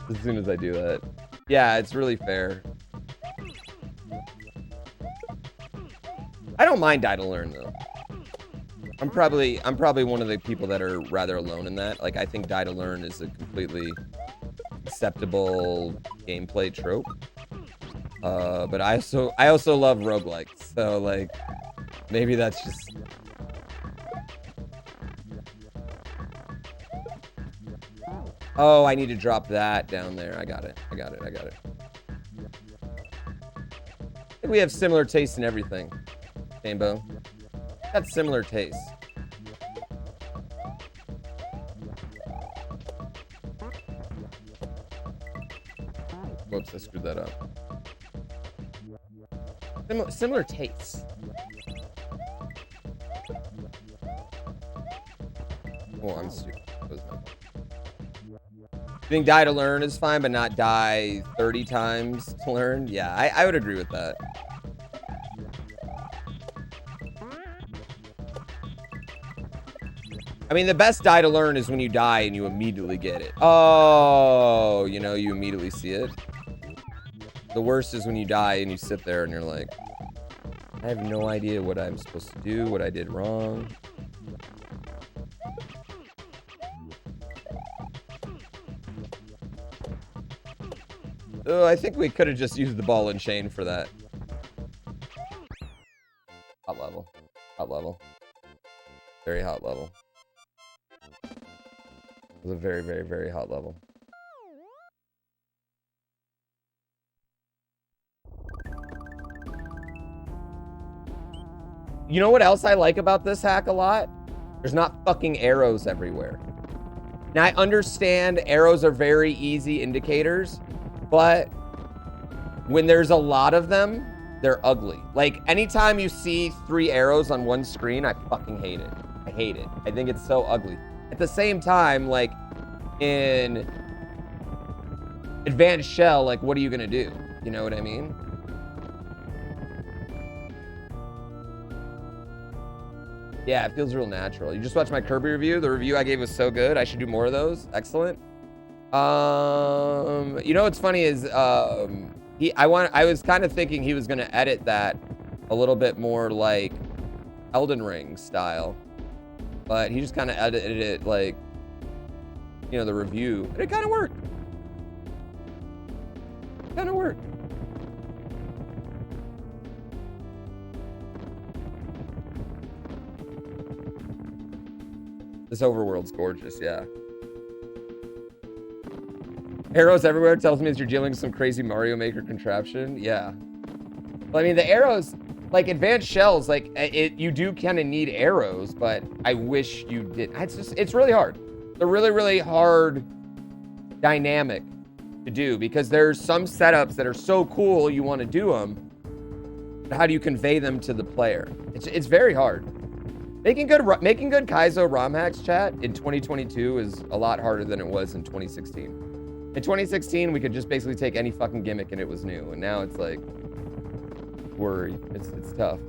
As soon as I do that. Yeah, it's really fair. I don't mind die to learn though. I'm probably one of the people that are rather alone in that. Like I think die to learn is a completely acceptable gameplay trope. But I also love roguelikes. So like maybe that's just... Oh, I need to drop that down there. I got it. I got it. I got it. I think we have similar tastes in everything. Chambo. Got similar tastes. Whoops, I screwed that up. Similar tastes. Oh, I'm stupid. I think die to learn is fine, but not die 30 times to learn. Yeah, I would agree with that. I mean, the best die to learn is when you die and you immediately get it. Oh, you know, you immediately see it. The worst is when you die and you sit there and you're like, I have no idea what I'm supposed to do, what I did wrong. Oh, I think we could have just used the ball and chain for that. Hot level. Hot level. Very hot level. It was a very, very, very hot level. You know what else I like about this hack a lot? There's not fucking arrows everywhere. Now, I understand arrows are very easy indicators, but when there's a lot of them, they're ugly. Like, anytime you see 3 arrows on one screen, I fucking hate it. I hate it. I think it's so ugly. At the same time, like, in Advanced Shell, like, what are you gonna do? You know what I mean? Yeah, it feels real natural. You just watched my Kirby review. The review I gave was so good. I should do more of those. Excellent. You know what's funny is I was kind of thinking he was gonna edit that a little bit more like Elden Ring style, but he just kind of edited it like, you know, the review, and it kind of worked. Kind of worked. This overworld's gorgeous, yeah. Arrows everywhere tells me as you're dealing with some crazy Mario Maker contraption. Yeah. Well, I mean, the arrows, like Advanced Shells, like you do kind of need arrows, but I wish you did. It's really hard. a really, really hard dynamic to do because there's some setups that are so cool you want to do them, but how do you convey them to the player? It's very hard. Making good Kaizo ROM hacks, chat, in 2022 is a lot harder than it was in 2016. In 2016, we could just basically take any fucking gimmick and it was new, and now it's like, worry. It's tough.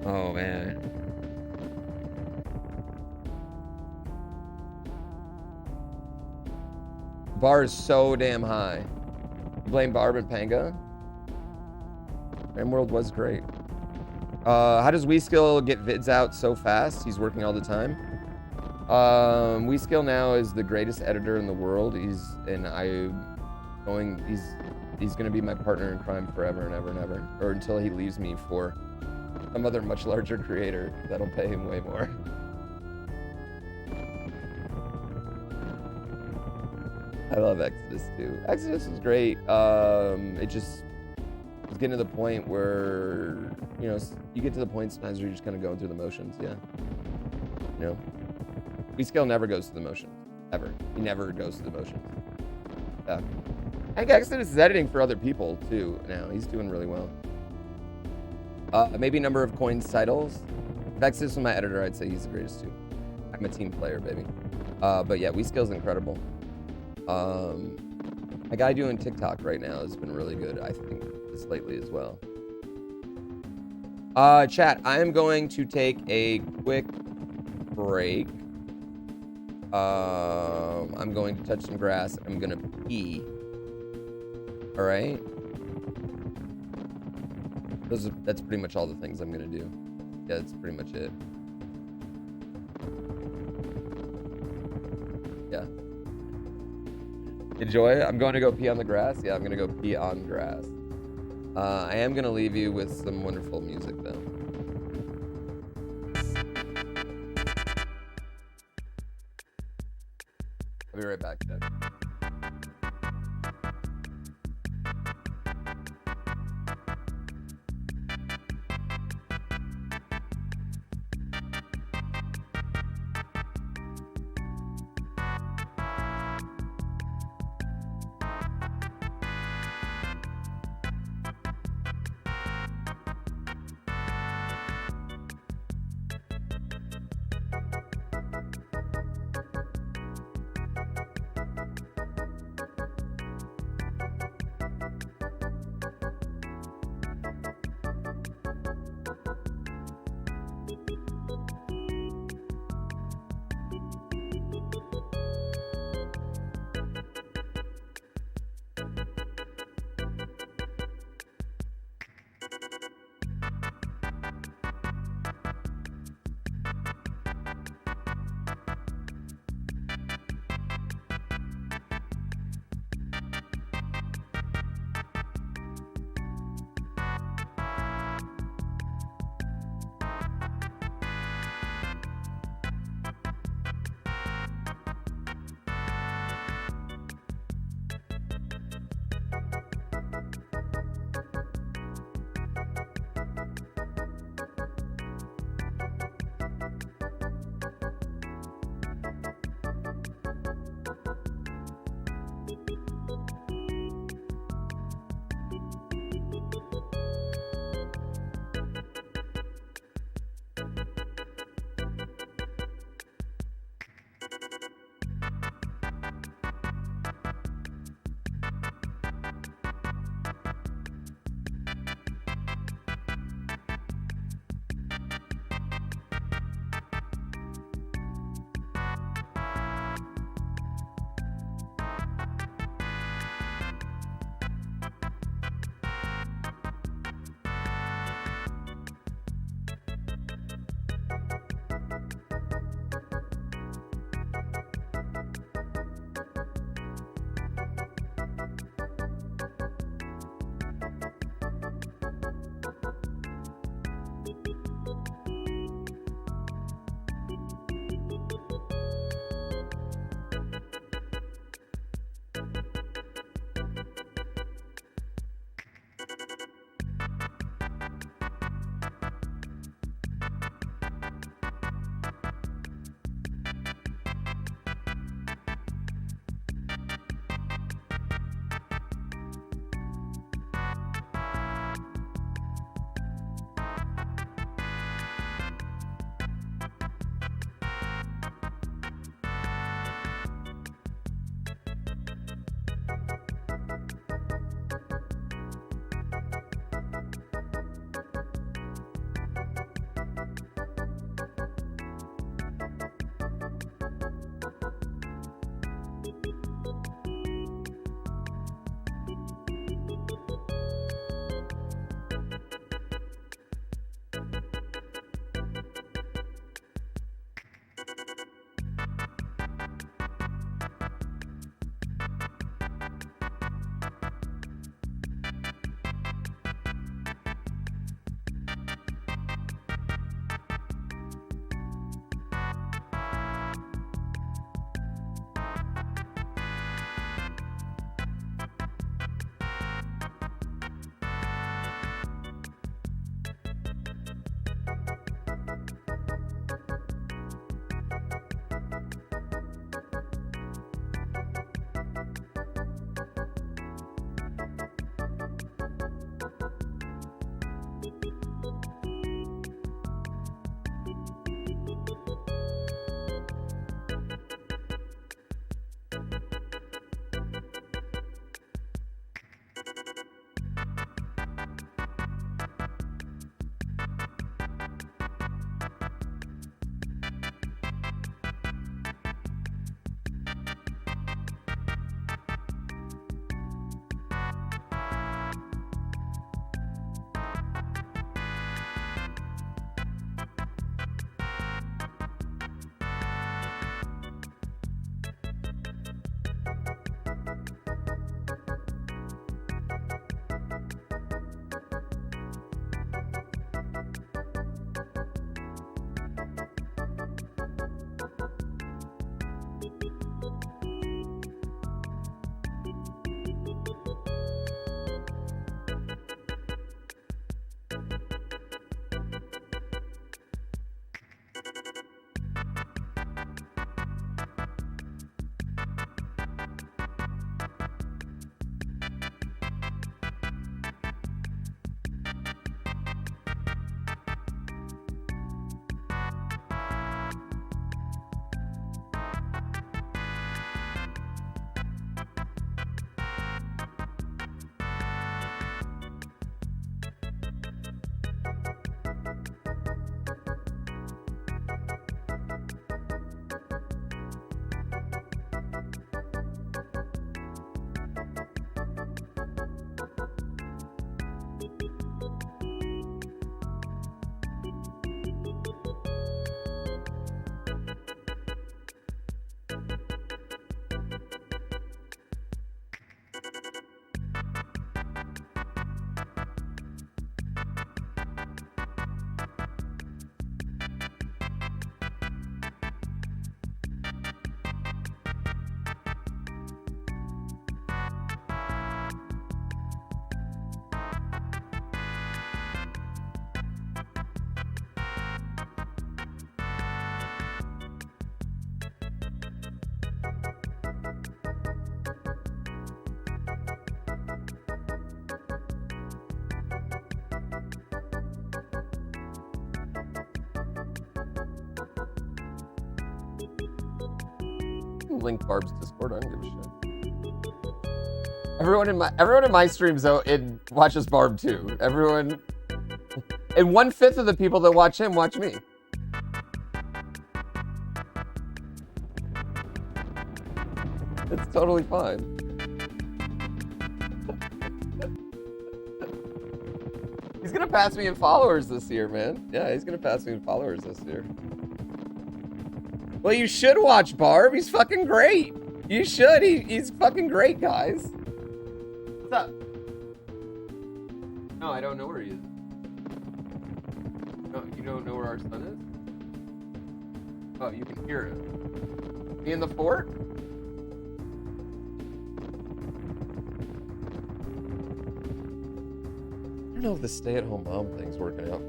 Oh, man. Bar is so damn high. You blame Barb and Panga? World was great. How does WeSkill get vids out so fast? He's working all the time. WeSkill now is the greatest editor in the world. He's gonna be my partner in crime forever and ever and ever, or until he leaves me for some other much larger creator that'll pay him way more. I love Exodus too. Exodus was great. It just was getting to the point where, you know, you get to the point sometimes where you're just kind of going through the motions. Yeah. You know, WeSkill never goes through the motions. Ever. He never goes through the motions. Yeah. I think Exodus is editing for other people too now. He's doing really well. Maybe number of coins titles. If Exodus was my editor, I'd say he's the greatest too. I'm a team player, baby. But yeah, WeSkill's incredible. A guy doing TikTok right now has been really good, I think, this lately as well. Chat, I am going to take a quick break. I'm going to touch some grass. I'm gonna pee. All right. That's pretty much all the things I'm gonna do. Yeah, that's pretty much it. Yeah. Enjoy. I'm going to go pee on the grass. Yeah, I'm gonna go pee on grass. I am gonna leave you with some wonderful music though. I'll be right back, Dad. can link Barb's Discord. I don't give a shit. Everyone in my streams though watches Barb too. Everyone, and 1/5 of the people that watch him watch me. It's totally fine. He's gonna pass me in followers this year, man. Yeah, he's gonna pass me in followers this year. Well, you should watch Barb. He's fucking great. You should. He's fucking great, guys. What's up? No, I don't know where he is. No, you don't know where our son is? Oh, you can hear him. He in the fort? I don't know if the stay-at-home mom thing's working out.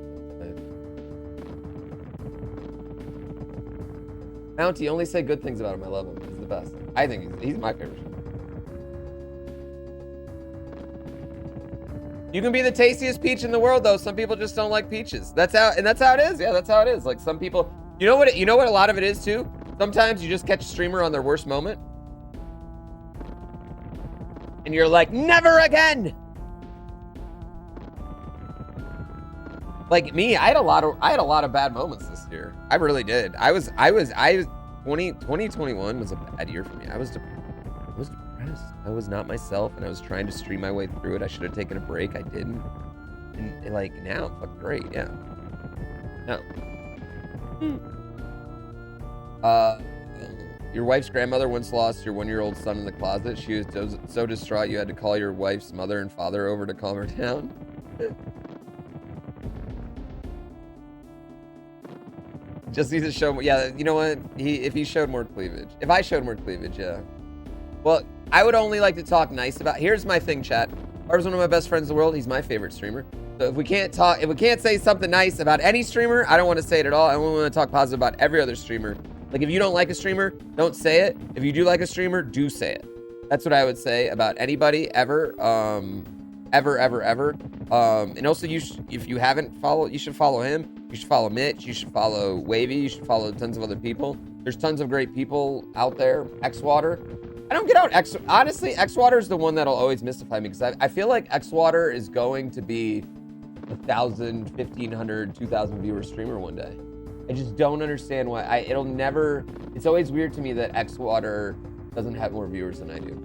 Bounty, only say good things about him. I love him. He's the best. I think he's my favorite. You can be the tastiest peach in the world, though. Some people just don't like peaches. That's how it is. Yeah, that's how it is. Like some people, you know what a lot of it is too? Sometimes you just catch a streamer on their worst moment. And you're like, never again. Like me, I had a lot of bad moments this year. I really did. 2021 was a bad year for me. I was depressed. I was not myself, and I was trying to stream my way through it. I should have taken a break. I didn't. And like now, I'm fucking great. Yeah. No. Your wife's grandmother once lost your 1-year-old son in the closet. She was so distraught you had to call your wife's mother and father over to calm her down. Just needs to show, yeah, you know what? If he showed more cleavage. If I showed more cleavage, yeah. Well, I would only like to talk nice about, here's my thing, chat. Barb's one of my best friends in the world. He's my favorite streamer. So if we can't say something nice about any streamer, I don't want to say it at all. I only want to talk positive about every other streamer. Like if you don't like a streamer, don't say it. If you do like a streamer, do say it. That's what I would say about anybody ever. Ever. And also, if you haven't followed, you should follow him. You should follow Mitch. You should follow Wavy. You should follow tons of other people. There's tons of great people out there. Xwater. I don't get out honestly, Xwater is the one that'll always mystify me because I feel like Xwater is going to be 1,000, 1,500, 2,000 viewer streamer one day. I just don't understand why. It's always weird to me that Xwater doesn't have more viewers than I do.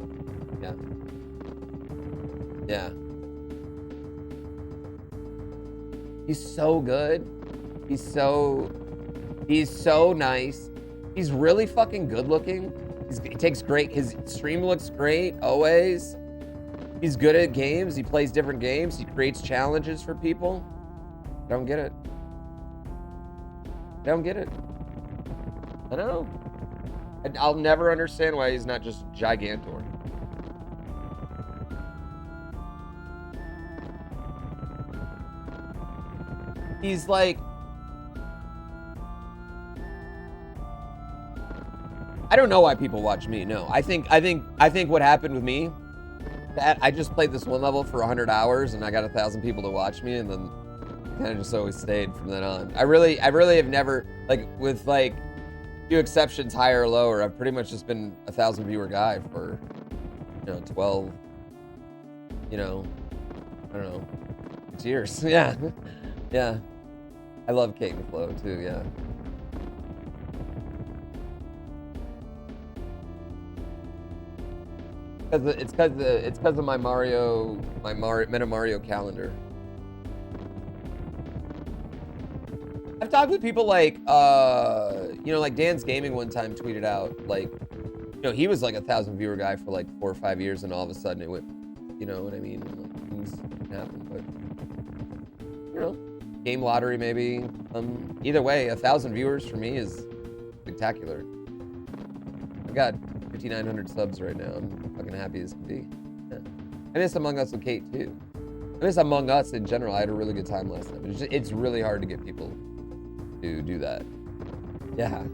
Yeah. He's so good. He's so nice. He's really fucking good looking. He takes great, his stream looks great, always. He's good at games. He plays different games. He creates challenges for people. I don't get it. I don't know. I'll never understand why he's not just Gigantor. He's like, I don't know why people watch me. No, I think what happened with me, that I just played this one level for 100 hours and I got 1,000 people to watch me, and then kind of just always stayed from then on. I really have never, like, with like few exceptions, higher or lower, I've pretty much just been 1,000 viewer guy for 12, I don't know, 6 years. Yeah. I love Kate and Flo too. Yeah. It's because of my Meta Mario calendar. I've talked with people like, like Dan's Gaming one time tweeted out, like, he was like 1,000 viewer guy for like 4 or 5 years, and all of a sudden it went, you know what I mean? Like, things happen, but, game lottery maybe. Either way, 1,000 viewers for me is spectacular. I've got 5,900 subs right now. I'm fucking happy as can be. Yeah. I miss Among Us with Kate too. I miss Among Us in general. I had a really good time last time. It's really hard to get people to do that. Yeah.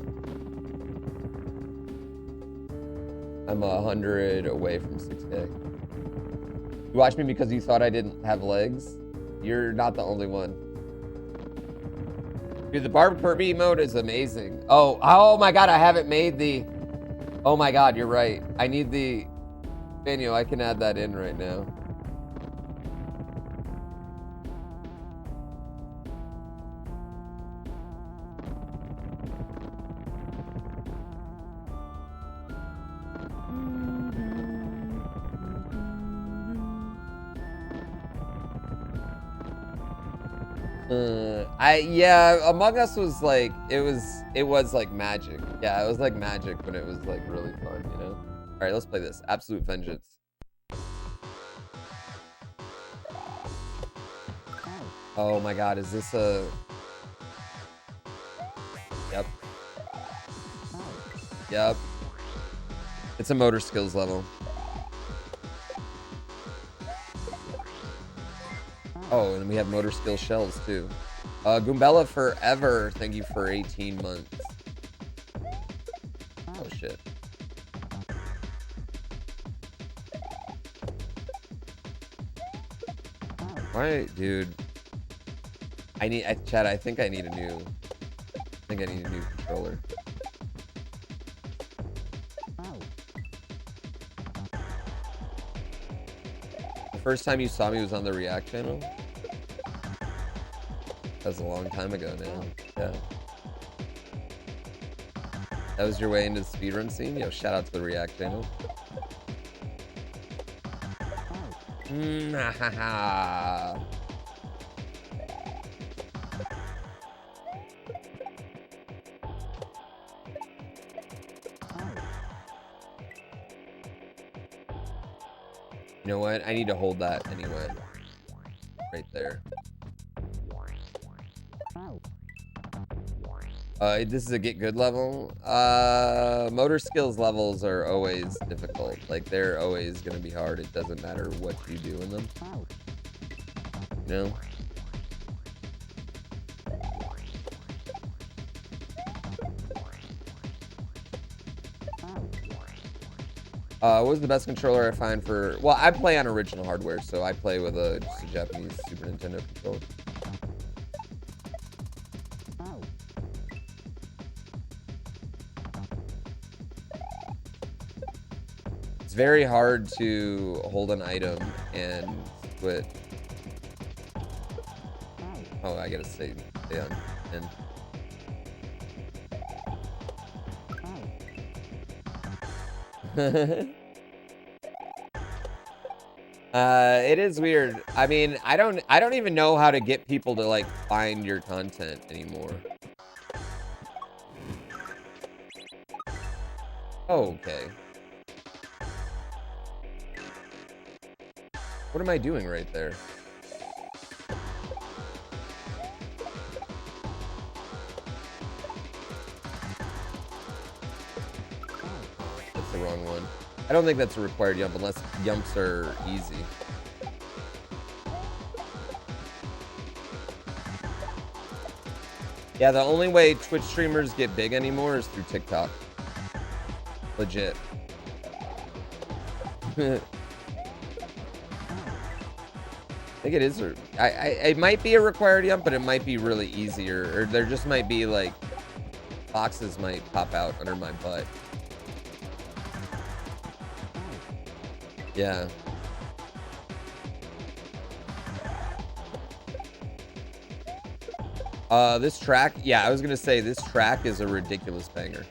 I'm 100 away from 6K. You watched me because you thought I didn't have legs? You're not the only one. Dude, the Barb Kirby emote is amazing. Oh my god, I haven't made the Oh my god, you're right. I need the... Daniel, I can add that in right now. Yeah, Among Us was like, it was like magic. Yeah, it was like magic when it was like really fun, you know? All right, let's play this. Absolute Vengeance. Oh my god, is this a... Yep. Yep. It's a motor skills level. Oh, and we have motor skill shells too. Goombella Forever, thank you for 18 months. Oh shit. Why, dude? Chad, I think I need a new controller. The first time you saw me was on the React channel? That was a long time ago now. Yeah. That was your way into the speedrun scene? Yo, shout out to the React channel. You know what? I need to hold that anyway. Right there. This is a get good level. Motor skills levels are always difficult. Like, they're always gonna be hard. It doesn't matter what you do in them. You know? What was the best controller I find for... Well, I play on original hardware, so I play with just a Japanese Super Nintendo controller. It's very hard to hold an item and quit. Oh, I gotta stay on. It is weird. I mean, I don't even know how to get people to like find your content anymore. Oh, okay. What am I doing right there? That's the wrong one. I don't think that's a required jump unless jumps are easy. Yeah, the only way Twitch streamers get big anymore is through TikTok. Legit. I think it is. It might be a required jump, but it might be really easy, or there just might be like boxes might pop out under my butt. Yeah. This track, yeah, I was gonna say this track is a ridiculous banger.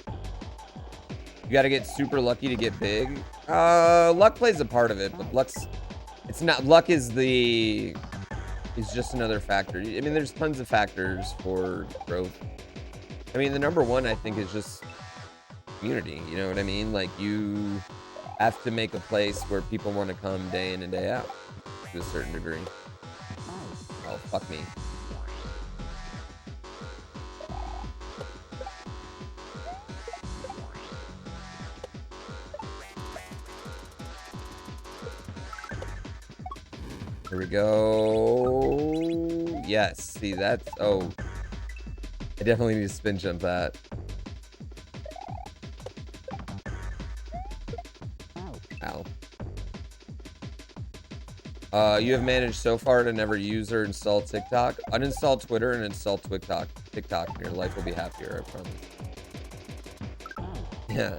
You gotta get super lucky to get big. Luck plays a part of it, but luck is just another factor. I mean, there's tons of factors for growth. I mean, the number one, I think, is just community. You know what I mean? Like, you have to make a place where people want to come day in and day out to a certain degree. Oh, fuck me. Here we go. Yes, see, that's... Oh. I definitely need to spin jump that. Ow. You have managed so far to never use or install TikTok. Uninstall Twitter and install TikTok. And your life will be happier, I promise. Yeah.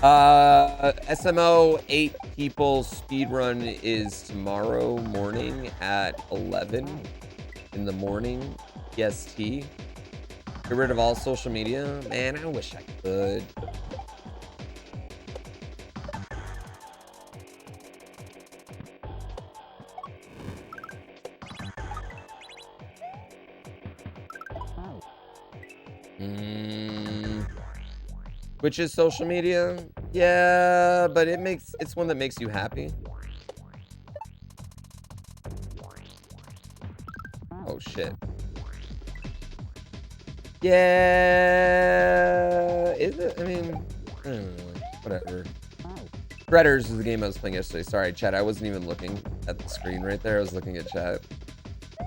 SMO 8 people speedrun is tomorrow morning at 11 in the morning PST. Get rid of all social media. Man, I wish I could. Which is social media? Yeah, but it's one that makes you happy. Oh shit. Yeah, is it? I mean, I don't know. Whatever. Shredders is the game I was playing yesterday. Sorry, chat. I wasn't even looking at the screen right there. I was looking at chat. I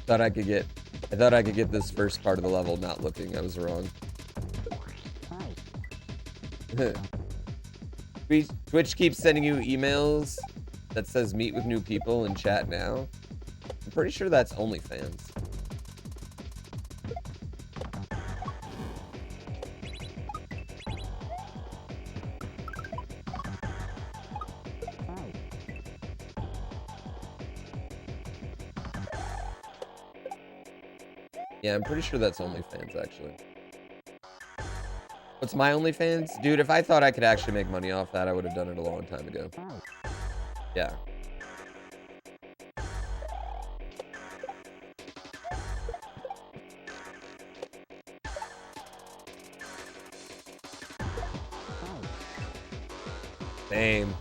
thought I could get this first part of the level not looking. I was wrong. Twitch keeps sending you emails that says meet with new people in chat now. I'm pretty sure that's OnlyFans. Yeah, I'm pretty sure that's OnlyFans, actually. What's my OnlyFans? Dude, if I thought I could actually make money off that, I would have done it a long time ago. Yeah. Same.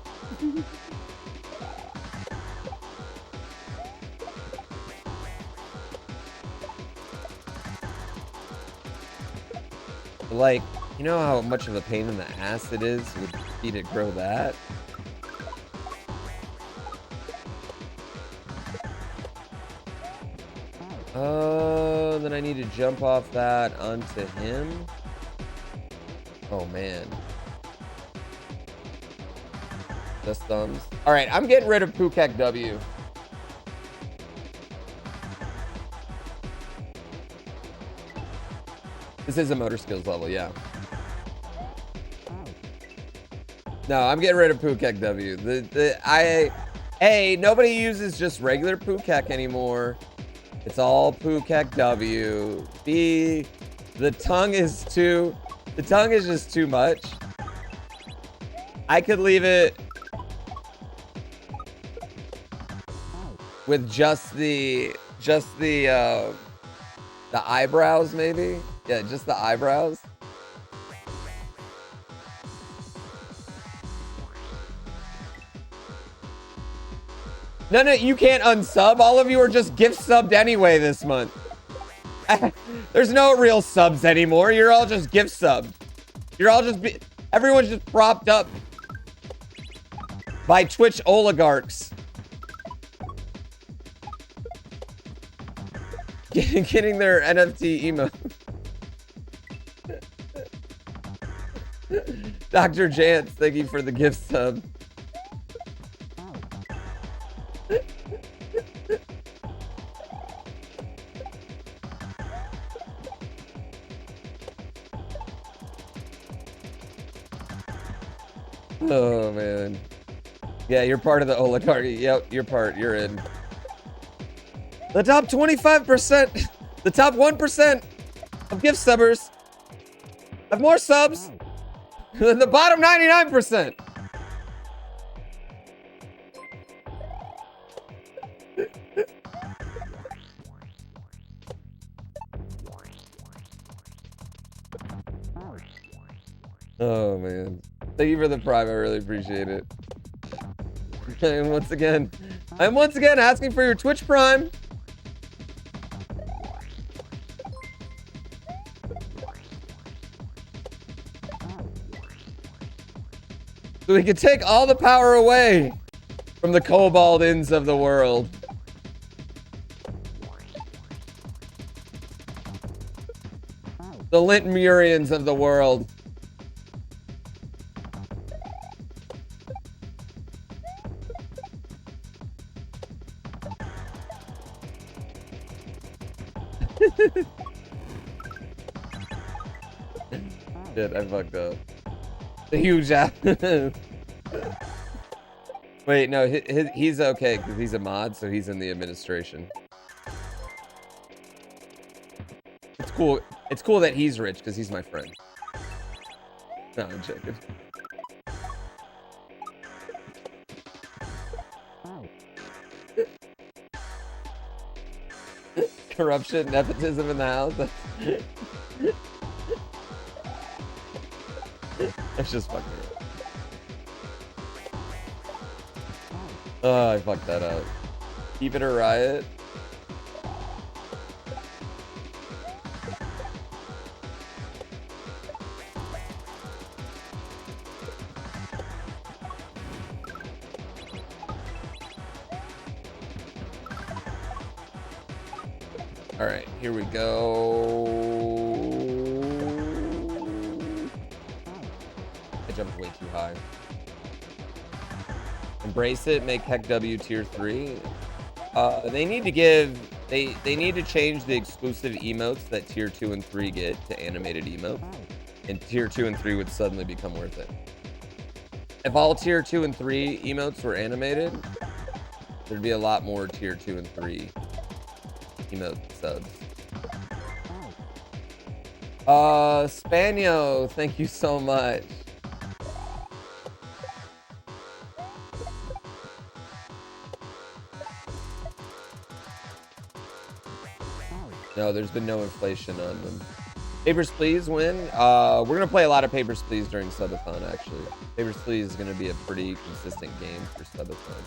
Like, you know how much of a pain in the ass it is would be to grow that? Oh, then I need to jump off that onto him. Oh, man. Just thumbs. All right, I'm getting rid of Pukek W. This is a motor skills level, yeah. No, I'm getting rid of Pukek W. Hey, nobody uses just regular Pukek anymore. It's all Pukek W. B, the tongue is just too much. I could leave it with just the eyebrows, maybe. Yeah, just the eyebrows. No, you can't unsub. All of you are just gift subbed anyway this month. There's no real subs anymore. You're all just gift subbed. You're all just everyone's just propped up by Twitch oligarchs. Getting their NFT emo. Dr. Jantz, thank you for the gift sub. Oh, man. Yeah, you're part of the oligarchy. Yep, you're in. The top 25%, the top 1% of gift subbers have more subs than the bottom 99%. Oh, man. Thank you for the prime. I really appreciate it. And I'm once again asking for your Twitch Prime. So we can take all the power away from the Cobaldins of the world. The Lintmurians of the world. Shit, I fucked up. The huge ass. Wait, no, he's okay because he's a mod, so he's in the administration. It's cool. It's cool that he's rich because he's my friend. No, I'm joking. Corruption, nepotism in the house. That's just fucking it. Oh, I fucked that up. Keep it a riot. All right, here we go. I jumped way too high. Embrace it, make Heck W tier 3. They need to give, they need to change the exclusive emotes that tier 2 and 3 get to animated emotes. And tier 2 and 3 would suddenly become worth it. If all tier 2 and 3 emotes were animated, there'd be a lot more tier 2 and 3 emote subs. Spanio, thank you so much. No, there's been no inflation on them. Papers, Please win. We're gonna play a lot of Papers, Please during Subathon, actually. Papers, Please is gonna be a pretty consistent game for Subathon.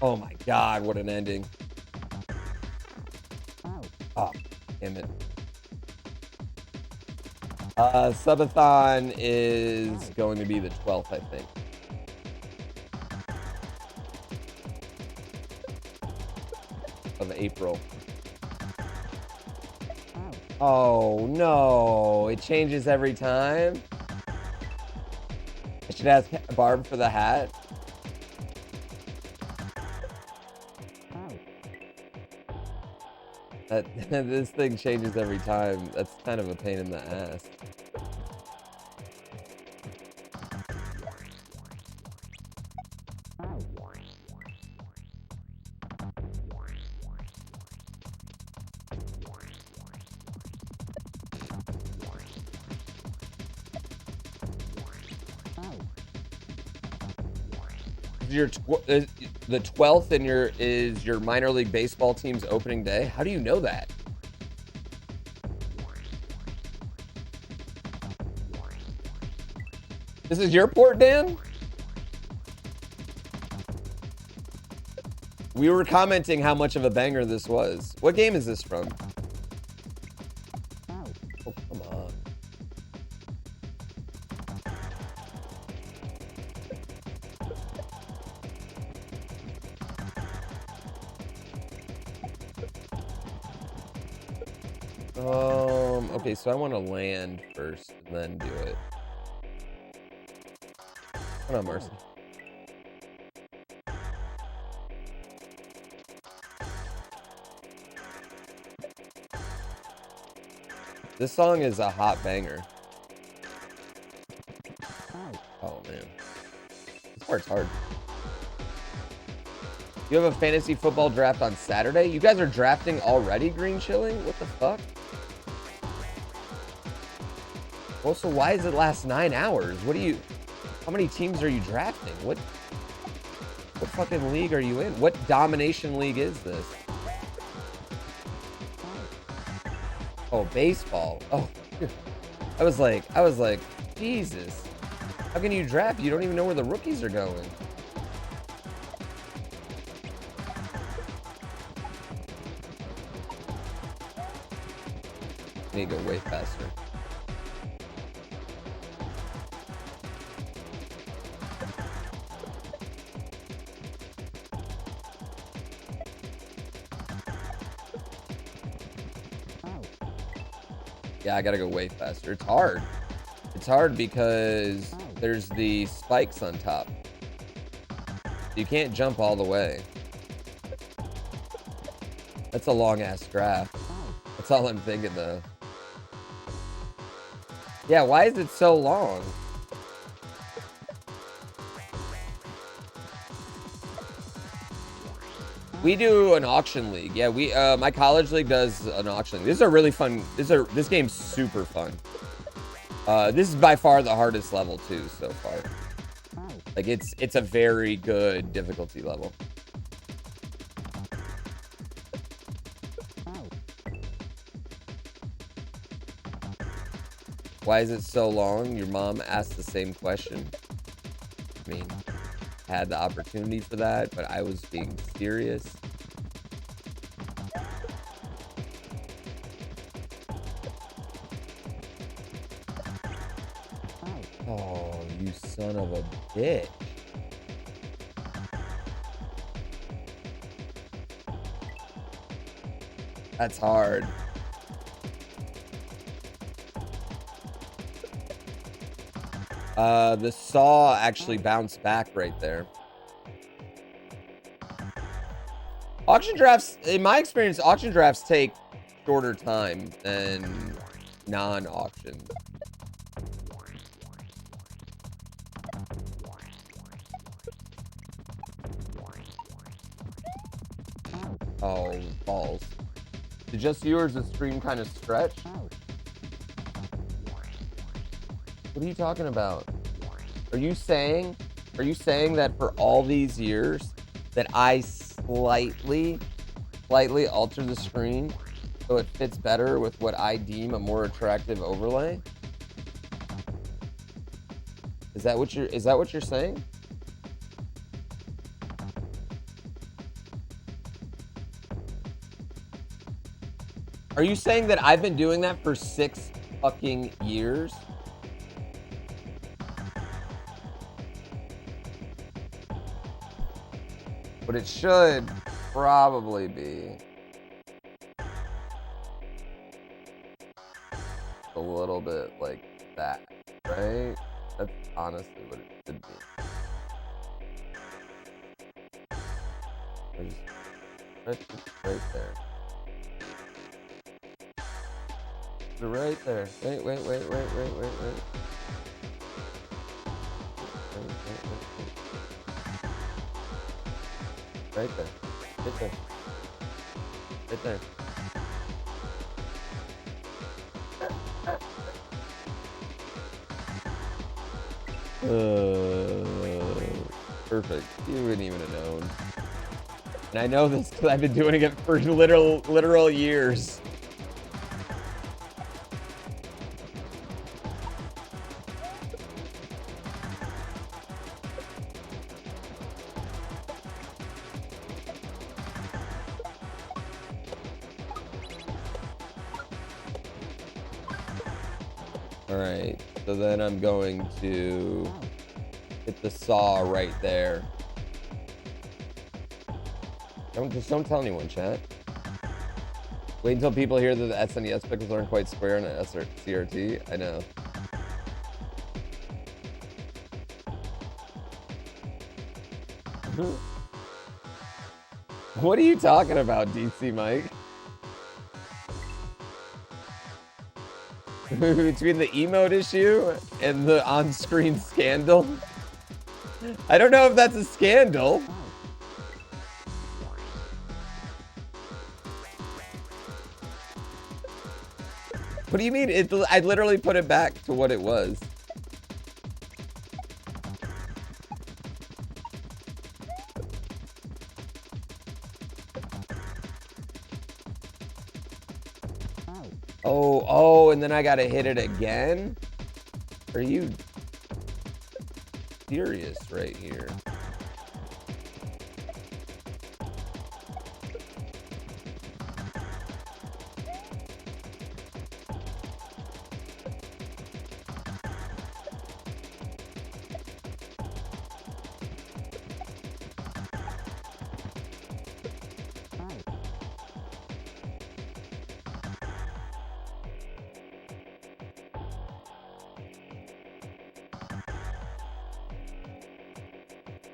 Oh my god, what an ending. Oh, damn it. Subathon is going to be the 12th, I think. Of April. Oh no, it changes every time. I should ask Barb for the hat. This thing changes every time. That's kind of a pain in the ass. The 12th in is your minor league baseball team's opening day. How do you know that? This is your port, Dan? We were commenting how much of a banger this was. What game is this from? Oh, come on. Okay, so I want to land first and then do it. Hold on, Marcy. This song is a hot banger. Oh, man. This part's hard. You have a fantasy football draft on Saturday? You guys are drafting already, Green Chilling? What the fuck? Well, so why does it last 9 hours? What do you... How many teams are you drafting? What fucking league are you in? What domination league is this? Oh, baseball. Oh, I was like, Jesus. How can you draft? You don't even know where the rookies are going. I need to go way faster. Yeah, I gotta go way faster. It's hard. It's hard because there's the spikes on top. You can't jump all the way. That's a long-ass draft. That's all I'm thinking, though. Yeah, why is it so long? We do an auction league. Yeah, we my college league does an auction league. This is a really fun. This game's super fun. This is by far the hardest level too so far. Like it's a very good difficulty level. Why is it so long? Your mom asked the same question. I mean, I had the opportunity for that, but I was being serious. Oh, you son of a bitch. That's hard. The saw actually bounced back right there. Auction drafts, in my experience, auction drafts take shorter time than non-auction. Oh, balls. Did just you or is the stream kind of stretch? What are you talking about? Are you saying that for all these years that I slightly alter the screen so it fits better with what I deem a more attractive overlay? Is that what you're saying? Are you saying that I've been doing that for 6 fucking years? But it should probably be a little bit like that, right? That's honestly what it should be. Right there. Right there. Wait. Right there. Right there. Right there. Perfect. You wouldn't even have known. And I know this because I've been doing it for literal years. Alright, so then I'm going to hit the saw right there. Don't tell anyone, chat. Wait until people hear that the SNES pixels aren't quite square on a CRT. I know. What are you talking about, DC Mike? Between the emote issue and the on-screen scandal? I don't know if that's a scandal. What do you mean? I literally put it back to what it was. Oh, and then I gotta hit it again? Are you serious right here?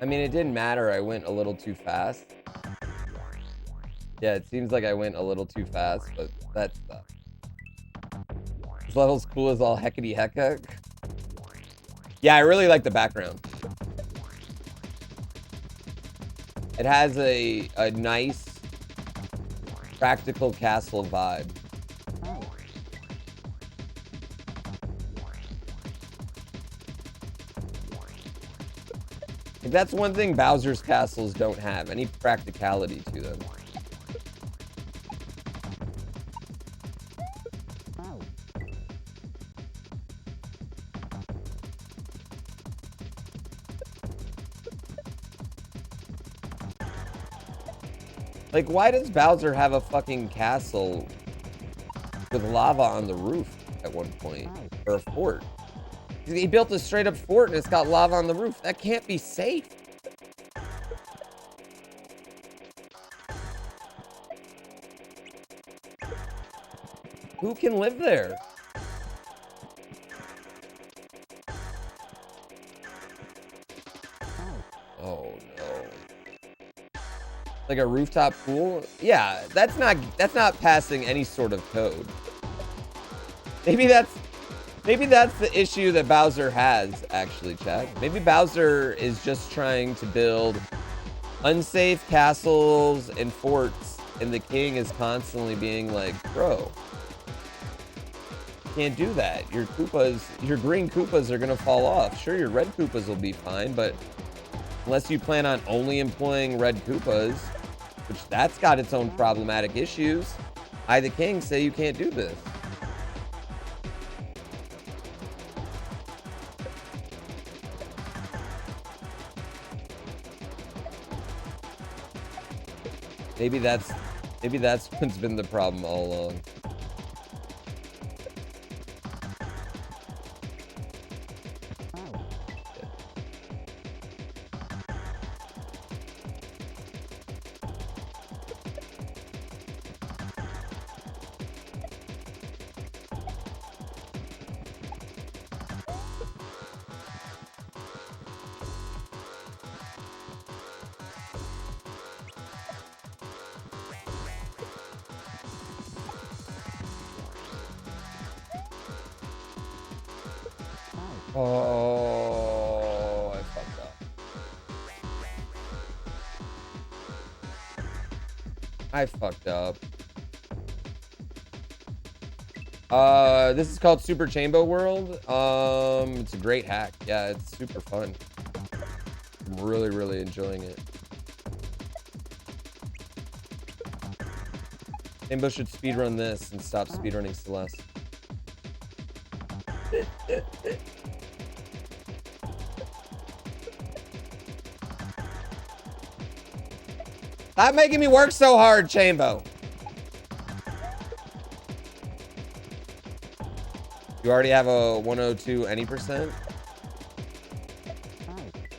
I mean, it didn't matter. I went a little too fast. Yeah, it seems like I went a little too fast, but that's stuff. This level's cool as all heckety hecka. Yeah, I really like the background. It has a nice practical castle vibe. That's one thing Bowser's castles don't have, any practicality to them. Like, why does Bowser have a fucking castle with lava on the roof at one point? Or a fort? He built a straight up fort and it's got lava on the roof. That can't be safe. Who can live there? Oh no. Like a rooftop pool? Yeah, that's not passing any sort of code. Maybe that's the issue that Bowser has, actually, chat. Maybe Bowser is just trying to build unsafe castles and forts, and the king is constantly being like, bro, you can't do that. Your Koopas, your green Koopas are gonna fall off. Sure, your red Koopas will be fine, but unless you plan on only employing red Koopas, which that's got its own problematic issues, I, the king, say you can't do this. Maybe that's what's been the problem all along. Oh, I fucked up. I fucked up. This is called Super Chambo World. It's a great hack. Yeah, it's super fun. I'm really, really enjoying it. Chambo should speedrun this and stop speedrunning Celeste. Stop making me work so hard, Chambo. You already have a 102 any percent?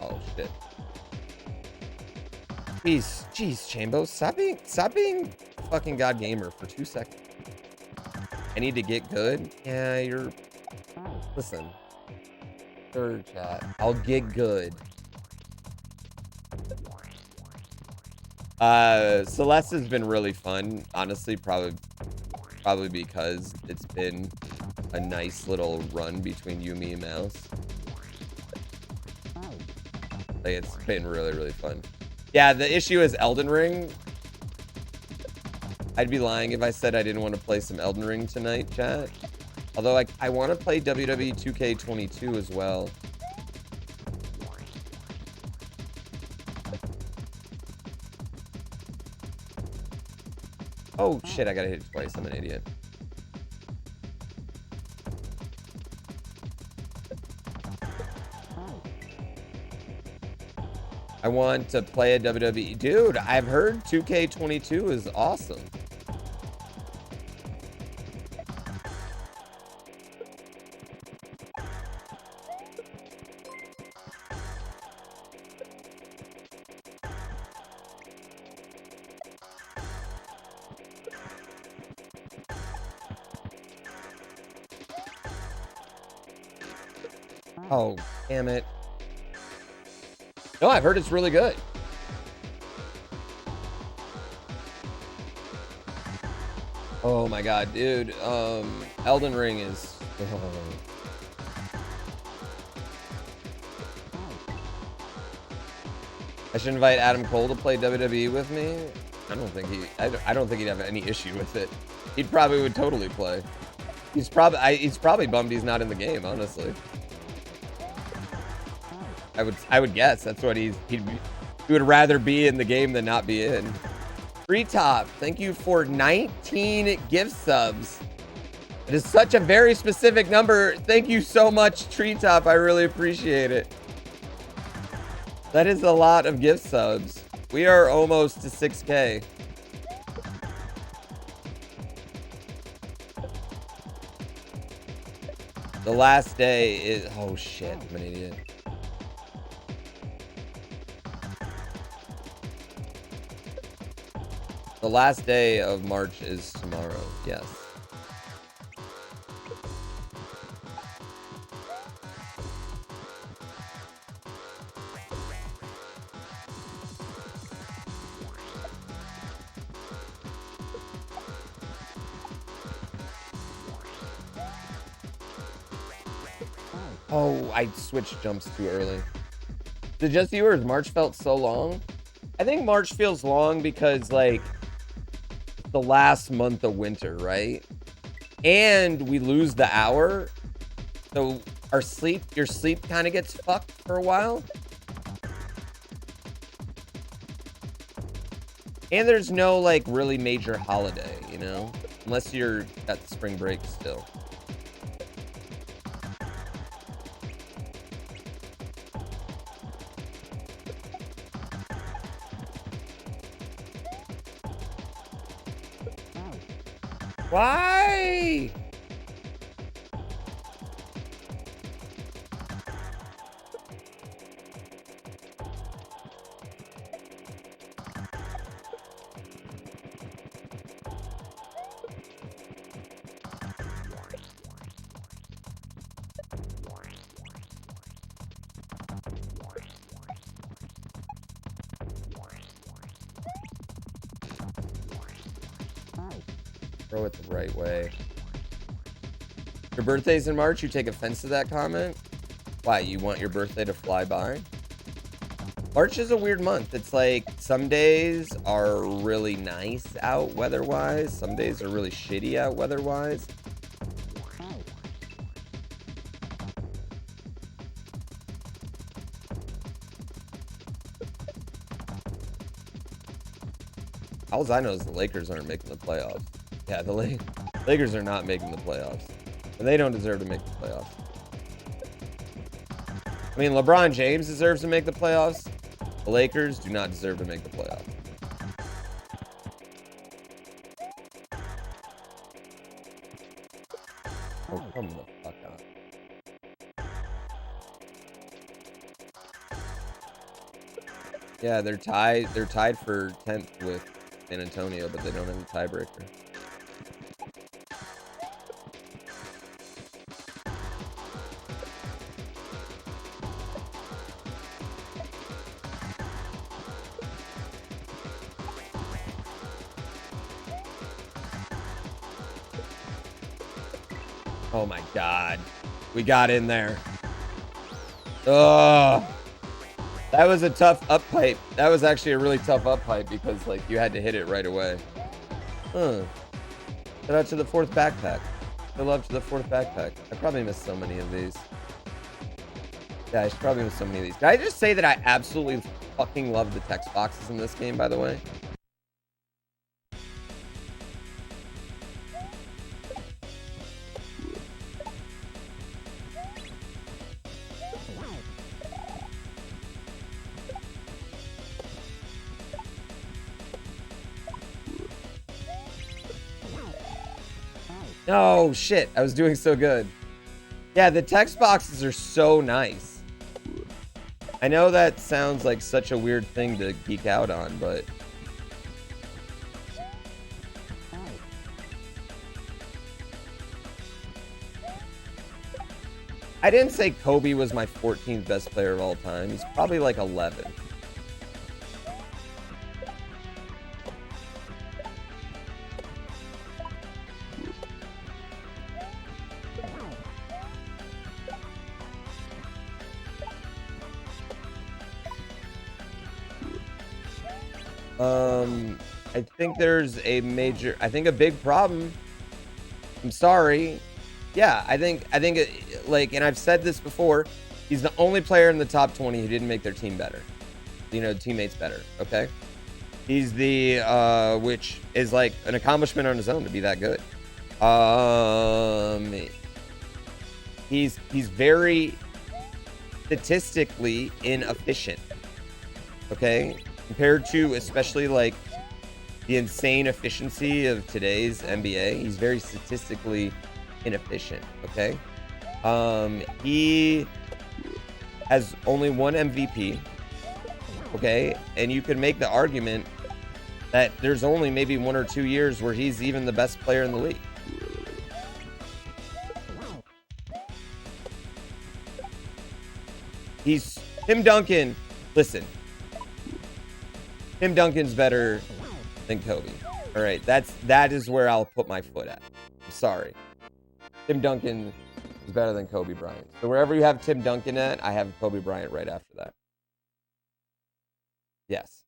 Oh shit. Jeez, Chambo, stop being fucking god gamer for 2 seconds. I need to get good. Yeah, you're. Listen. Third chat. I'll get good. Celeste has been really fun, honestly, probably because it's been a nice little run between you, me, and Mouse. Like, it's been really, really fun. Yeah, the issue is Elden Ring. I'd be lying if I said I didn't want to play some Elden Ring tonight, chat. Although I want to play WWE 2K22 as well. Oh shit, I gotta hit it twice. I'm an idiot. I want to play a WWE. Dude, I've heard 2K22 is awesome. Oh, damn it. No, I've heard it's really good. Oh my god, dude. Elden Ring is... I should invite Adam Cole to play WWE with me. I don't think he'd have any issue with it. He probably would totally play. He's probably bummed he's not in the game, honestly. I would guess that's what he would rather be in the game than not be in. Treetop, thank you for 19 gift subs. It is such a very specific number. Thank you so much, Treetop. I really appreciate it. That is a lot of gift subs. We are almost to 6K. The last day is... Oh, shit. I'm an idiot. The last day of March is tomorrow. Yes. Oh, I switched jumps too early. Is it just you or has March felt so long? I think March feels long because, like, the last month of winter, right? And we lose the hour. So your sleep kind of gets fucked for a while. And there's no, like, really major holiday, you know? Unless you're at spring break still. Why? Throw it the right way. Your birthday's in March? You take offense to that comment? Why, you want your birthday to fly by? March is a weird month. It's like some days are really nice out weather-wise. Some days are really shitty out weather-wise. All I know is the Lakers aren't making the playoffs. Yeah, the Lakers are not making the playoffs. And they don't deserve to make the playoffs. I mean, LeBron James deserves to make the playoffs. The Lakers do not deserve to make the playoffs. Oh, come the fuck on. Yeah, they're tied. They're tied for 10th with San Antonio, but they don't have a tiebreaker. Oh my god. We got in there. Ugh. That was a tough up pipe. That was actually a really tough up pipe because, like, you had to hit it right away. Huh. Shout out to the 4th backpack. Good love to the 4th backpack. I probably missed so many of these. Yeah, I should probably miss so many of these. Can I just say that I absolutely fucking love the text boxes in this game, by the way? Oh, shit. I was doing so good. Yeah, the text boxes are so nice. I know that sounds like such a weird thing to geek out on, but... I didn't say Kobe was my 14th best player of all time. He's probably like 11. I think there's a big problem. I'm sorry. Yeah, I think like, and I've said this before, he's the only player in the top 20 who didn't make their team better. Teammates better, okay? He's the which is like an accomplishment on his own to be that good. He's very statistically inefficient. Okay? Compared to especially like the insane efficiency of today's NBA, he's very statistically inefficient, okay? He has only one MVP, okay? And you can make the argument that there's only maybe 1 or 2 years where he's even the best player in the league. Tim Duncan, listen. Tim Duncan's better than Kobe. All right, that is where I'll put my foot at. I'm sorry. Tim Duncan is better than Kobe Bryant. So wherever you have Tim Duncan at, I have Kobe Bryant right after that. Yes.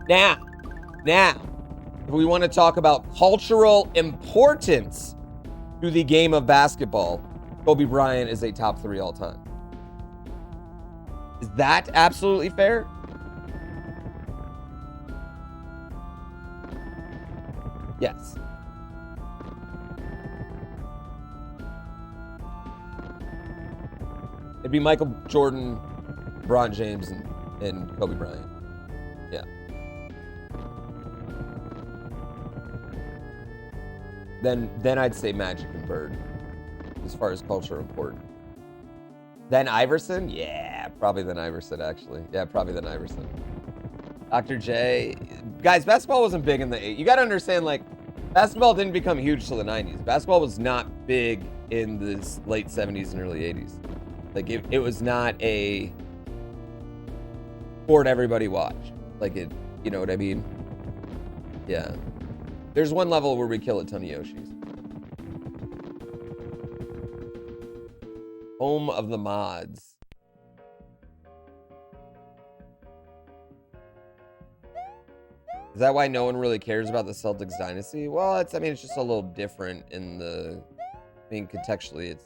Now, if we want to talk about cultural importance to the game of basketball, Kobe Bryant is a top 3 all time. Is that absolutely fair? Yes. It'd be Michael Jordan, LeBron James, and Kobe Bryant. Yeah. Then I'd say Magic and Bird, as far as culture important. Then Iverson? Yeah, probably then Iverson, actually. Yeah, probably then Iverson. Dr. J. Guys, basketball wasn't big in the 80s. You got to understand, like, basketball didn't become huge till the 90s. Basketball was not big in the late 70s and early 80s. Like, it was not a sport everybody watched. Like, it, you know what I mean? Yeah. There's one level where we kill a ton of Yoshis. Home of the mods. Is that why no one really cares about the Celtics dynasty? Well, it's just a little different in the, contextually it's,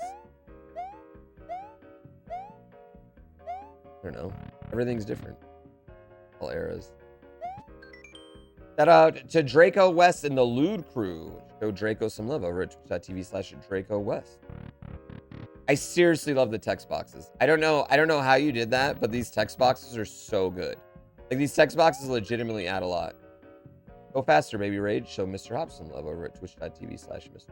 I don't know. Everything's different. All eras. Shout out to Draco West and the Lude crew. Show Draco some love over at twitch.tv/Draco West. I seriously love the text boxes. I don't know how you did that, but these text boxes are so good. Like, these text boxes legitimately add a lot. Go faster, baby Rage. Show Mr. Hobson love over at twitch.tv/Mr.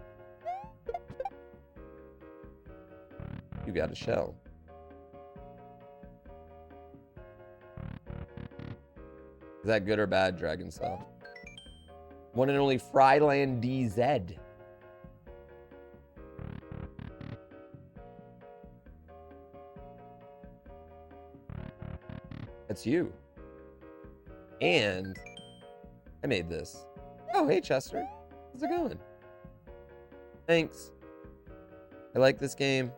You got a shell. Is that good or bad, Dragon Style? One and only Fryland DZ. That's you. And I made this. Oh, hey, Chester. How's it going? Thanks. I like this game.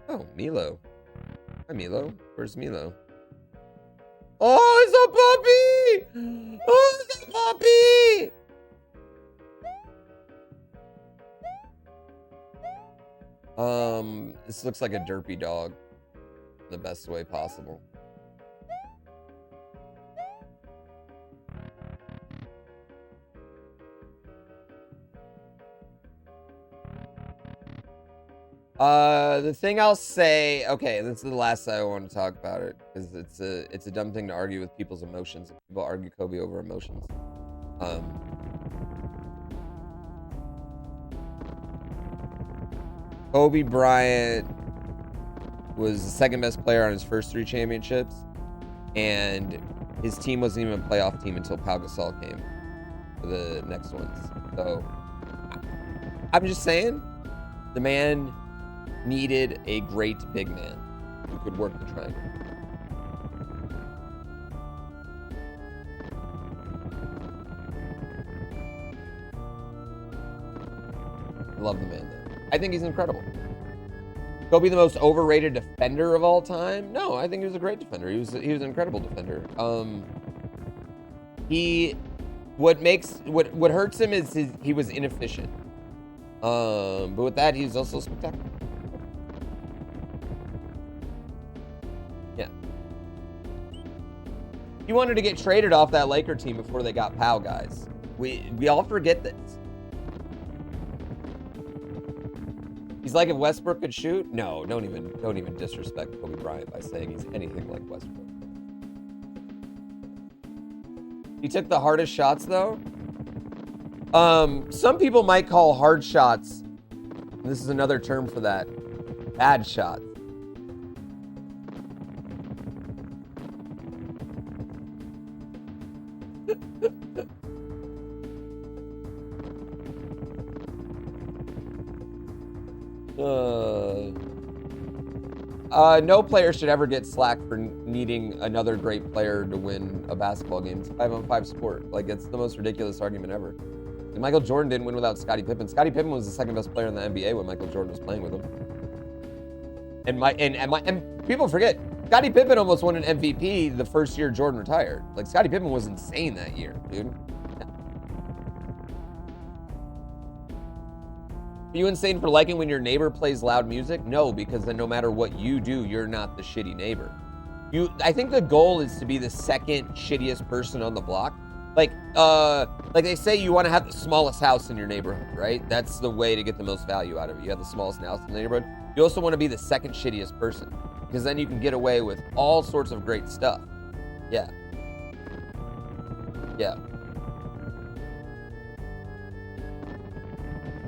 Oh, Milo. Hi, Milo. Where's Milo? Oh, it's a puppy! Oh, it's a puppy! This looks like a derpy dog. The best way possible. The thing I'll say, okay, this is the last I want to talk about it, because it's a dumb thing to argue with people's emotions. People argue Kobe over emotions. Kobe Bryant was the second best player on his first 3 championships, and his team wasn't even a playoff team until Pau Gasol came. for the next ones. So I'm just saying, the man needed a great big man who could work the triangle. Love the man, though. I think he's incredible. Go be the most overrated defender of all time? No, I think he was a great defender. He was an incredible defender. What hurts him is he was inefficient. But with that, he's also spectacular. Yeah. He wanted to get traded off that Laker team before they got Powell, guys. We all forget this. He's like if Westbrook could shoot. No, don't even disrespect Kobe Bryant by saying he's anything like Westbrook. He took the hardest shots though. Some people might call hard shots, this is another term for that, bad shots. No player should ever get slack for needing another great player to win a basketball game. It's a 5-on-5 sport. Like, it's the most ridiculous argument ever. And Michael Jordan didn't win without Scottie Pippen. Scottie Pippen was the second best player in the NBA when Michael Jordan was playing with him. And people forget, Scottie Pippen almost won an MVP the first year Jordan retired. Like, Scottie Pippen was insane that year, dude. Are you insane for liking when your neighbor plays loud music? No, because then no matter what you do, you're not the shitty neighbor. I think the goal is to be the second shittiest person on the block. Like they say, you want to have the smallest house in your neighborhood, right? That's the way to get the most value out of it. You have the smallest house in the neighborhood. You also want to be the second shittiest person, because then you can get away with all sorts of great stuff. Yeah. Yeah.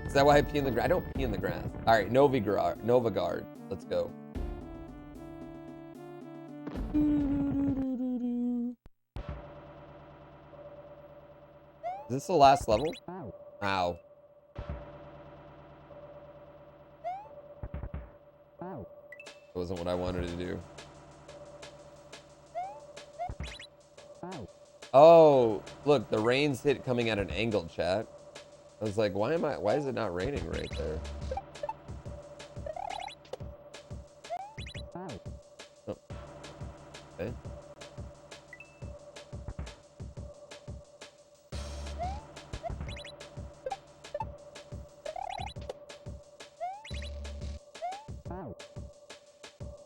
Is that why I pee in the grass? I don't pee in the grass. All right, Nova Guard. Let's go. Is this the last level? Ow. That wasn't what I wanted to do. Oh, look, the rain's coming at an angle, chat. I was like, why is it not raining right there? Oh. Okay.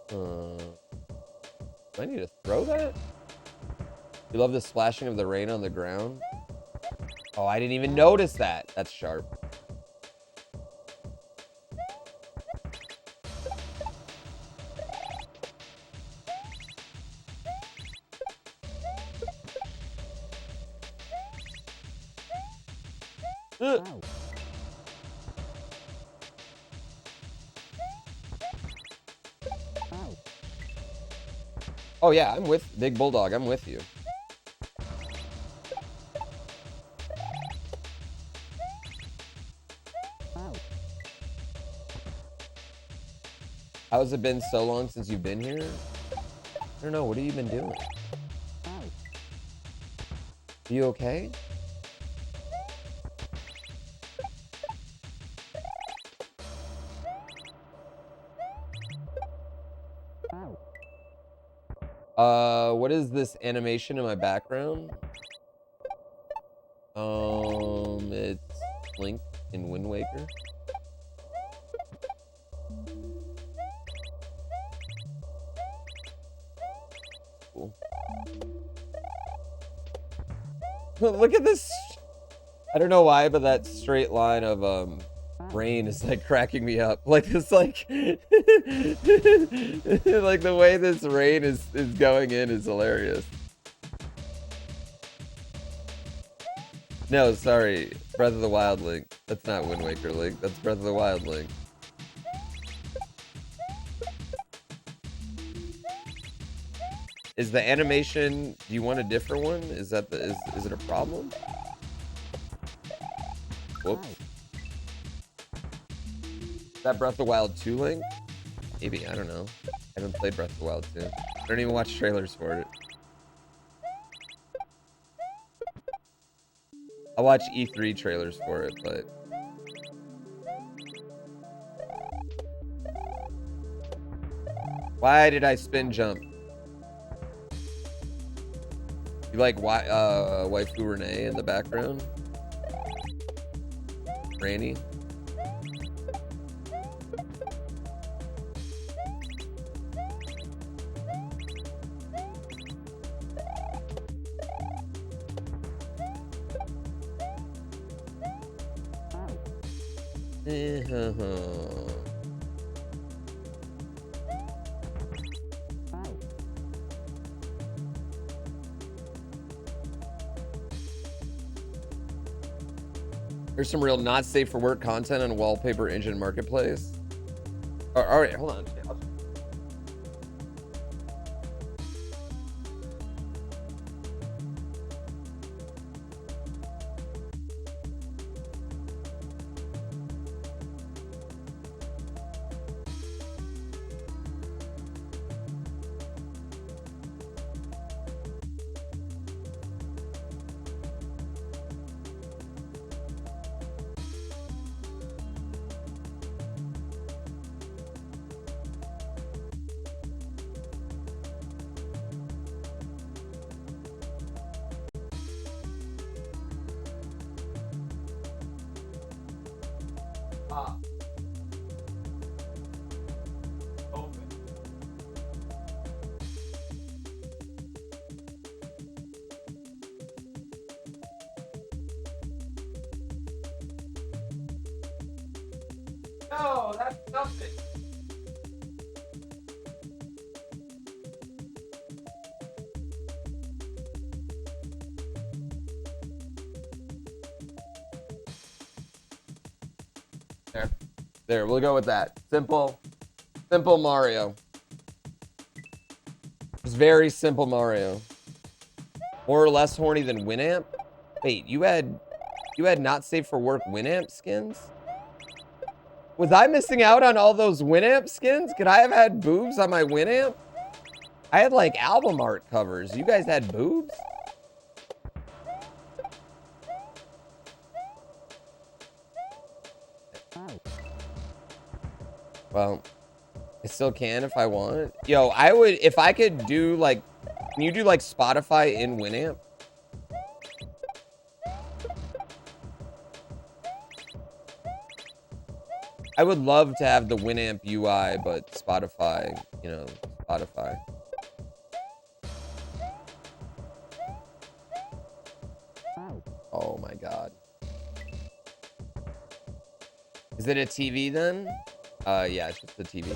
Do I need to throw that? You love the splashing of the rain on the ground? Oh, I didn't even notice that. That's sharp. Oh yeah, I'm with Big Bulldog. I'm with you. How's it been so long since you've been here? I don't know. What have you been doing? Are you okay? What is this animation in my background? It's Link in Wind Waker. Cool. Look at this. I don't know why, but that straight line of rain is like cracking me up. Like it's like like the way this rain is going in is hilarious. No, sorry. Breath of the Wild Link. That's not Wind Waker Link. That's Breath of the Wild Link. Is the animation, do you want a different one? Is that is it a problem? Whoops. Is that Breath of the Wild 2 Link? Maybe, I don't know. I haven't played Breath of the Wild 2. I don't even watch trailers for it. I'll watch E3 trailers for it, but... Why did I spin jump? You like waifu Renee in the background? Granny? There's some real not safe for work content on Wallpaper Engine Marketplace. All right, hold on. No, that's nothing. There, we'll go with that. Simple Mario. It's very simple Mario. More or less horny than Winamp? Wait, you had not safe for work Winamp skins? Was I missing out on all those Winamp skins? Could I have had boobs on my Winamp? I had like album art covers. You guys had boobs? Well, I still can if I want. Yo, I would, if I could do like, can you do like Spotify in Winamp? I would love to have the Winamp UI, but Spotify, you know, Spotify. Oh my God. Is it a TV then? Yeah, it's just the TV.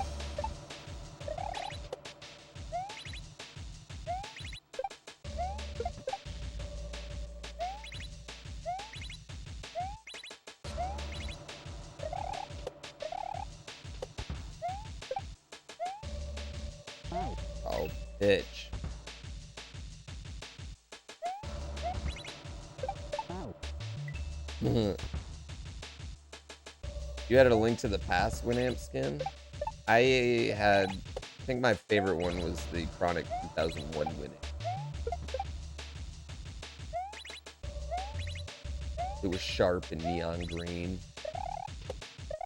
Oh, bitch. You added a link to the past Winamp skin? I think my favorite one was the Chronic 2001 Winamp. It was sharp and neon green.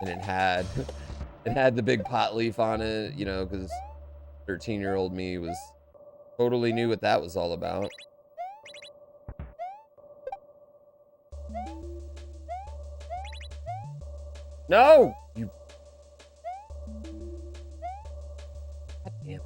And it had the big pot leaf on it, you know, because 13-year-old me was totally knew what that was all about. No! You... God damn it.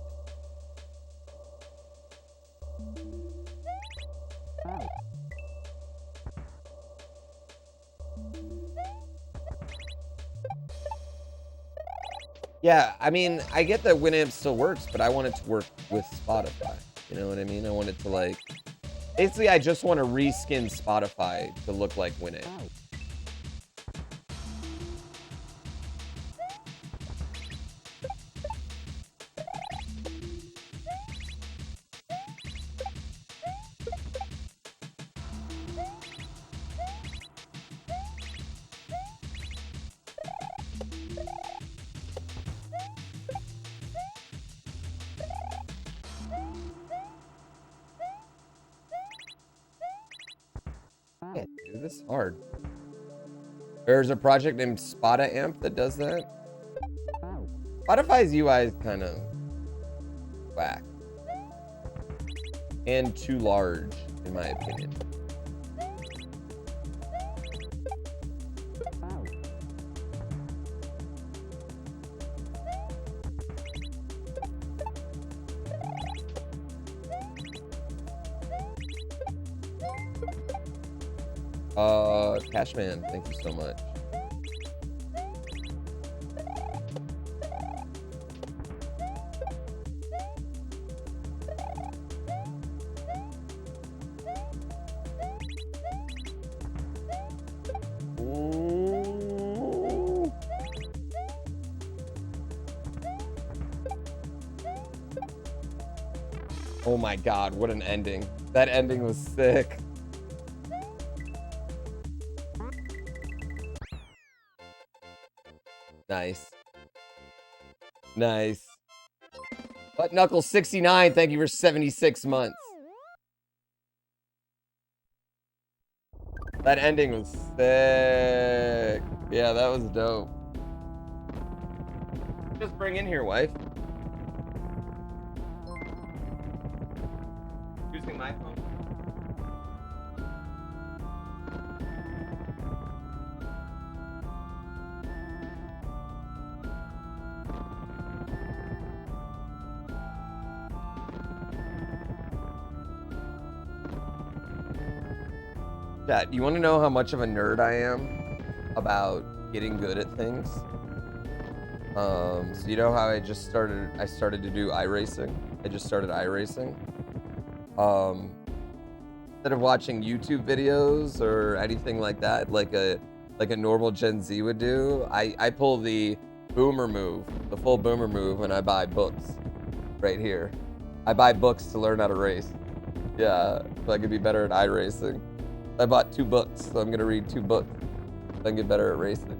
Yeah, I mean, I get that Winamp still works, but I want it to work with Spotify. You know what I mean? I want it to, like... Basically, I just want to reskin Spotify to look like Winamp. Yeah, dude, this is hard. There's a project named Spotta Amp that does that. Spotify's UI is kind of whack. And too large, in my opinion. Cashman, thank you so much. Ooh. Oh my god, what an ending. That ending was sick. Nice. Nice. Butt Knuckle 69, thank you for 76 months. That ending was sick. Yeah, that was dope. Just bring in here, wife. Using my phone. Dad, you want to know how much of a nerd I am about getting good at things? So you know how I started to do iRacing? I just started iRacing. Instead of watching YouTube videos or anything like that, like a normal Gen Z would do, I pull the boomer move, the full boomer move, and I buy books right here. I buy books to learn how to race. Yeah, so I could be better at iRacing. I bought 2 books, so I'm gonna read 2 books so I can get better at racing.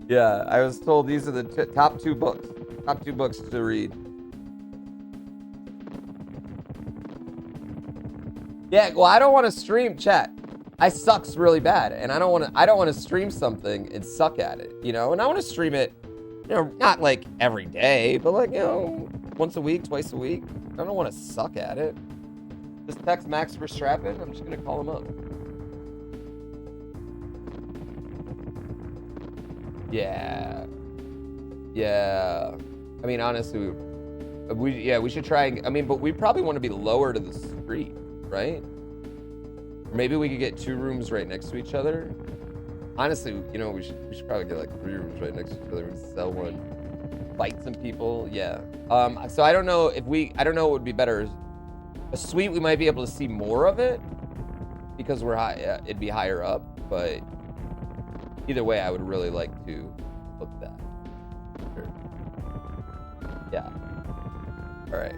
Yeah, I was told these are the top 2 books to read. Yeah, well, I don't want to stream chat. I sucks really bad, and I don't want to stream something and suck at it, you know. And I want to stream it, you know, not like every day, but like, you know, once a week, twice a week. I don't want to suck at it. Just text Max Verstappen. I'm just gonna call him up. Yeah. Yeah. I mean, honestly, we should try. I mean, but we probably want to be lower to the street, right? Or maybe we could get 2 rooms right next to each other. Honestly, you know, we should probably get like 3 rooms right next to each other and sell one. Fight some people. Yeah. So I don't know what would be better. A suite, we might be able to see more of it because we're high. It'd be higher up, but either way, I would really like to look at that. Sure. Yeah. All right.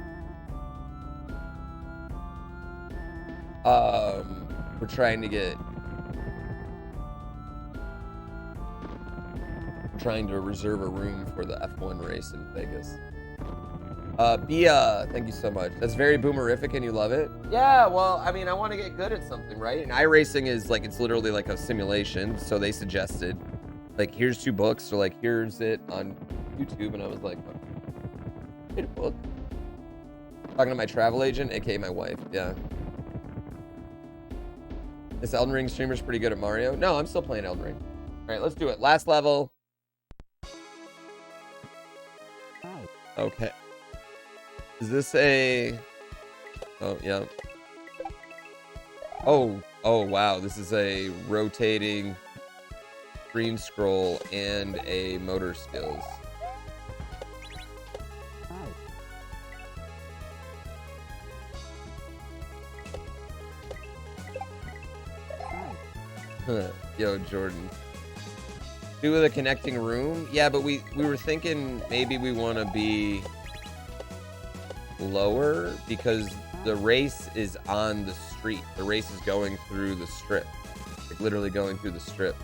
We're trying to reserve a room for the F1 race in Vegas. Bia, thank you so much. That's very boomerific and you love it. Yeah, well, I mean, I want to get good at something, right? And iRacing is like, it's literally like a simulation. So they suggested, like, here's 2 books, or like, here's it on YouTube. And I was like, read a book. Talking to my travel agent, aka my wife. Yeah. This Elden Ring streamer's pretty good at Mario. No, I'm still playing Elden Ring. All right, let's do it. Last level. Okay. Is this a... Oh, yeah. Oh, wow. This is a rotating screen scroll and a motor skills. Yo, Jordan. Do with a connecting room? Yeah, but we were thinking maybe we want to be lower because the race is on the street. The race is going through the strip. Like literally going through the strip.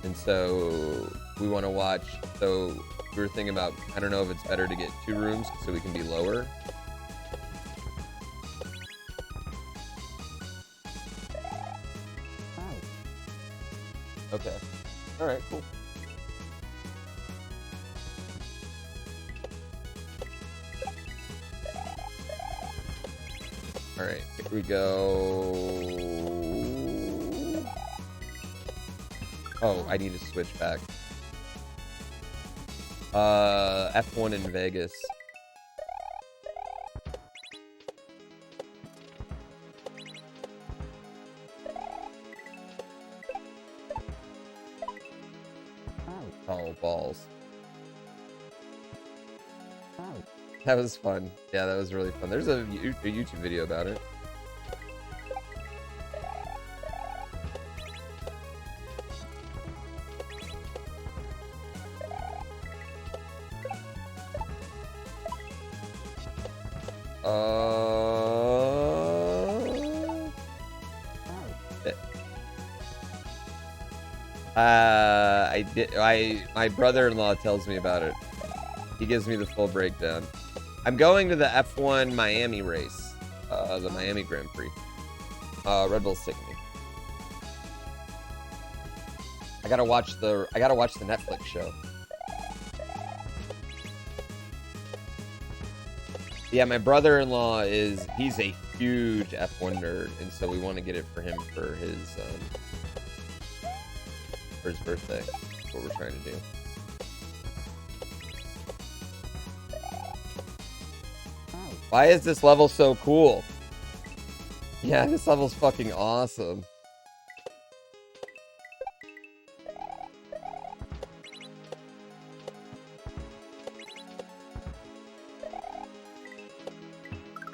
And so we want to watch. So we were thinking about, I don't know if it's better to get 2 rooms so we can be lower. Okay. All right, cool. All right, here we go. Oh, I need to switch back. F1 in Vegas. Oh, balls. That was fun. Yeah, that was really fun. There's a YouTube video about it. My brother-in-law tells me about it. He gives me the full breakdown. I'm going to the F1 Miami race, the Miami Grand Prix. Red Bull's taking me. I gotta watch the Netflix show. Yeah, my brother-in-law he's a huge F1 nerd, and so we want to get it for him for his birthday. That's what we're trying to do. Why is this level so cool? Yeah, this level's fucking awesome.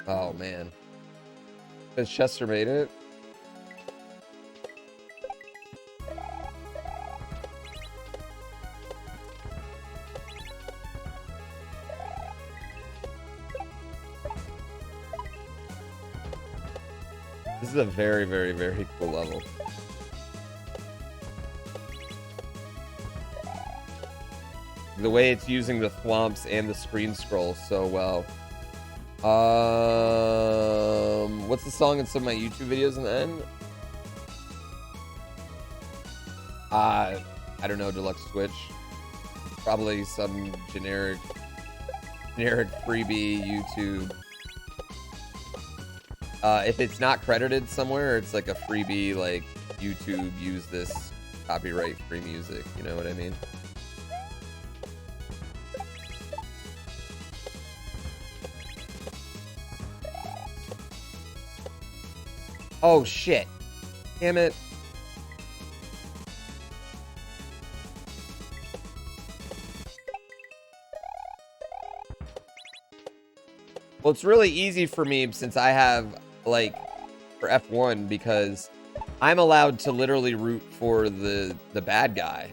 Oh, man. Has Chester made it? This is a very, very, very cool level. The way it's using the thwomps and the screen scroll so well. What's the song in some of my YouTube videos in the end? I don't know, Deluxe Switch. Probably some generic freebie YouTube. If it's not credited somewhere, it's like a freebie, like YouTube use this copyright free music. You know what I mean? Oh shit! Damn it! Well, it's really easy for me since I have, like, for F1 because I'm allowed to literally root for the bad guy.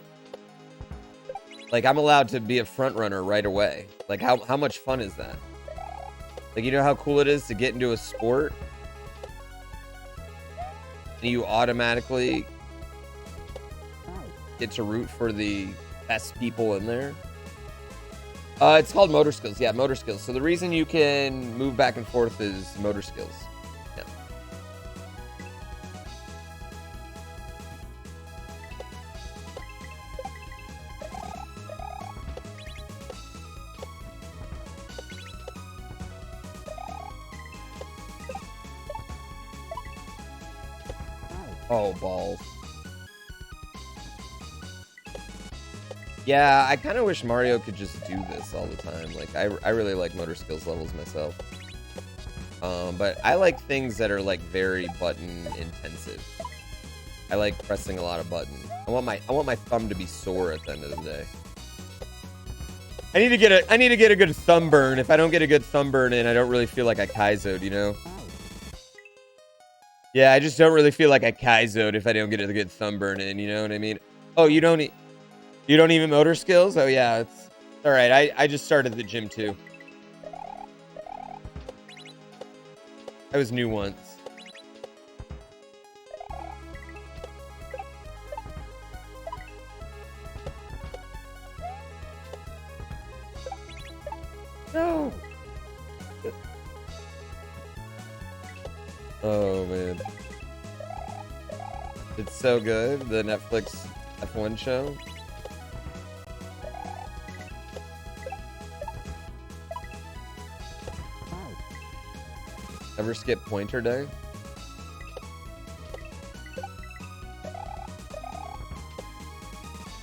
Like, I'm allowed to be a front runner right away. Like, how much fun is that? Like, you know how cool it is to get into a sport and you automatically get to root for the best people in there? It's called motor skills. Yeah, motor skills. So the reason you can move back and forth is motor skills. Yeah. Oh, balls. Yeah, I kind of wish Mario could just do this all the time. Like, I really like motor skills levels myself. But I like things that are, like, very button intensive. I like pressing a lot of buttons. I want my thumb to be sore at the end of the day. I need to get a good thumb burn. If I don't get a good thumb burn in, I don't really feel like I Kaizo'd, you know? Yeah, I just don't really feel like I Kaizo'd if I don't get a good thumb burn in, you know what I mean? Oh, you don't even motor skills? Oh, yeah, it's all right. I just started the gym, too. I was new once. No. Oh, man. It's so good. The Netflix F1 show. Ever skip pointer day?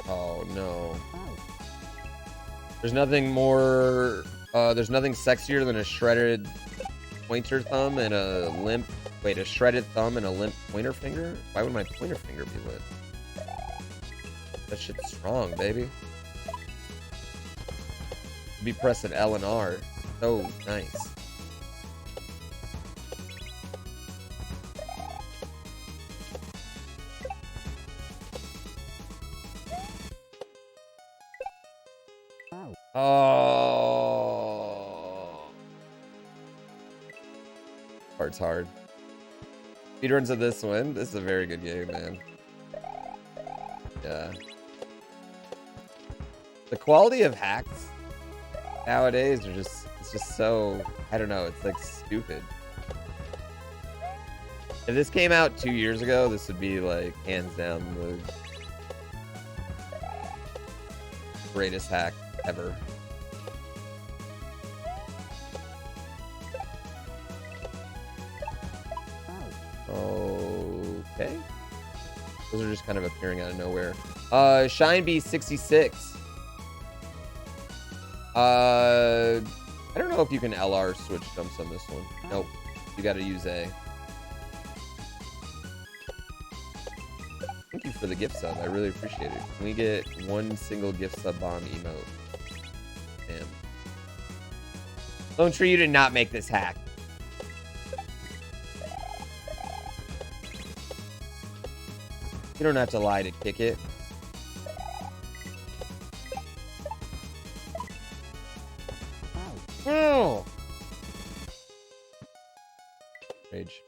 Oh no. There's nothing more there's nothing sexier than a shredded pointer thumb and a limp a shredded thumb and a limp pointer finger? Why would my pointer finger be lit? That shit's strong, baby. Be pressing L and R. So nice. Oh. Part's hard. Speedruns of this one. This is a very good game, man. Yeah. The quality of hacks nowadays are just, it's just so, I don't know, it's like stupid. If this came out 2 years ago, this would be like hands down the greatest hack ever. Okay. Those are just kind of appearing out of nowhere. ShineBee66. I don't know if you can LR switch jumps on this one. Nope. You gotta use A. Thank you for the gift sub. I really appreciate it. Can we get one single gift sub bomb emote? Damn. Lone Tree, you did not make this hack. You don't have to lie to kick it. Oh! Rage.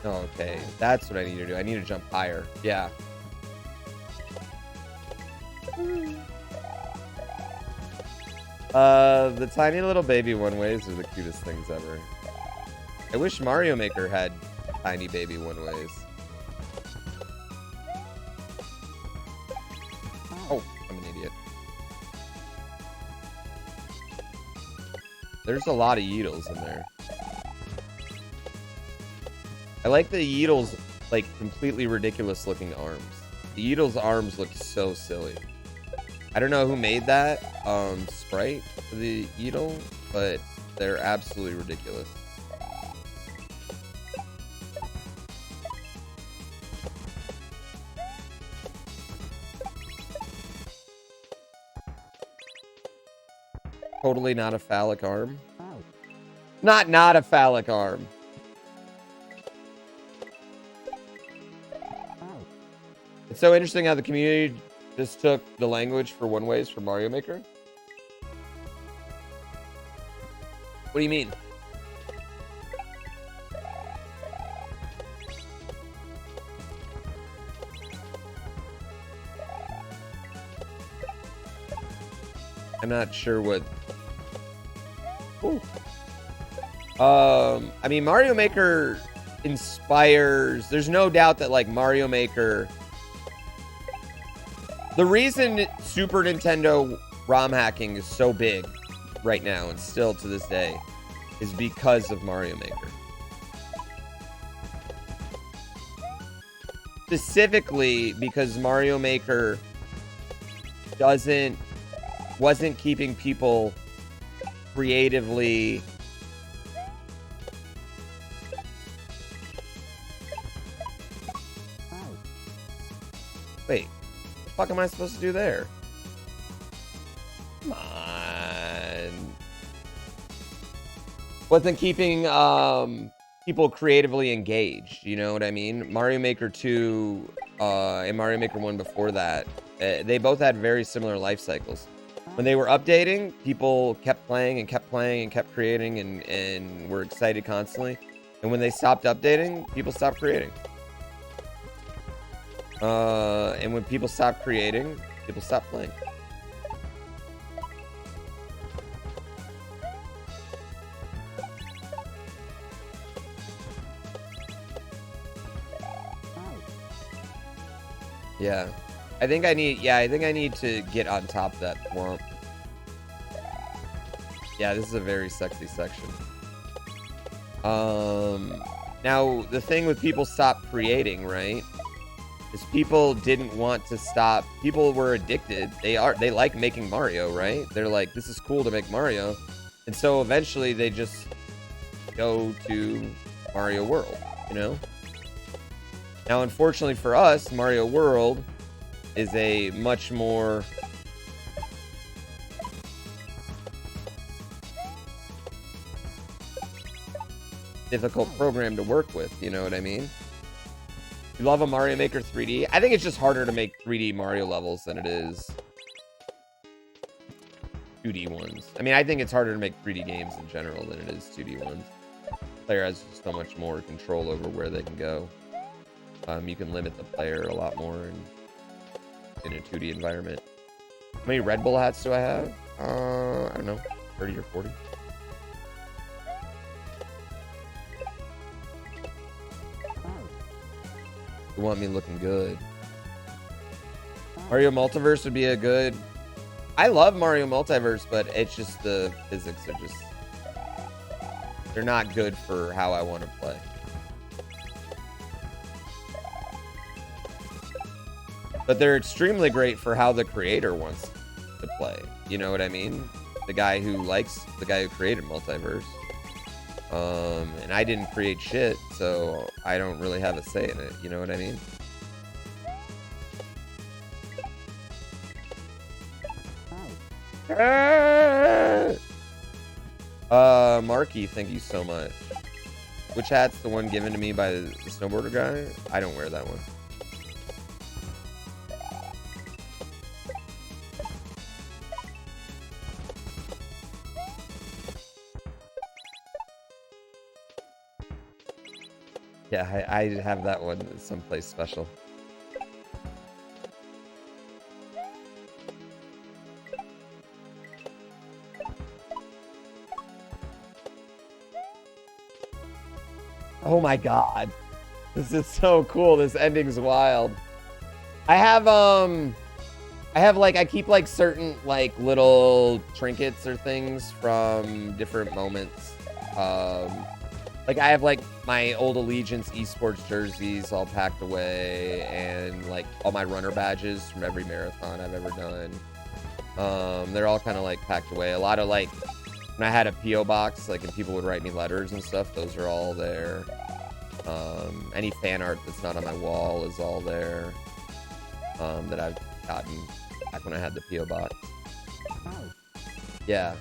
Okay, that's what I need to do. I need to jump higher. Yeah. The tiny little baby one-ways are the cutest things ever. I wish Mario Maker had tiny baby one-ways. Oh, I'm an idiot. There's a lot of Yeetles in there. I like the Yeetle's, like, completely ridiculous looking arms. The Yeetle's arms look so silly. I don't know who made that sprite for the Yeetle, but they're absolutely ridiculous. Totally not a phallic arm. Not a phallic arm. It's so interesting how the community just took the language for one-ways for Mario Maker. What do you mean? I'm not sure what... Ooh. I mean, Mario Maker inspires... There's no doubt that, like, Mario Maker... The reason Super Nintendo ROM hacking is so big right now, and still to this day, is because of Mario Maker. Specifically because Mario Maker wasn't keeping people creatively... Wait. What the fuck am I supposed to do there? Come on. Wasn't keeping people creatively engaged, you know what I mean? Mario Maker 2 and Mario Maker 1 before that, they both had very similar life cycles. When they were updating, people kept playing and kept playing and kept creating and were excited constantly. And when they stopped updating, people stopped creating. And when people stopped creating, people stopped playing. Yeah. I think I need to get on top of that swamp. Yeah, this is a very sexy section. Now the thing with people stop creating, right? Is people didn't want to stop. People were addicted. They like making Mario, right? They're like, this is cool to make Mario. And so eventually they just go to Mario World, you know? Now, unfortunately for us, Mario World is a much more difficult program to work with, you know what I mean? You love a Mario Maker 3D? I think it's just harder to make 3D Mario levels than it is 2D ones. I mean, I think it's harder to make 3D games in general than it is 2D ones. The player has so much more control over where they can go. You can limit the player a lot more in a 2D environment. How many Red Bull hats do I have? I don't know, 30 or 40. You want me looking good. Mario Multiverse would be a good... I love Mario Multiverse, but it's just the physics are just... They're not good for how I want to play. But they're extremely great for how the creator wants to play. You know what I mean? The guy who created Multiverse. And I didn't create shit, so I don't really have a say in it. You know what I mean? Marky, thank you so much. Which hat's the one given to me by the snowboarder guy? I don't wear that one. Yeah, I have that one someplace special. Oh my god. This is so cool. This ending's wild. I keep like certain like little trinkets or things from different moments. Like I have like my old Allegiance esports jerseys all packed away, and like all my runner badges from every marathon I've ever done. They're all kind of like packed away. A lot of like when I had a PO box, like and people would write me letters and stuff, those are all there. Any fan art that's not on my wall is all there. That I've gotten back when I had the PO box. Yeah.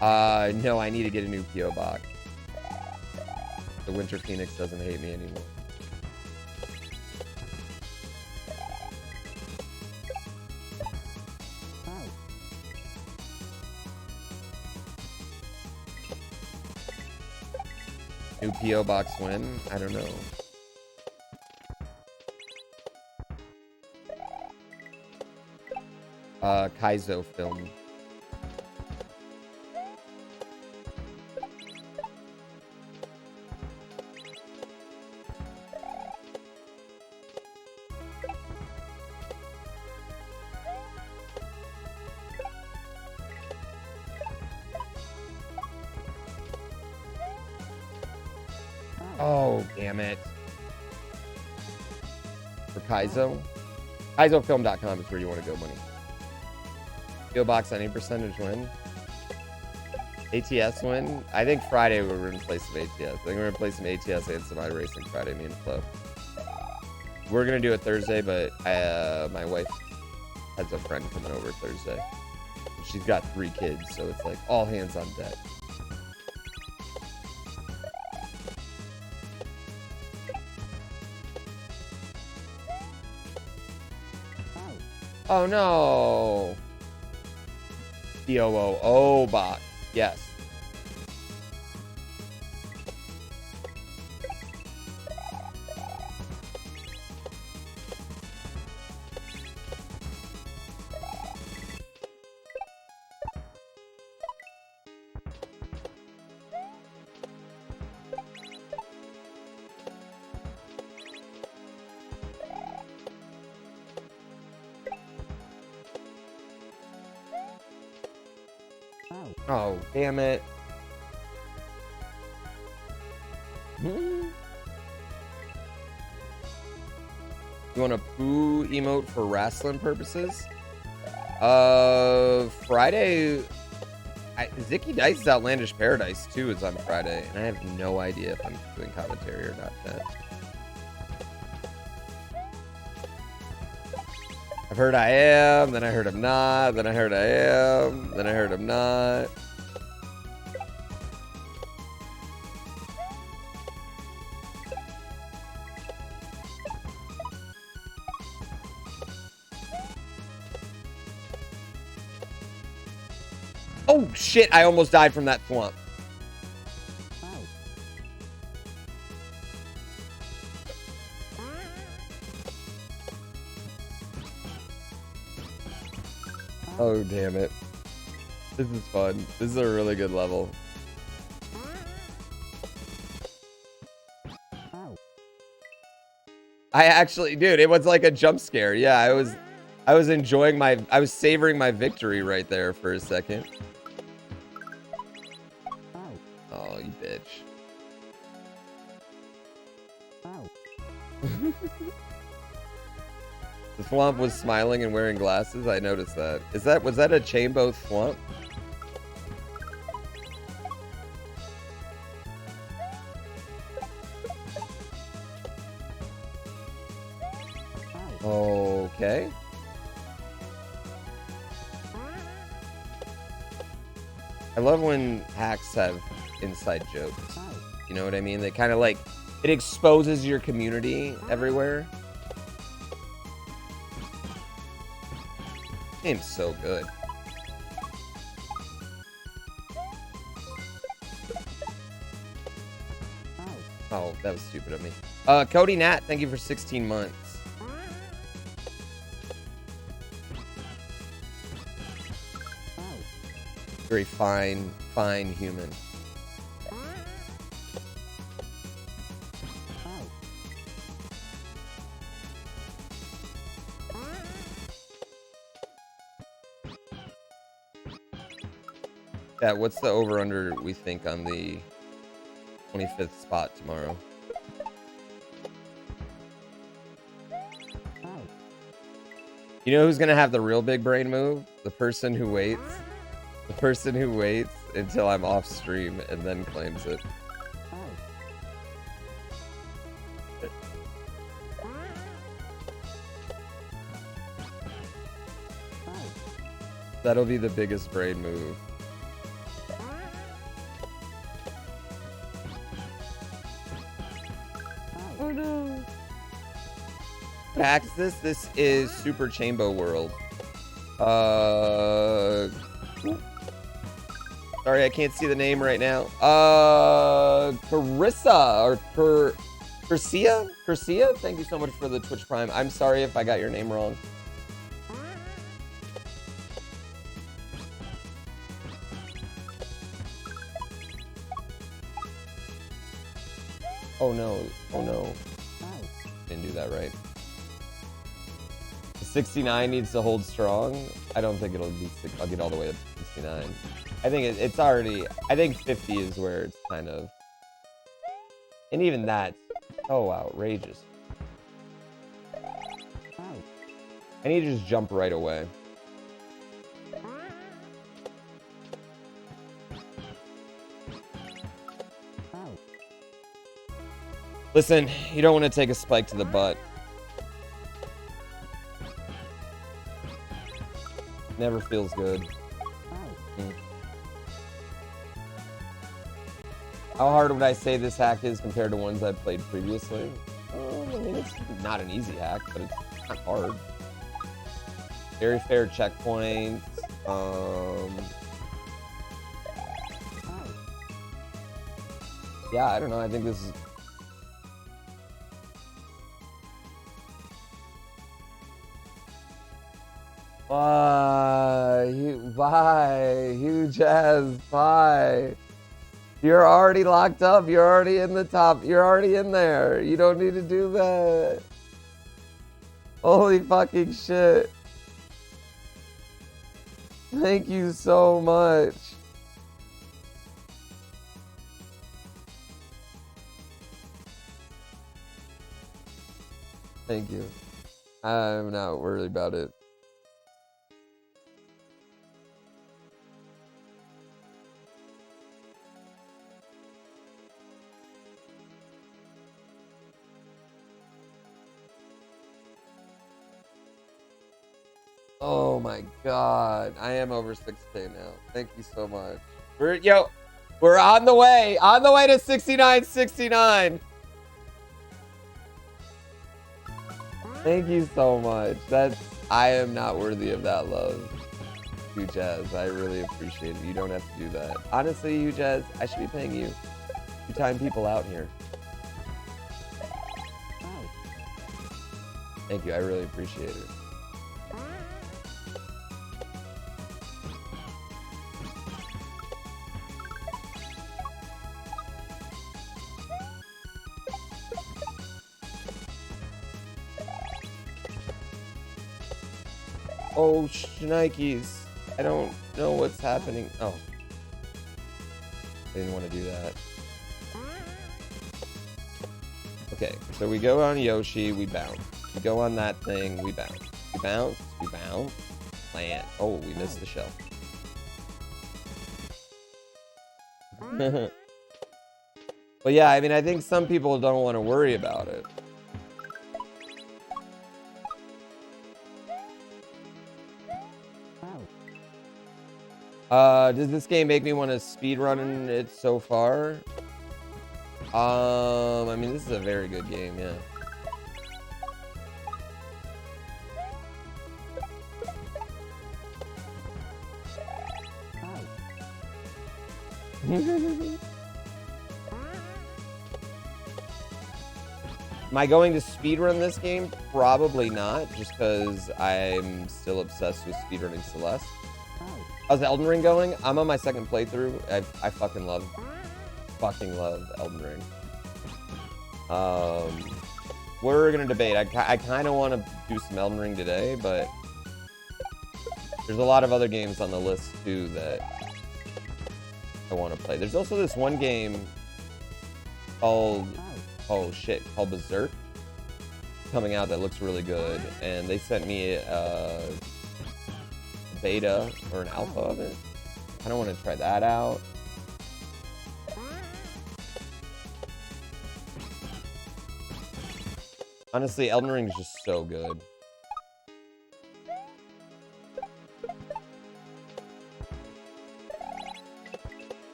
No, I need to get a new PO box. The Winter Phoenix doesn't hate me anymore. New PO box win? I don't know. Kaizo film. Oh, damn it. For Kaizo? KaizoFilm.com is where you want to go, money. PO box any percentage win? ATS win? I think Friday we're going to play some ATS. I think we're going to play some ATS and some iRacing Friday, me and Flo. We're going to do it Thursday, but my wife has a friend coming over Thursday. She's got 3 kids, so it's like all hands on deck. Oh no. COO bot. Yes. Oh, damn it. You want a poo emote for wrestling purposes? Friday. Zicky Dice's Outlandish Paradise 2 is on Friday, and I have no idea if I'm doing commentary or not yet. I've heard I am, then I heard I'm not, then I heard I am, then I heard I'm not. Oh shit, I almost died from that flump. Oh, damn it. This is fun. This is a really good level. I actually, dude, it was like a jump scare. Yeah, I was enjoying I was savoring my victory right there for a second. Oh, you bitch. The Thwomp was smiling and wearing glasses. I noticed that. Was that a Chambo Thwomp? Okay. I love when hacks have inside jokes. You know what I mean? They kind of like, it exposes your community everywhere. Game's so good. Oh, that was stupid of me. Cody Nat, thank you for 16 months. Very fine human. Yeah, what's the over-under we think on the 25th spot tomorrow? You know who's gonna have the real big brain move? The person who waits. The person who waits until I'm off stream and then claims it. That'll be the biggest brain move. Oh no. What hack is this? This is Super Chambo World. Sorry, I can't see the name right now. Carissa or Curcia? Curcia? Thank you so much for the Twitch Prime. I'm sorry if I got your name wrong. Oh no. Oh no. Didn't do that right. 69 needs to hold strong. I don't think it'll be. I'll get all the way up to 69. I think it's already. I think 50 is where it's kind of. And even that. Oh, outrageous. I need to just jump right away. Listen, you don't want to take a spike to the butt. Never feels good. How hard would I say this hack is compared to ones I've played previously? I mean, it's not an easy hack, but it's not hard. Very fair checkpoints. Yeah, I don't know. I think this is... Bye. Huge ass. Bye. You're already locked up. You're already in the top. You're already in there. You don't need to do that. Holy fucking shit. Thank you so much. Thank you. I'm not worried about it. Oh my god. I am over 6K now. Thank you so much. We're on the way. On the way to 6969. Thank you so much. I am not worthy of that love. You Jazz, I really appreciate it. You don't have to do that. Honestly, you Jazz, I should be paying you. You time people out here. Thank you, I really appreciate it. Oh, shnikes. I don't know what's happening. Oh. I didn't want to do that. Okay, so we go on Yoshi, we bounce. We go on that thing, we bounce. We bounce, we bounce. Land. Oh, we missed the shell. But yeah, I mean, I think some people don't want to worry about it. Does this game make me want to speedrun it so far? I mean, this is a very good game, yeah. Am I going to speedrun this game? Probably not, just because I'm still obsessed with speedrunning Celeste. How's Elden Ring going? I'm on my second playthrough. I fucking love Elden Ring. We're gonna debate. I kind of want to do some Elden Ring today, but there's a lot of other games on the list too that I want to play. There's also this one game called called Berserk coming out that looks really good, and they sent me a beta or an alpha of it. I don't want to try that out. Honestly, Elden Ring is just so good.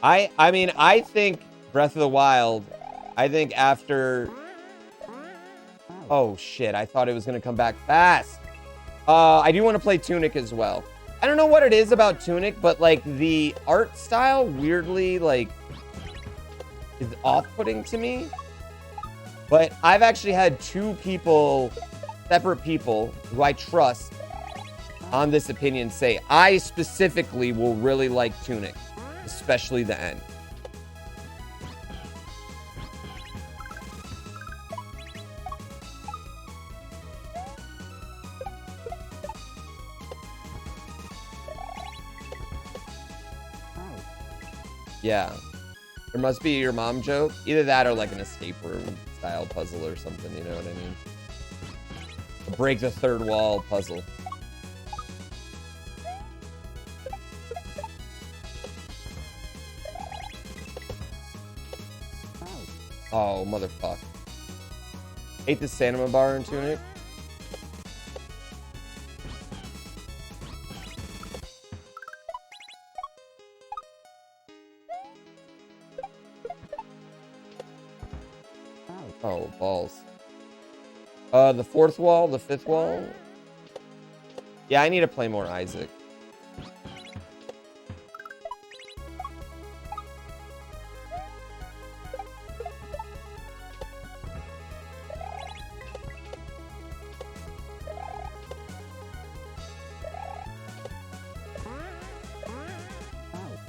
I mean, I think Breath of the Wild, I think after... Oh, shit. I thought it was going to come back fast. I do want to play Tunic as well. I don't know what it is about Tunic, but, like, the art style weirdly, like, is off-putting to me. But I've actually had two people, separate people, who I trust on this opinion say, I specifically will really like Tunic, especially the end. Yeah. There must be your mom joke. Either that or like an escape room style puzzle or something, you know what I mean? A break the third wall puzzle. Oh, motherfucker. Ate the Sanima bar in Tunic. Oh, balls. The fourth wall, the fifth wall. Yeah, I need to play more Isaac.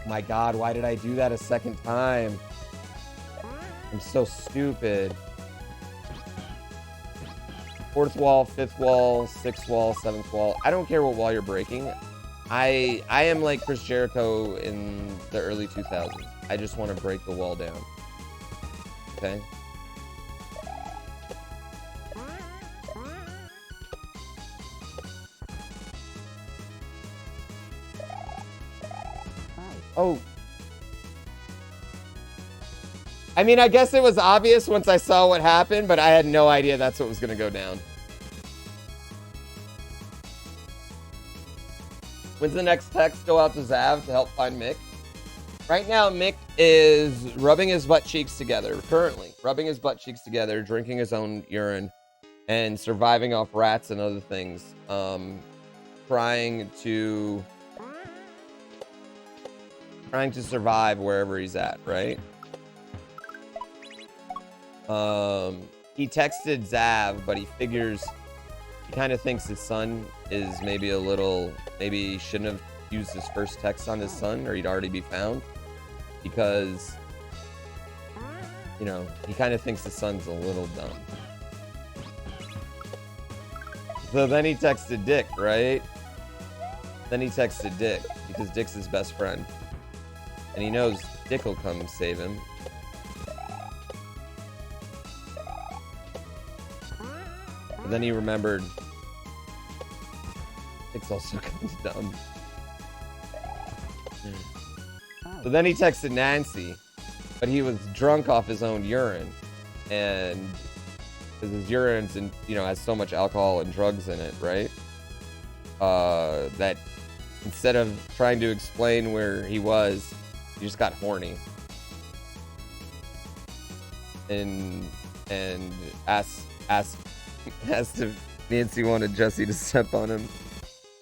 My God, why did I do that a second time? I'm so stupid. Fourth wall, fifth wall, sixth wall, seventh wall. I don't care what wall you're breaking. I am like Chris Jericho in the early 2000s. I just want to break the wall down. Okay? Oh. I mean, I guess it was obvious once I saw what happened, but I had no idea that's what was going to go down. When's the next text go out to Zav to help find Mick? Right now, Mick is rubbing his butt cheeks together, currently. Rubbing his butt cheeks together, drinking his own urine, and surviving off rats and other things. Trying to survive wherever he's at, right? He texted Zav, but he figures, he kind of thinks his son is maybe a little, maybe he shouldn't have used his first text on his son, or he'd already be found, because, you know, he kind of thinks his son's a little dumb. So then he texted Dick, right? Then he texted Dick, because Dick's his best friend. And he knows Dick will come save him. But then he remembered Dick's also kind of dumb. So then he texted Nancy, but he was drunk off his own urine. And because his urine's, you know, has so much alcohol and drugs in it, right? That instead of trying to explain where he was, he just got horny. And asked if Nancy wanted Jesse to step on him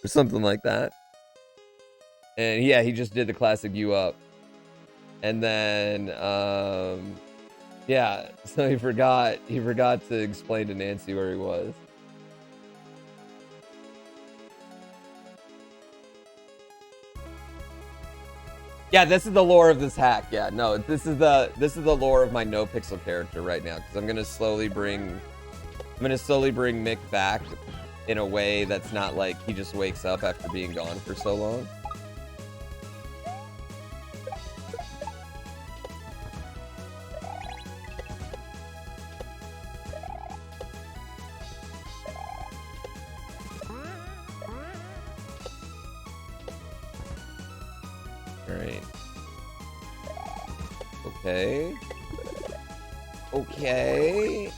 or something like that. And yeah, he just did the classic "you up." And then yeah, so he forgot to explain to Nancy where he was. Yeah, this is the lore of this hack. Yeah, no, this is the lore of my no pixel character right now, because I'm gonna slowly bring Mick back in a way that's not like he just wakes up after being gone for so long. Alright. Okay. Okay.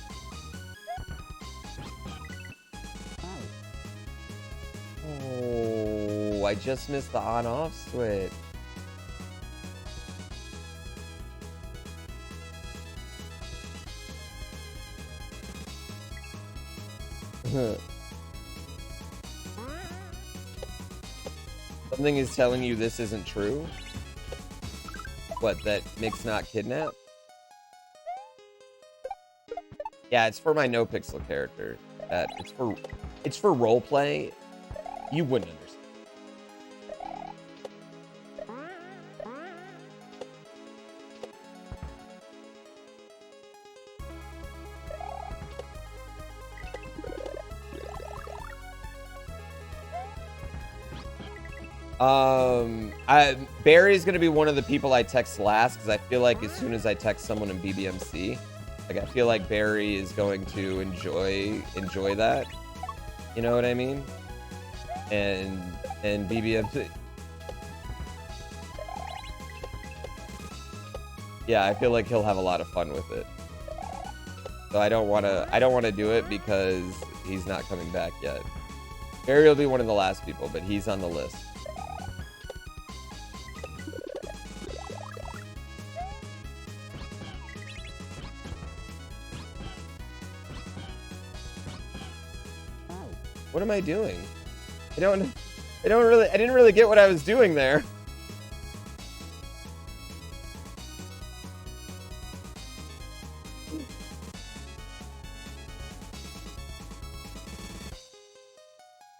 Oh, I just missed the on-off switch. Something is telling you this isn't true? What, that Mick's not kidnapped? Yeah, it's for my no pixel character. It's for roleplay. You wouldn't understand. Barry's gonna be one of the people I text last, because I feel like as soon as I text someone in BBMC, like I feel like Barry is going to enjoy that. You know what I mean? And BBMC. Yeah, I feel like he'll have a lot of fun with it. So I don't wanna do it because he's not coming back yet. Barry will be one of the last people, but he's on the list. What am I doing? I didn't really get what I was doing there.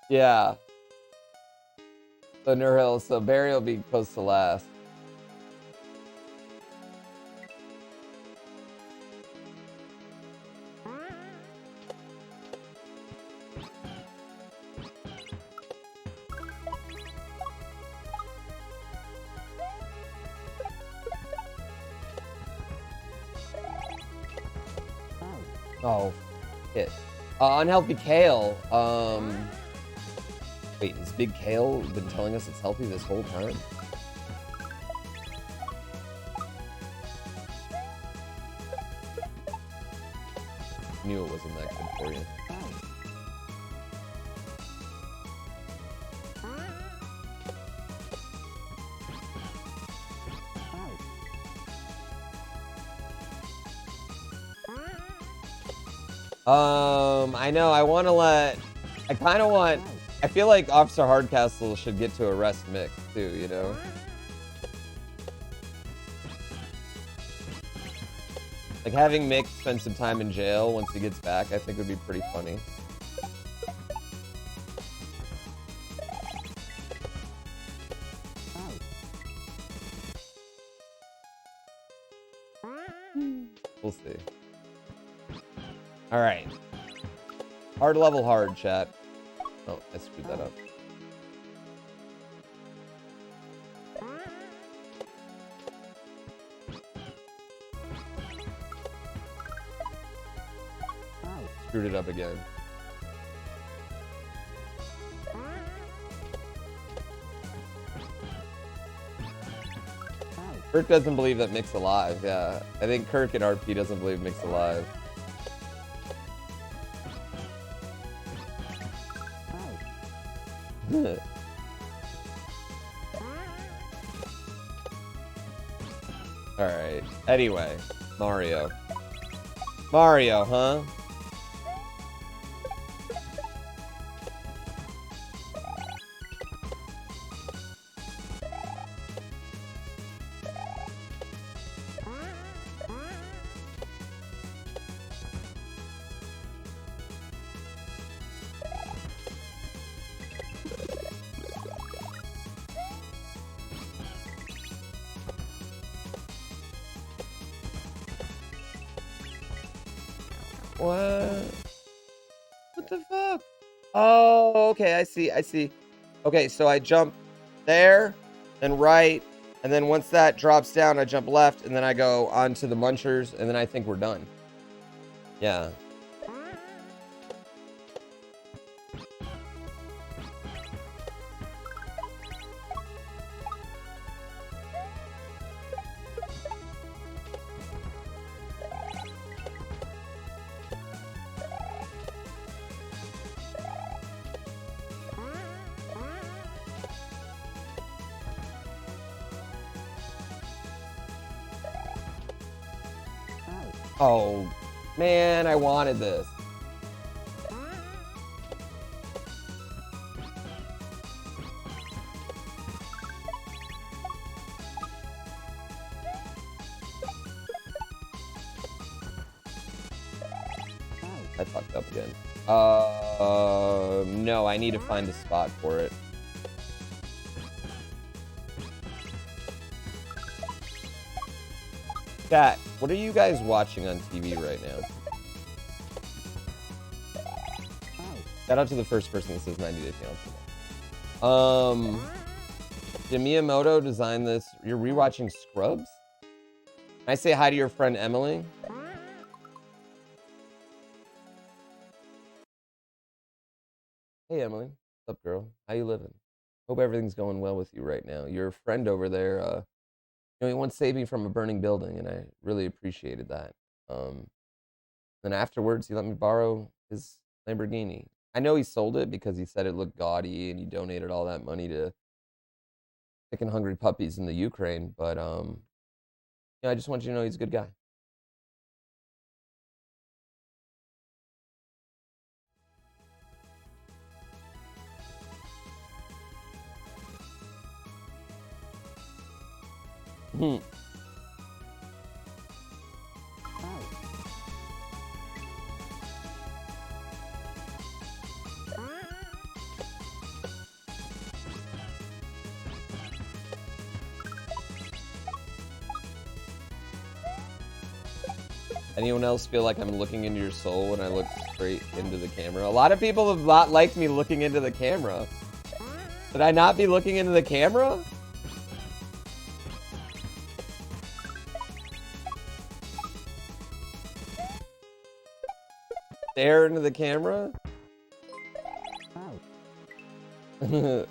Yeah. So Nurhill, so Barry will be close to last. Oh, shit. Unhealthy kale. Wait, has Big Kale been telling us it's healthy this whole time? Knew it wasn't that good for you. I know, I feel like Officer Hardcastle should get to arrest Mick, too, you know? Like, having Mick spend some time in jail once he gets back, I think would be pretty funny. We'll see. Alright. Hard level hard, chat. Oh, I screwed that up. Screwed it up again. Kirk doesn't believe that Mick's alive, yeah. I think Kirk and RP doesn't believe Mick's alive. Alright. Anyway, Mario. Mario, huh? What? What the fuck? Oh, okay, I see. Okay, so I jump there, then right, and then once that drops down, I jump left, and then I go onto the munchers, and then I think we're done. Yeah. Oh, man, I wanted this. I fucked up again. No, I need to find a spot for it. Chat, what are you guys watching on TV right now? Shout out to the first person that says 90 Day Fiancé. Did Miyamoto design this? You're rewatching Scrubs? Can I say hi to your friend Emily? Hey Emily, what's up girl? How you living? Hope everything's going well with you right now. Your friend over there, you know, he once saved me from a burning building, and I really appreciated that. Then afterwards, he let me borrow his Lamborghini. I know he sold it because he said it looked gaudy, and he donated all that money to sick and hungry puppies in the Ukraine. But yeah, I just want you to know he's a good guy. Hmm. Anyone else feel like I'm looking into your soul when I look straight into the camera? A lot of people have not liked me looking into the camera. Should I not be looking into the camera? Stare into the camera? You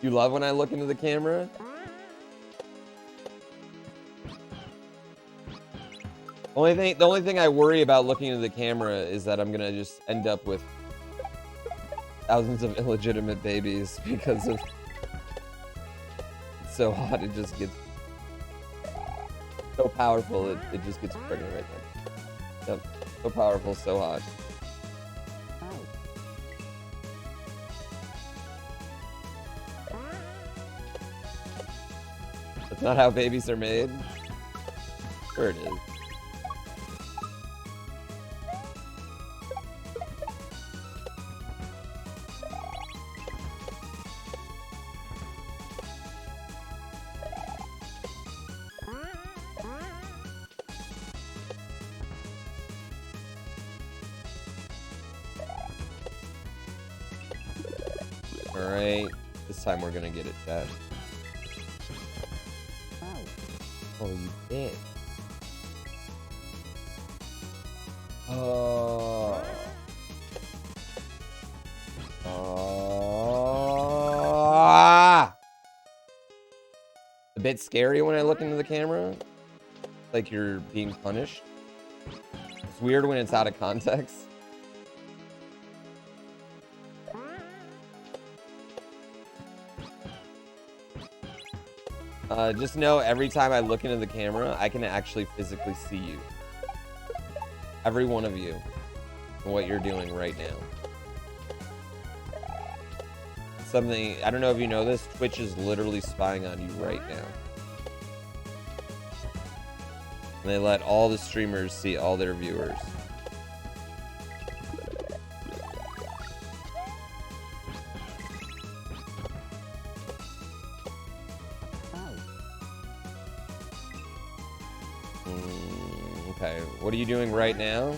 love when I look into the camera? The only thing I worry about looking into the camera is that I'm gonna just end up with thousands of illegitimate babies because of it's so hot. It just gets so powerful. It just gets pregnant right there. Yep, so powerful, so hot. That's not how babies are made. Sure it is. Alright, this time we're gonna get it, Chad. Oh, you did. Oh. Oh. A bit scary when I look into the camera. Like you're being punished. It's weird when it's out of context. Just know every time I look into the camera, I can actually physically see you. Every one of you. And what you're doing right now. Something, I don't know if you know this, Twitch is literally spying on you right now. And they let all the streamers see all their viewers. Okay, what are you doing right now?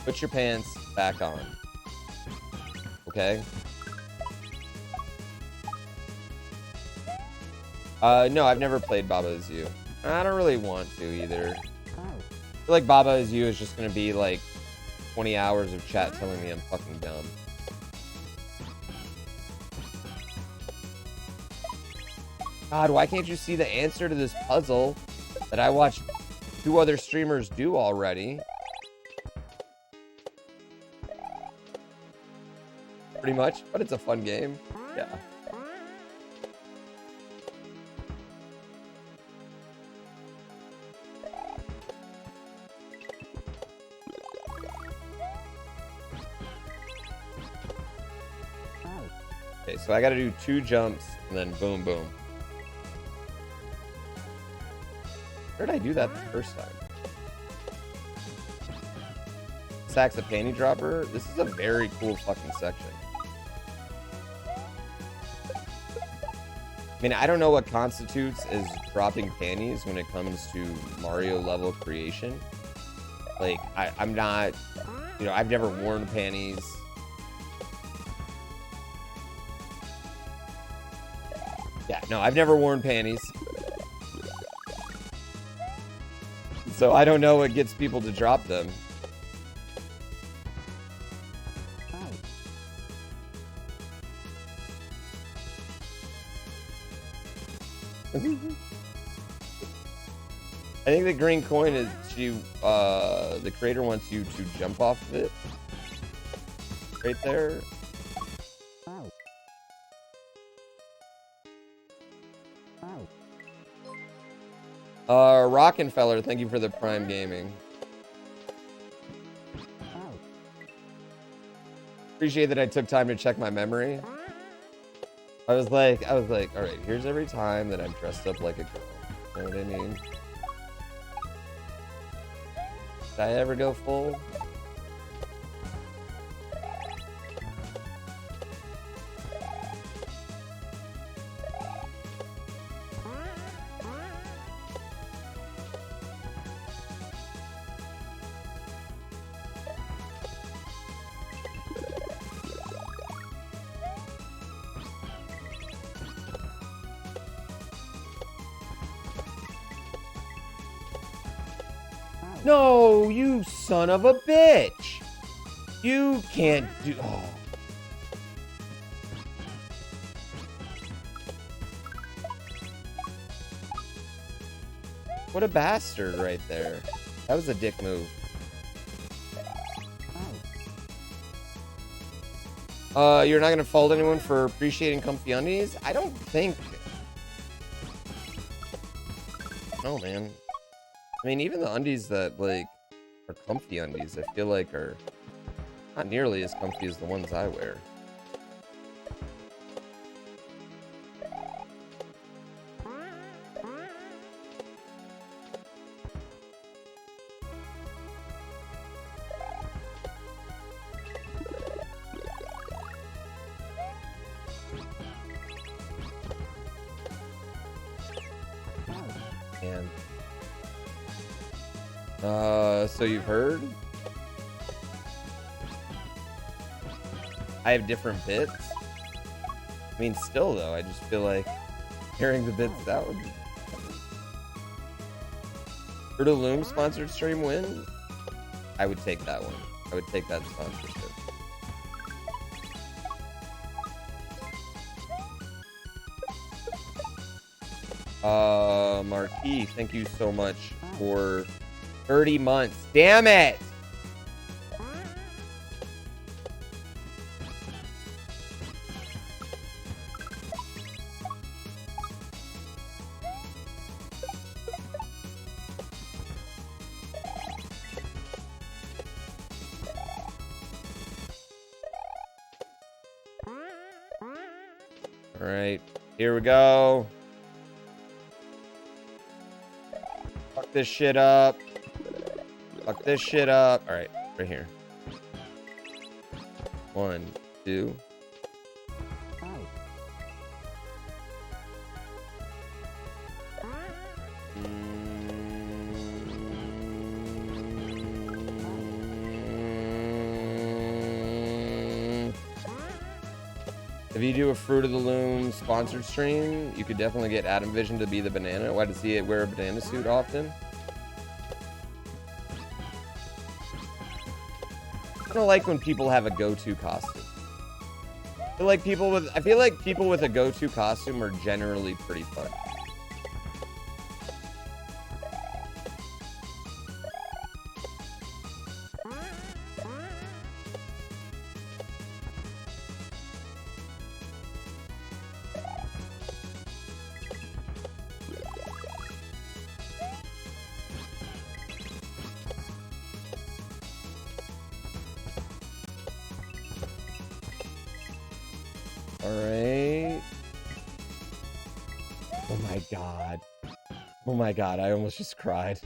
Put your pants back on. Okay? No, I've never played Baba Is You. I don't really want to either. I feel like Baba Is You is just gonna be like 20 hours of chat telling me I'm fucking dumb. God, why can't you see the answer to this puzzle that I watched 2 other streamers do already? Pretty much, but it's a fun game. Yeah. Okay, so I gotta do 2 jumps and then boom, boom. Where did I do that the first time? Sacks a panty dropper. This is a very cool fucking section. I mean, I don't know what constitutes as dropping panties when it comes to Mario level creation. Like, I'm not, you know, I've never worn panties. Yeah, no, I've never worn panties. So I don't know what gets people to drop them. I think the green coin is the creator wants you to jump off of it. Right there. Rockenfeller, thank you for the Prime Gaming. Appreciate that I took time to check my memory. I was like, all right, here's every time that I've dressed up like a girl. You know what I mean? Did I ever go full? No, you son of a bitch. You can't do... Oh. What a bastard right there. That was a dick move. You're not gonna fault anyone for appreciating comfy undies? I don't think... No, man. I mean, even the undies that, like, are comfy undies, I feel like are not nearly as comfy as the ones I wear. Man. So you've heard? I have different bits. I mean, still though, I just feel like hearing the bits out would be... Fruit of the Loom sponsored stream win? I would take that one. I would take that sponsorship. Marquis, thank you so much for 30 months. Damn it! All right, here we go. Fuck this shit up. Fuck this shit up. All right, right here. 1, 2. If you do a Fruit of the Loom sponsored stream, you could definitely get Adam Vision to be the banana. Why does he wear a banana suit often? I don't like when people have a go-to costume. I feel like people with a go-to costume are generally pretty fun. Oh my god, I almost just cried.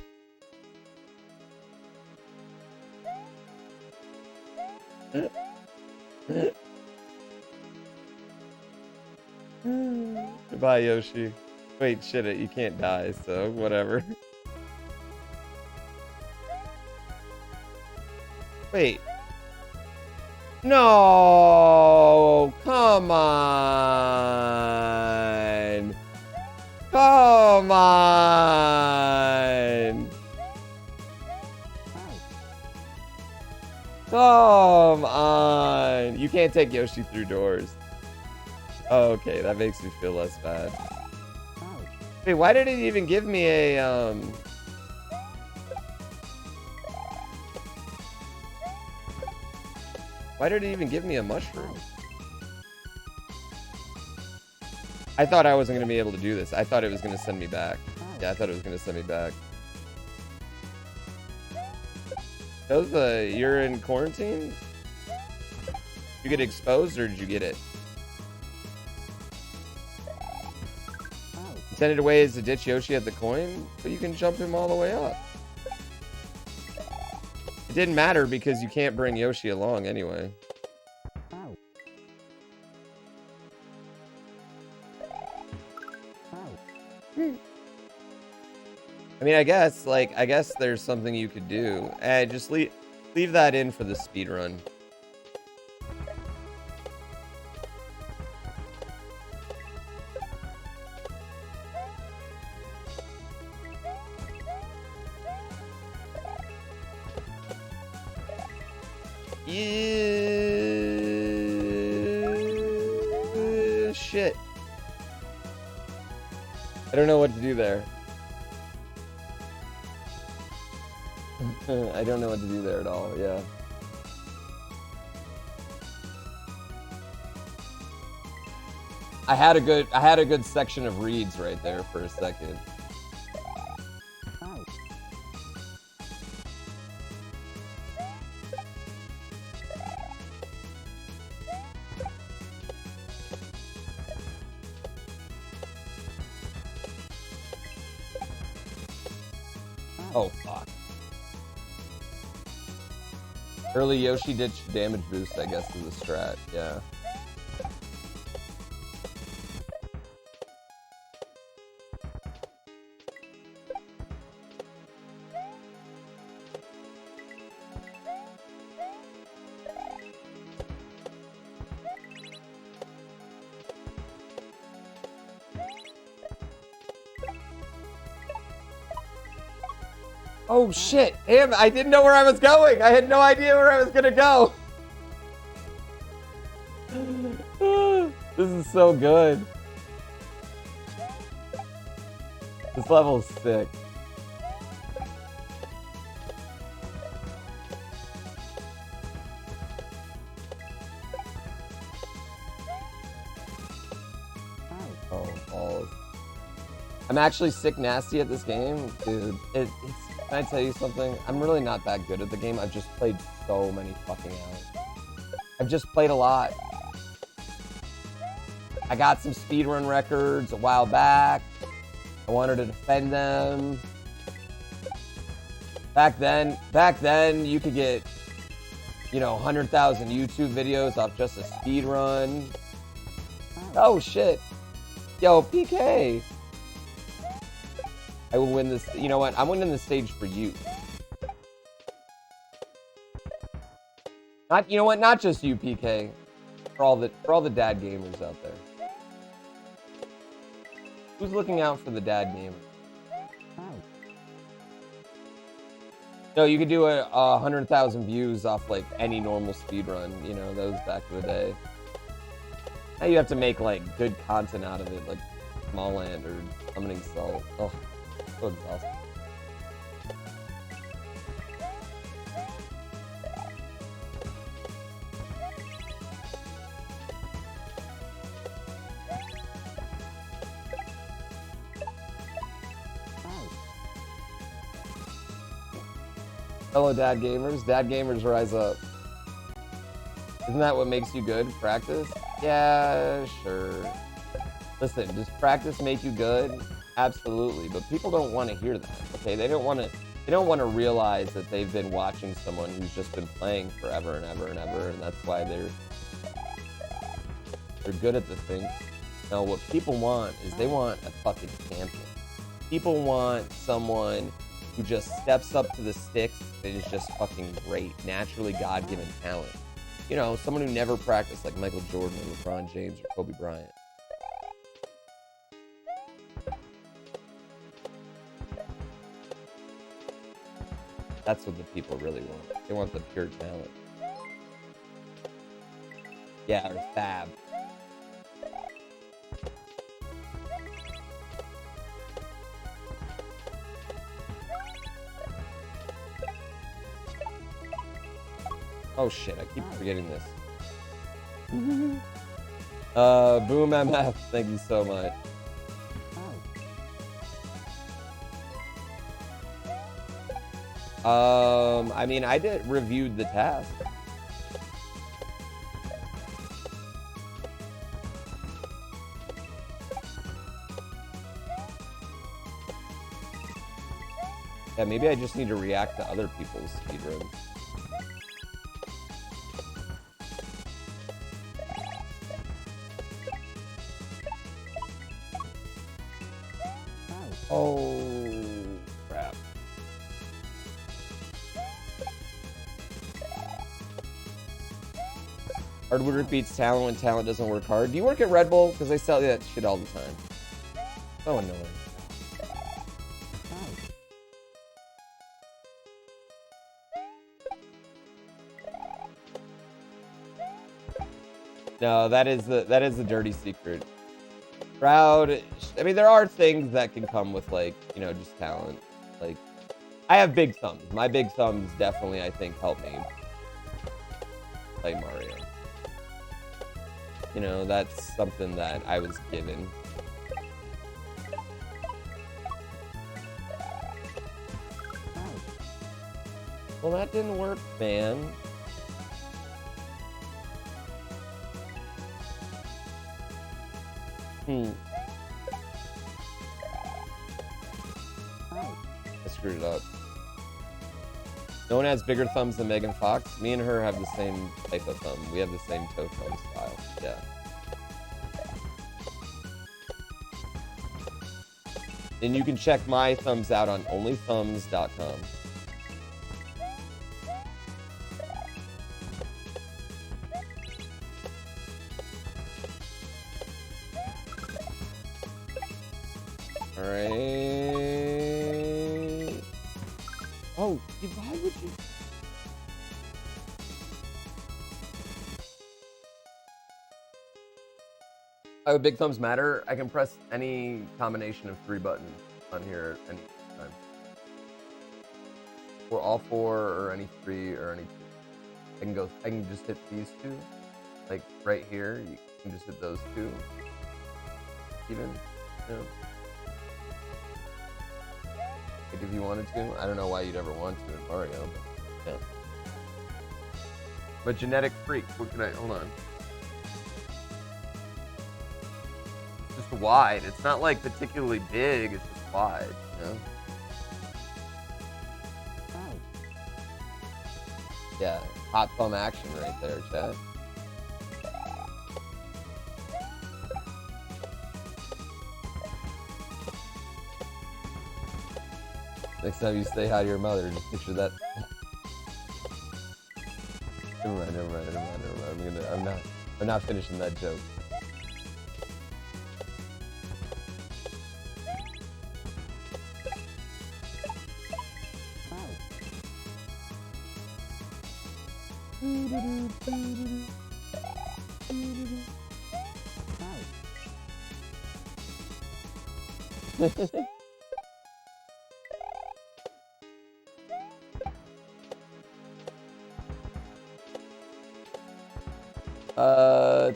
Goodbye, Yoshi. Wait, shit it, you can't die, so whatever. Wait. No! Come on! Come on! Come on! You can't take Yoshi through doors. Oh, okay, that makes me feel less bad. Wait, why did it even give me a, Why did it even give me a mushroom? I thought I wasn't going to be able to do this. I thought it was going to send me back. Yeah, I thought it was going to send me back. You're in quarantine? You get exposed or did you get it? Intended way is to ditch Yoshi at the coin, but you can jump him all the way up. It didn't matter because you can't bring Yoshi along anyway. I mean, I guess there's something you could do. Just leave that in for the speed run. Shit. I don't know what to do there. I don't know what to do there at all, yeah. I had a good section of reads right there for a second. Oh, fuck. Early Yoshi ditch damage boost, I guess, is the strat, yeah. Oh shit! Damn, I didn't know where I was going! I had no idea where I was gonna go! This is so good. This level's sick. Oh, balls. I'm actually sick nasty at this game, dude. It's Can I tell you something? I'm really not that good at the game. I've just played so many fucking hours. I've just played a lot. I got some speedrun records a while back. I wanted to defend them. Back then, you could get, 100,000 YouTube videos off just a speedrun. Oh, shit. Yo, PK. I will win this. You know what? I'm winning the stage for you. Not, you know what? Not just you, PK. For all the dad gamers out there. Who's looking out for the dad gamers? No, you could do a 100,000 views off like any normal speedrun. Those back in the day. Now you have to make like good content out of it, like Smallland or Summoning Salt. Oh. So exhausting. Hello, dad gamers rise up. Isn't that what makes you good? Practice? Yeah, sure. Listen, does practice make you good? Absolutely, but people don't want to hear that. Okay, they don't want to realize that they've been watching someone who's just been playing forever and ever and ever, and that's why they're good at the thing. No, what people want is they want a fucking champion. People want someone who just steps up to the sticks and is just fucking great, naturally God-given talent. Someone who never practiced like Michael Jordan or LeBron James or Kobe Bryant. That's what the people really want. They want the pure talent. Yeah, or fab. Oh shit, I keep forgetting this. Boom MF, thank you so much. I mean, I reviewed the task. Yeah, maybe I just need to react to other people's speedruns. Oh, crap. Hard work beats talent when talent doesn't work hard. Do you work at Red Bull? Because they sell you that shit all the time. So annoying. No, that is the dirty secret. Proud. I mean, there are things that can come with, like, you know, just talent. Like, I have big thumbs. My big thumbs definitely, I think, help me play Mario. You know, that's something that I was given. Well, that didn't work, man. I screwed it up. No one has bigger thumbs than Megan Fox. Me and her have the same type of thumb. We have the same toe thumb style. Yeah. And you can check my thumbs out on onlythumbs.com. Alright. Oh, why would you? Oh, big thumbs matter. I can press any combination of 3 buttons on here at any time. Or all 4, or any 3, or any 2. I can just hit these 2. Like right here, you can just hit those 2. Even, you know. Like if you wanted to. I don't know why you'd ever want to in Mario, but yeah. I'm a genetic freak. What can I, hold on. It's just wide. It's not like particularly big, it's just wide, you know? Yeah, hot thumb action right there, chat. Next time you say hi to your mother, just picture that. Never mind. I'm not finishing that joke.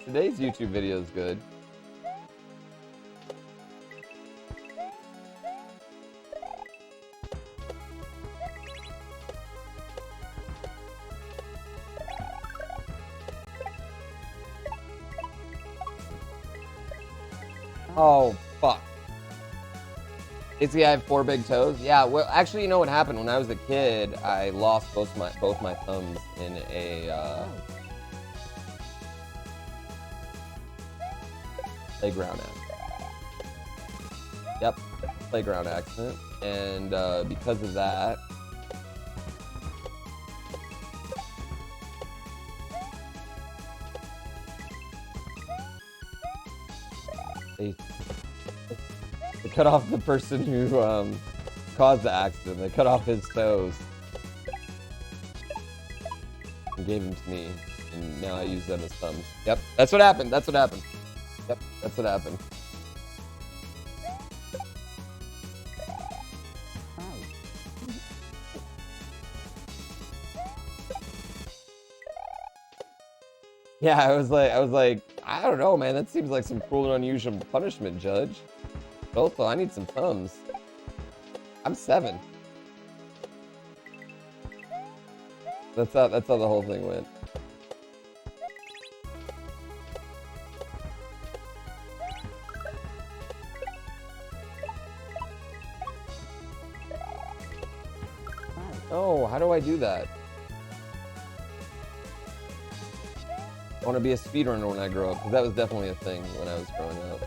Today's YouTube video is good. Oh, fuck. I have 4 big toes? Yeah, well, actually, you know what happened? When I was a kid, I lost both my thumbs in a, playground accident. Yep, playground accident. And, because of that... They cut off the person who caused the accident. They cut off his toes and gave them to me, and now I use them as thumbs. Yep, that's what happened. That's what happened. Yep, that's what happened. Yeah, I was like, I don't know, man. That seems like some cruel and unusual punishment, Judge. Also, I need some thumbs. I'm 7. That's how the whole thing went. Oh, how do I do that? I want to be a speedrunner when I grow up, because that was definitely a thing when I was growing up.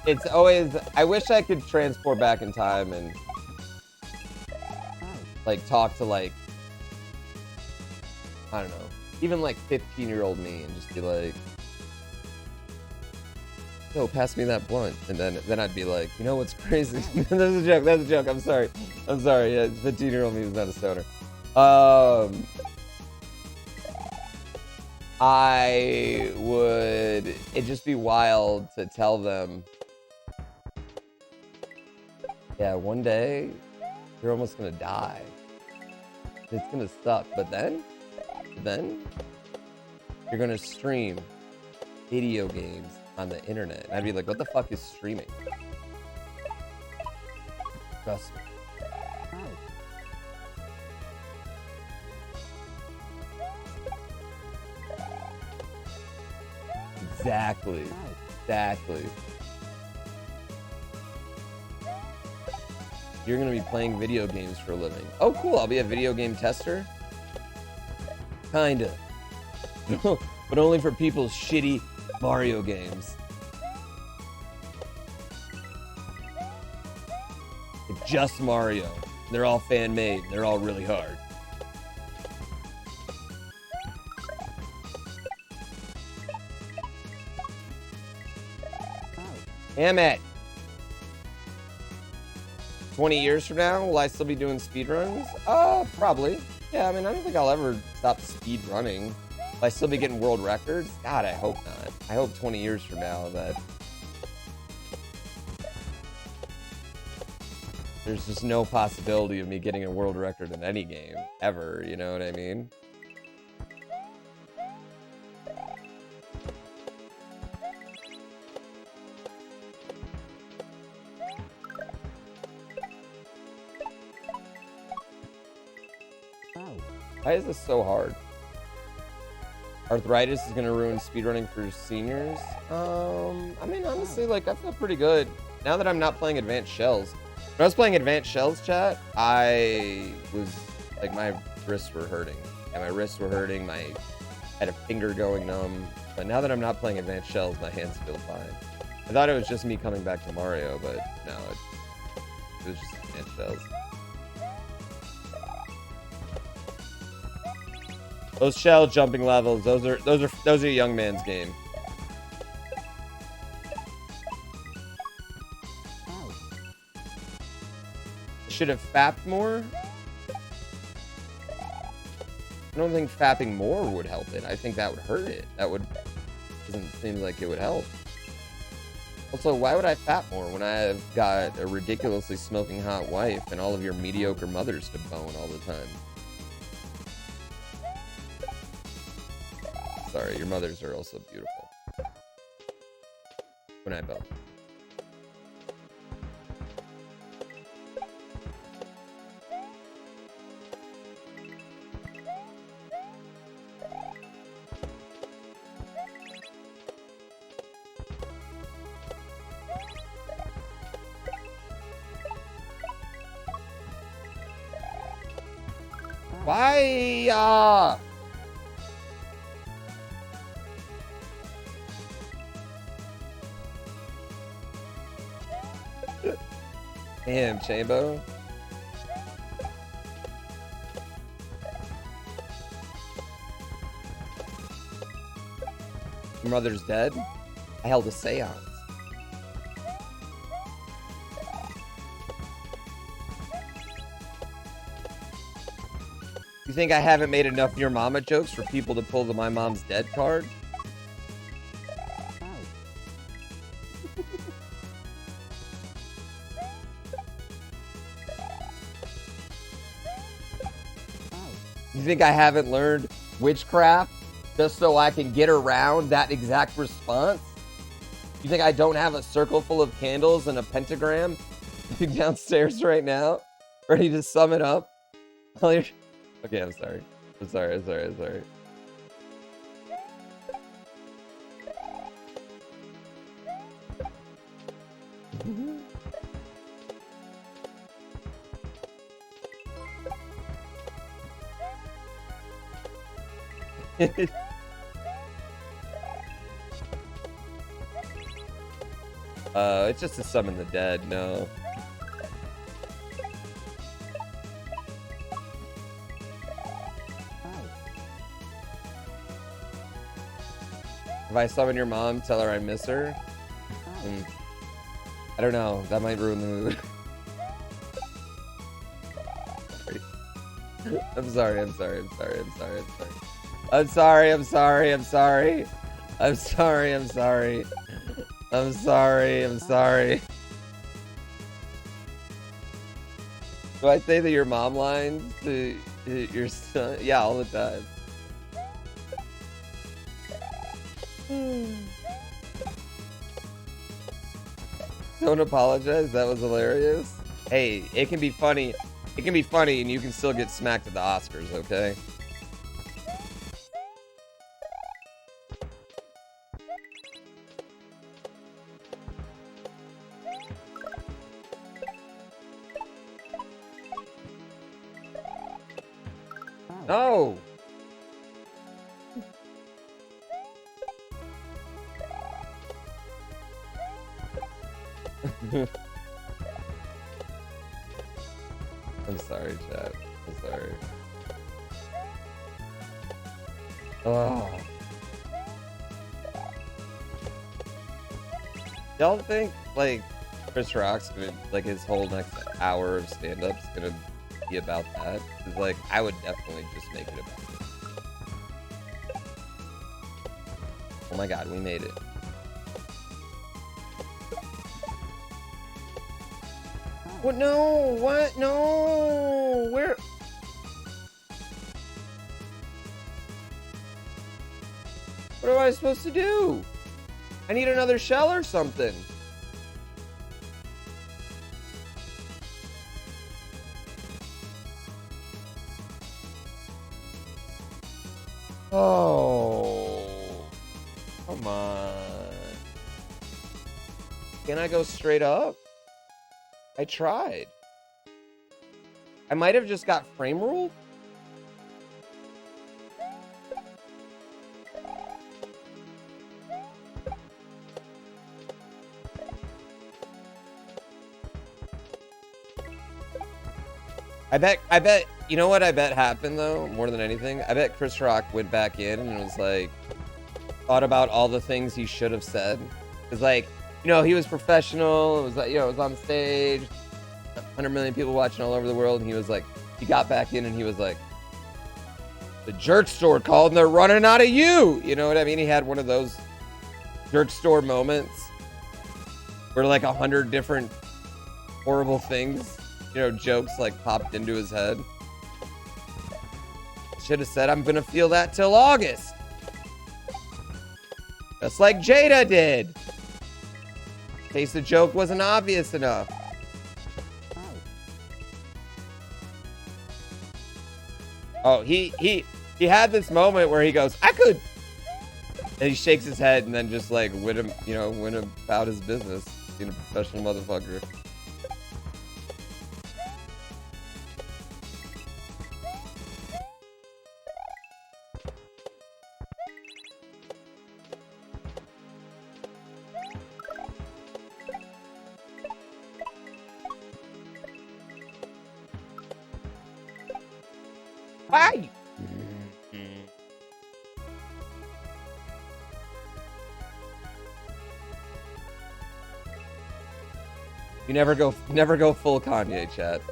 It's always, I wish I could transport back in time and like talk to like, I don't know, even like 15-year-old me and just be like, yo, pass me that blunt. And then I'd be like, you know what's crazy? That's a joke, that's a joke, I'm sorry. I'm sorry, yeah, 15-year-old me is not a stoner. It'd just be wild to tell them, yeah, one day you're almost gonna die. It's gonna suck, but then you're gonna stream video games on the internet. And I'd be like, what the fuck is streaming? Trust me. Exactly. Exactly. You're gonna be playing video games for a living. Oh, cool. I'll be a video game tester. Kinda. But only for people's shitty Mario games. It's just Mario. They're all fan-made. They're all really hard. Damn it. 20 years from now, will I still be doing speedruns? Probably. Yeah, I mean, I don't think I'll ever stop speedrunning. Will I still be getting world records? God, I hope not. I hope 20 years from now that there's just no possibility of me getting a world record in any game, ever, you know what I mean? Why is this so hard? Arthritis is gonna ruin speedrunning for seniors? I mean, honestly, like, I feel pretty good. Now that I'm not playing Advanced Shells. When I was playing Advanced Shells, chat, I was, like, my wrists were hurting. And my wrists were hurting, I had a finger going numb. But now that I'm not playing Advanced Shells, my hands feel fine. I thought it was just me coming back to Mario, but no, it was just Advanced Shells. Those shell jumping levels, those are a young man's game. Should have fapped more? I don't think fapping more would help it. I think that would hurt it. Doesn't seem like it would help. Also, why would I fap more when I've got a ridiculously smoking hot wife and all of your mediocre mothers to bone all the time? Sorry, your mothers are also beautiful. Good night, Belle. Why? Damn, Chambo. Your mother's dead? I held a seance. You think I haven't made enough Your Mama jokes for people to pull the My Mom's Dead card? You think I haven't learned witchcraft just so I can get around that exact response? You think I don't have a circle full of candles and a pentagram downstairs right now? Ready to sum it up? Okay, I'm sorry. I'm sorry. It's just to summon the dead, no. If I summon your mom, tell her I miss her. I don't know. That might ruin the mood. I'm sorry. I'm sorry. Do I say that your mom lines to your son? Yeah, all the time. Don't apologize. That was hilarious. Hey, it can be funny. It can be funny, and you can still get smacked at the Oscars. Okay. No. I'm sorry, chat. I'm sorry. Oh. Y'all think, like, Chris Rock's gonna, like, his whole next hour of stand-up's gonna be about that? Because, like, I would definitely just make it about it. Oh my god, we made it. What? No! What? No! Where? What am I supposed to do? I need another shell or something. Oh. Come on. Can I go straight up? I tried. I might have just got frame ruled. I bet, you know what I bet happened though, more than anything? I bet Chris Rock went back in and was like, thought about all the things he should have said. Cause like, you know, he was professional, it was like, you know, it was on stage, 100 million people watching all over the world, and he was like, he got back in and he was like, the jerk store called and they're running out of you. You know what I mean? He had one of those jerk store moments where like 100 different horrible things, you know, jokes like popped into his head. Should have said, I'm gonna feel that till August. Just like Jada did. In case the joke wasn't obvious enough. Oh, he had this moment where he goes, I could. And he shakes his head and then just like went about his business. Being a professional motherfucker. Why? You never go full Kanye, chat.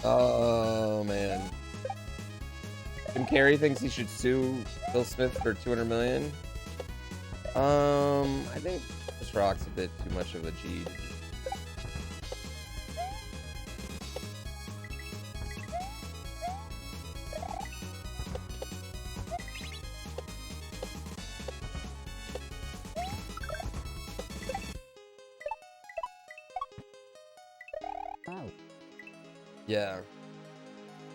Oh, man. Jim Carrey thinks he should sue Will Smith for $200 million. I think Chris Rock's a bit too much of a G. Yeah.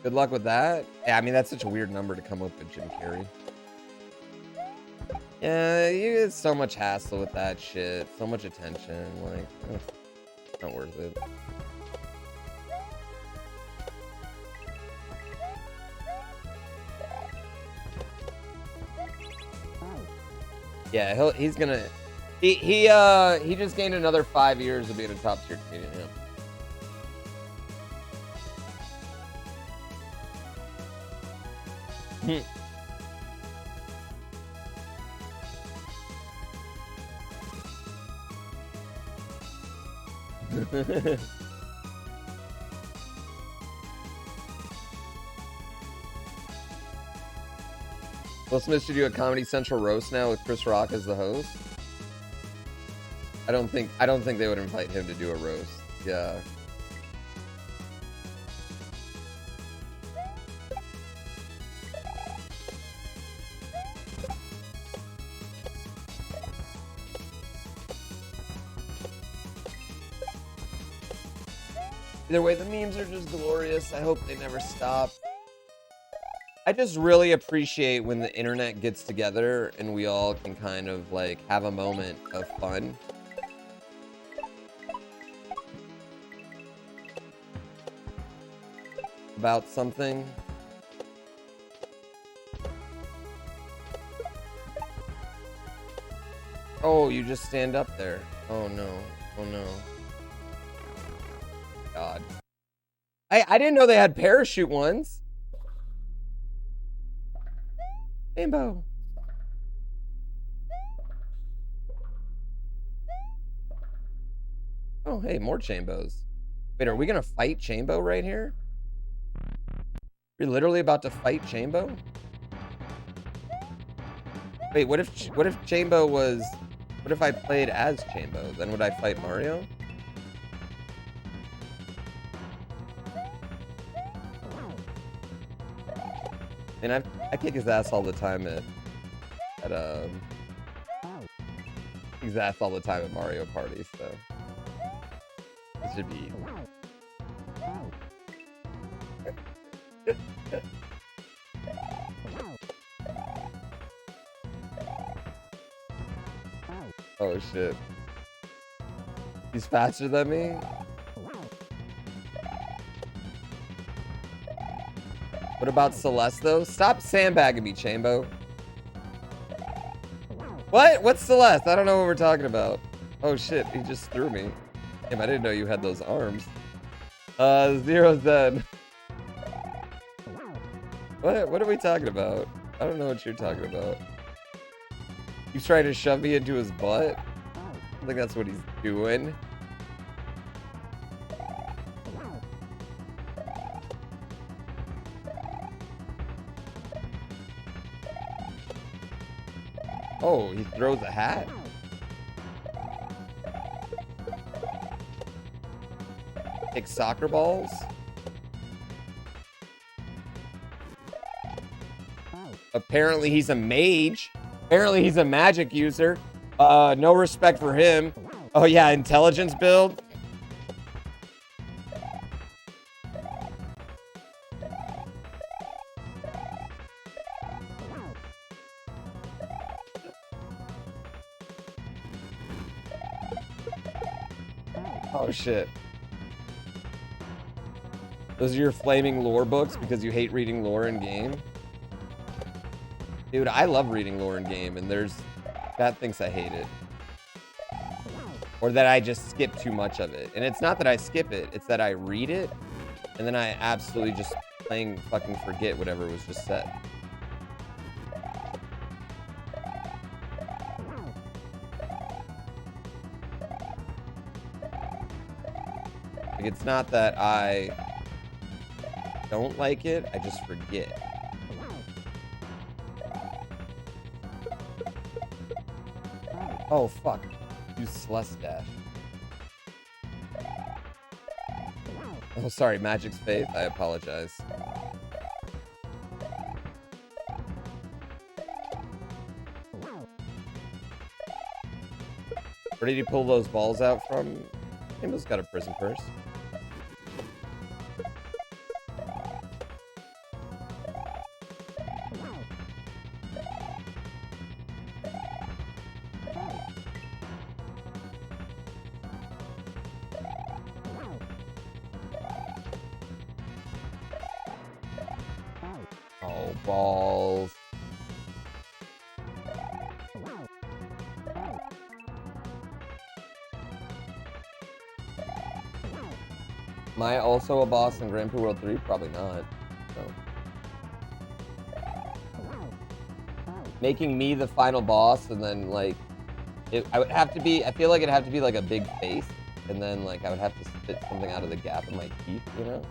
Good luck with that. Yeah, I mean, that's such a weird number to come up with, Jim Carrey. Yeah, you get so much hassle with that shit. So much attention. Like, it's not worth it. Yeah, he's gonna... He just gained another 5 years of being a top tier comedian, yeah. Will Smith should do a Comedy Central roast now with Chris Rock as the host. I don't think they would invite him to do a roast. Yeah. Either way, the memes are just glorious. I hope they never stop. I just really appreciate when the internet gets together and we all can kind of like have a moment of fun. About something. Oh, you just stand up there. Oh no. Oh no. God. I didn't know they had parachute ones. Chambo. Oh, hey, more Chambos. Wait, are we gonna fight Chambo right here? You're literally about to fight Chambo? Wait, what if Chambo was... What if I played as Chambo? Then would I fight Mario? And I kick his ass all the time at his ass all the time at Mario Party, so it should be easy. Oh shit. He's faster than me? What about Celeste though? Stop sandbagging me, Chambo. What? What's Celeste? I don't know what we're talking about. Oh shit, he just threw me. Damn, I didn't know you had those arms. Zero's dead. What are we talking about? I don't know what you're talking about. He's trying to shove me into his butt? I think that's what he's doing. Oh, he throws a hat? Takes soccer balls? Apparently he's a mage. Apparently he's a magic user. No respect for him. Oh yeah, intelligence build. Oh shit. Those are your flaming lore books because you hate reading lore in game? Dude, I love reading lore in game, and that thinks I hate it. Or that I just skip too much of it. And it's not that I skip it, it's that I read it, and then I absolutely just fucking forget whatever was just said. Like, it's not that I don't like it, I just forget. Oh, fuck. Use Celeste Dash. Oh, sorry, Magic's Faith. I apologize. Where did he pull those balls out from? Chambo's got a prison purse. Oh, balls. Am I also a boss in GrandPooBear World 3? Probably not. No. Making me the final boss and then, like, I would have to be, I feel like it'd have to be, like, a big face. And then, like, I would have to spit something out of the gap in my teeth, you know?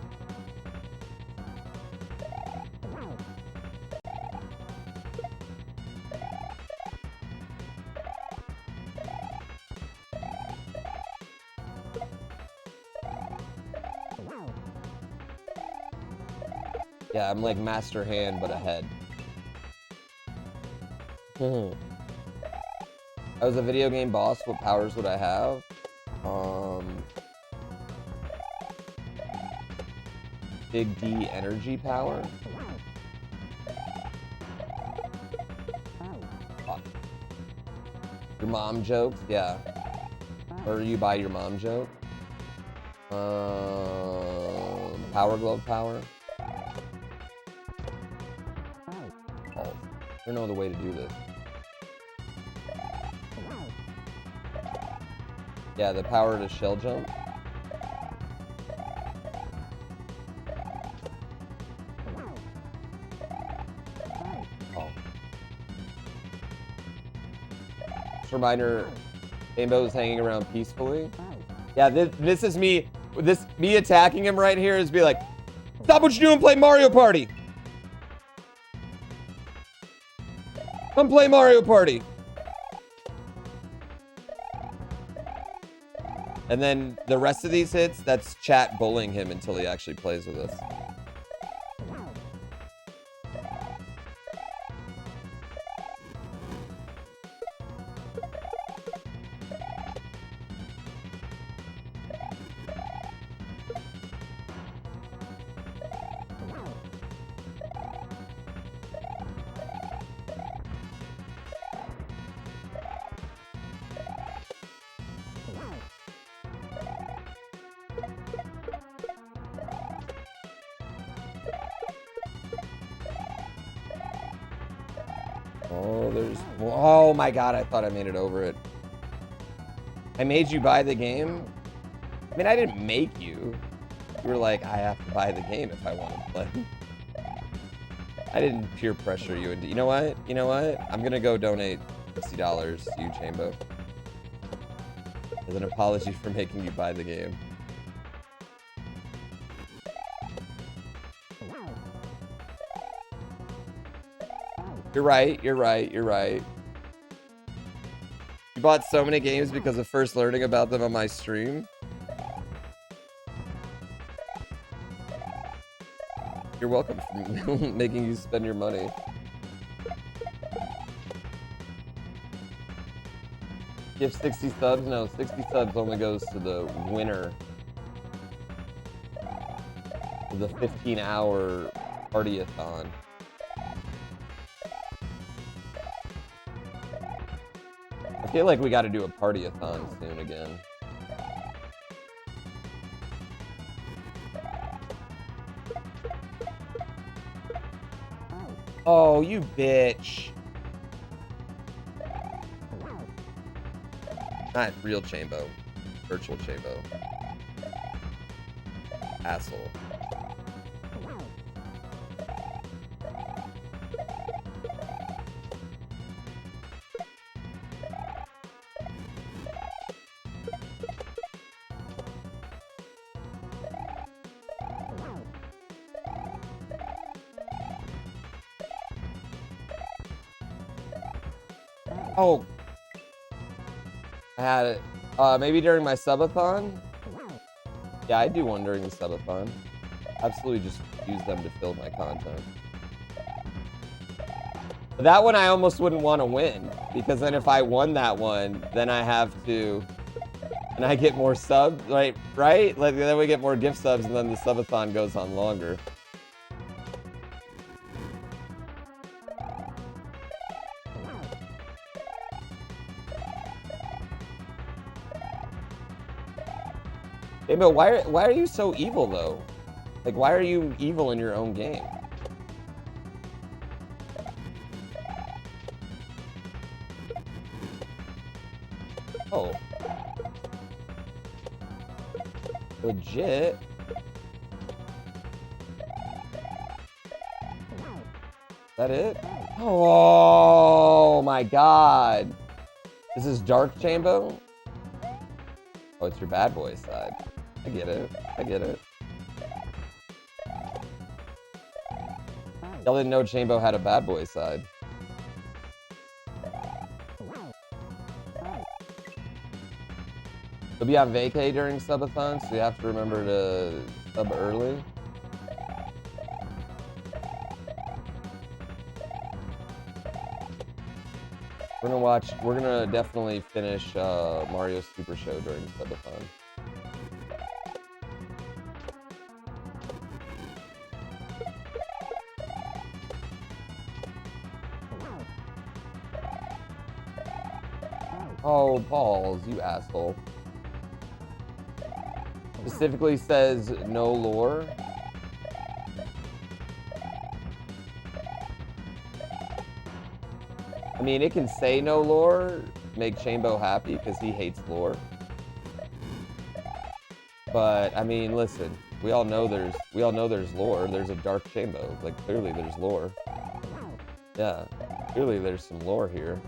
Yeah, I'm like Master Hand, but a head. I was a video game boss. What powers would I have? Big D energy power. Your mom jokes, yeah. Or you buy your mom joke. Power glove power. Oh, I don't know the way to do this. Yeah, the power to shell jump. Oh. Just reminder, Chambo is hanging around peacefully. Yeah, this is me. Me attacking him right here is be like, stop what you're doing, play Mario Party. Come play Mario Party. And then the rest of these hits, that's chat bullying him until he actually plays with us. Oh my god, I thought I made it over it. I made you buy the game? I mean, I didn't make you. You were like, I have to buy the game if I want to play. I didn't peer pressure you into. You know what? You know what? I'm gonna go donate $60 to you, Chambo, as an apology for making you buy the game. You're right, you're right, you're right. You bought so many games because of first learning about them on my stream. You're welcome for making you spend your money. Give 60 subs? No, 60 subs only goes to the winner of the 15-hour party-a-thon. I feel like we got to do a party-a-thon soon again. Oh, you bitch. Not real Chambo. Virtual Chambo. Asshole. Oh, I had it. Maybe during my subathon? Yeah, I do one during the subathon. Absolutely just use them to fill my content. But that one I almost wouldn't want to win, because then if I won that one, then I have to, and I get more subs, right? Like, then we get more gift subs, and then the subathon goes on longer. Hey, but why are you so evil though? Like, why are you evil in your own game? Oh. Legit. Is that it? Oh my god. This is dark Chambo? Oh, it's your bad boy side. I get it. I get it. Y'all didn't know Chambo had a bad boy side. He'll be on vacay during subathon, so you have to remember to sub early. We're gonna definitely finish Mario Super Show during subathon. Oh, balls, you asshole. Specifically says no lore. I mean, it can say no lore, make Chambo happy because he hates lore. But I mean, listen, we all know there's lore. There's a dark Chambo. Like, clearly there's lore. Yeah, clearly there's some lore here.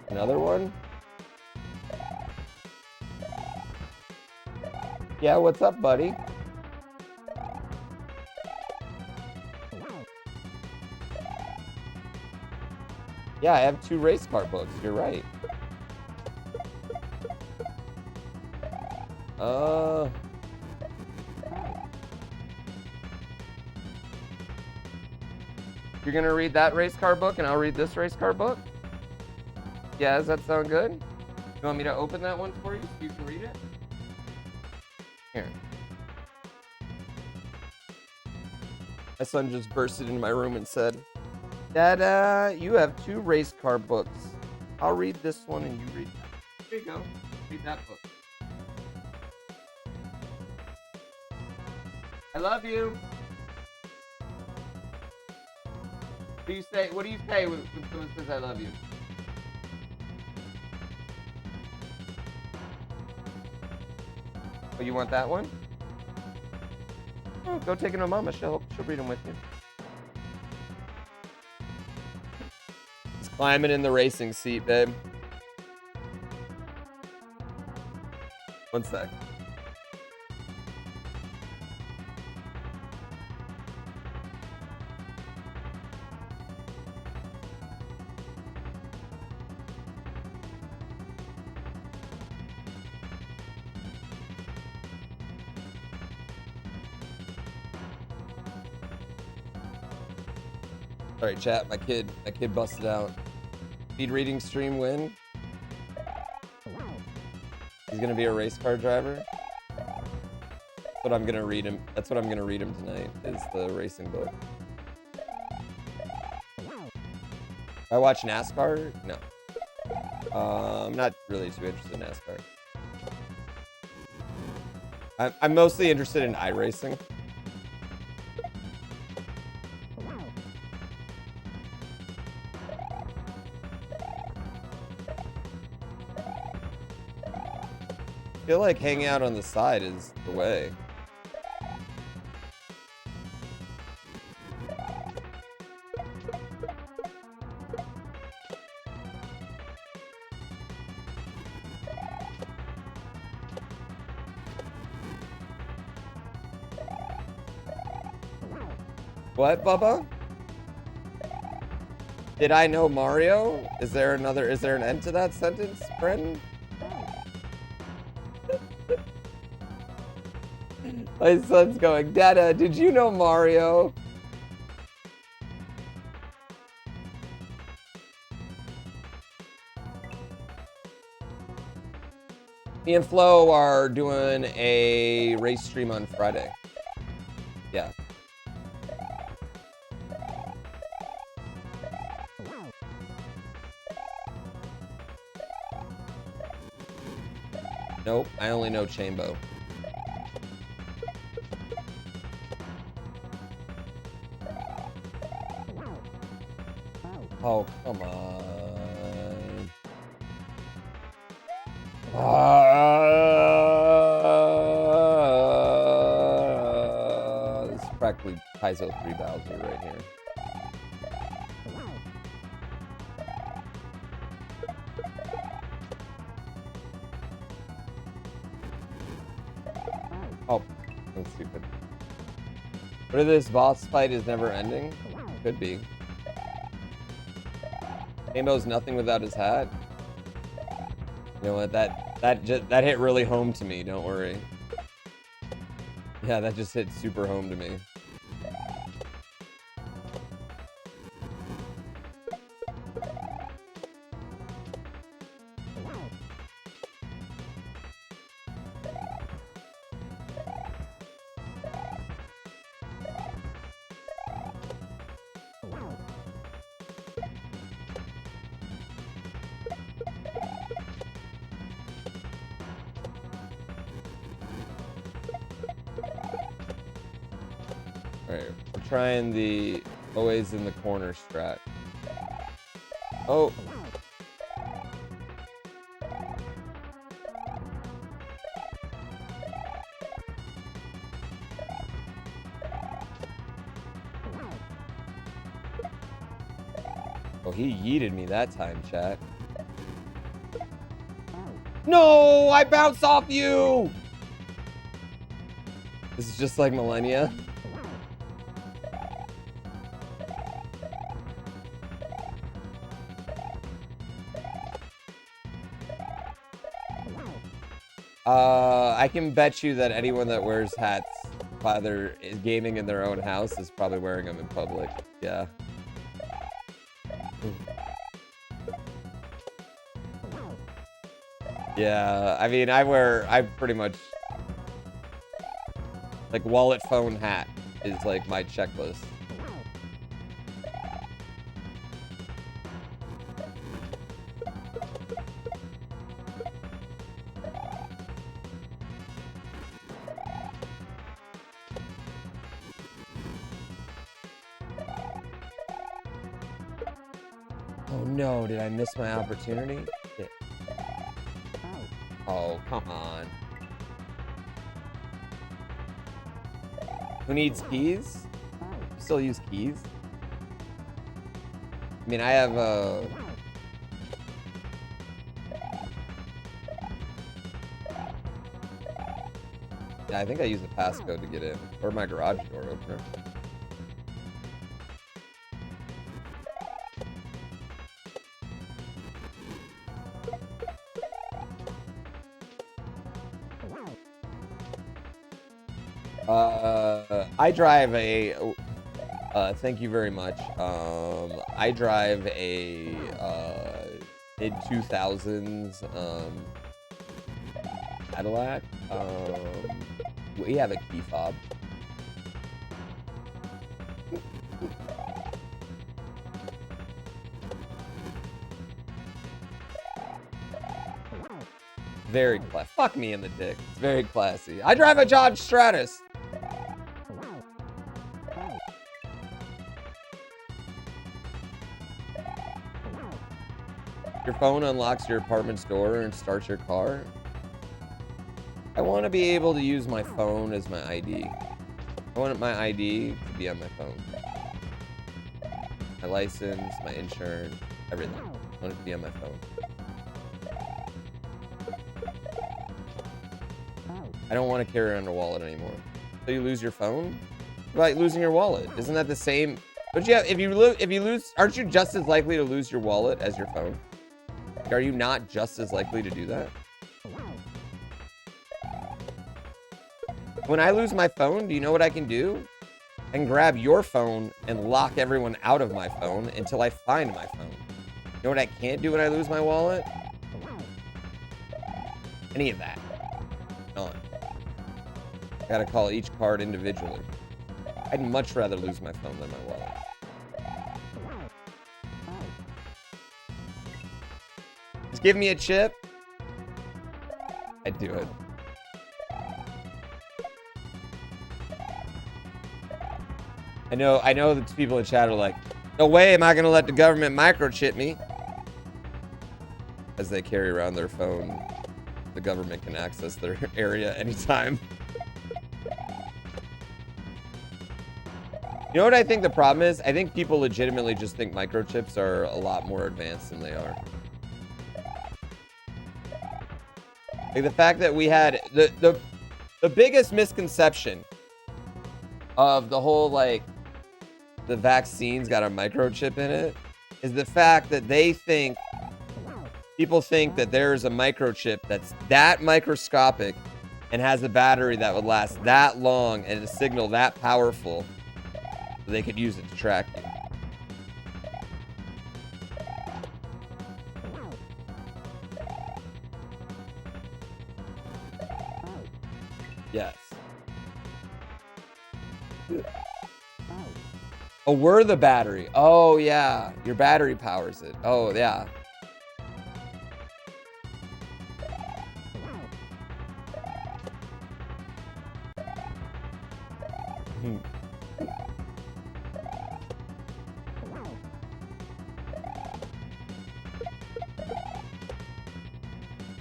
Another one? Yeah, what's up, buddy? Yeah, I have 2 race car books. You're right. You're gonna read that race car book and I'll read this race car book? Yeah, does that sound good? You want me to open that one for you so you can read it? Here. My son just bursted into my room and said, Dad, you have 2 race car books. I'll read this one and you read that. Here you go. Read that book. I love you. What do you say? What do you say when someone says I love you? Oh, you want that one? Oh, go take it to Mama. She'll read them with you. He's climbing in the racing seat, babe. One sec. All right, chat. My kid busted out. Speed reading stream win. He's gonna be a race car driver. That's what I'm gonna read him. That's what I'm gonna read him tonight. Is the racing book. I watch NASCAR? No. I'm not really too interested in NASCAR. I'm mostly interested in iRacing. feel like hanging out on the side is the way. What, Bubba? Did I know Mario? Is there an end to that sentence, Brendan? My son's going, Dada, did you know Mario? Me and Flo are doing a race stream on Friday. Yeah. Nope, I only know Chambo. Oh, come on. This is practically Paizo 3 Bowser right here. Oh, that's stupid. What if this boss fight is never ending? Could be. Chambo's nothing without his hat. You know what? That hit really home to me. Don't worry. Yeah, that just hit super home to me. Alright, we're trying the always in the corner strat. Oh. Oh, he yeeted me that time, chat. No, I bounced off you! This is just like Millennia. I can bet you that anyone that wears hats while they're gaming in their own house is probably wearing them in public. Yeah. Yeah, I mean, I pretty much, like, wallet, phone, hat is, like, my checklist. Oh no, did I miss my opportunity? Shit. Oh, come on. Who needs keys? You still use keys? I mean, I have yeah, I think I use a passcode to get in, or my garage door opener. I drive a, thank you very much. I drive a, mid-2000s, Cadillac. We have a key fob. Very classy. Fuck me in the dick. It's very classy. I drive a Dodge Stratus. Your phone unlocks your apartment's door and starts your car. I want to be able to use my phone as my ID. I want my ID to be on my phone. My license, my insurance, everything. I want it to be on my phone. I don't want to carry around a wallet anymore. So you lose your phone? Like losing your wallet. Isn't that the same? But yeah, if you lose, aren't you just as likely to lose your wallet as your phone? Like, are you not just as likely to do that? When I lose my phone, do you know what I can do? I can grab your phone and lock everyone out of my phone until I find my phone. You know what I can't do when I lose my wallet? Any of that. None. I gotta call each card individually. I'd much rather lose my phone than my wallet. Just give me a chip. I'd do it. I know that people in chat are like, no way am I gonna let the government microchip me. As they carry around their phone, the government can access their area anytime. You know what I think the problem is? I think people legitimately just think microchips are a lot more advanced than they are. Like the fact that we had the biggest misconception of the whole, like, the vaccines got a microchip in it is the fact that people think that there's a microchip that's that microscopic and has a battery that would last that long and a signal that powerful so they could use it to track you. Yes. Oh, we're the battery. Oh, yeah. Your battery powers it. Oh, yeah.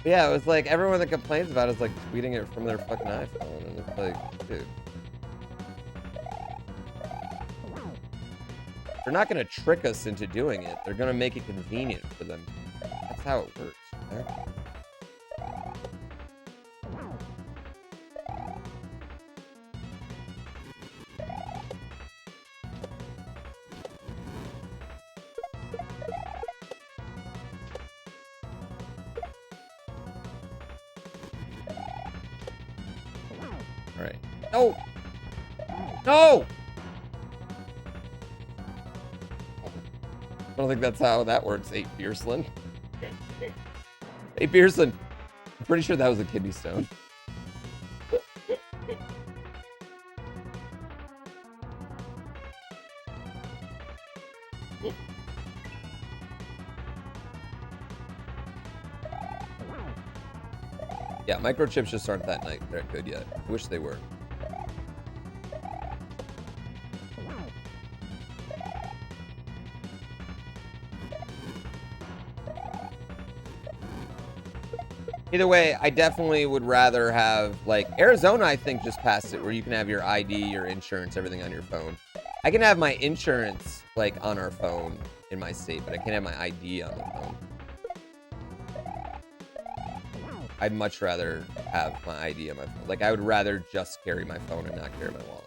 Yeah, it was like everyone that complains about it is like tweeting it from their fucking iPhone, and it's like, dude. They're not gonna trick us into doing it. They're gonna make it convenient for them. That's how it works. Right? All right. No. No. I don't think that's how that works, 8 Fierceland. Hey, Pearson. I'm pretty sure that was a kidney stone. Yeah, microchips just aren't that good yet. I wish they were. Either way, I definitely would rather have, like, Arizona, I think, just passed it, where you can have your ID, your insurance, everything on your phone. I can have my insurance, like, on our phone in my state, but I can't have my ID on the phone. I'd much rather have my ID on my phone. Like, I would rather just carry my phone and not carry my wallet.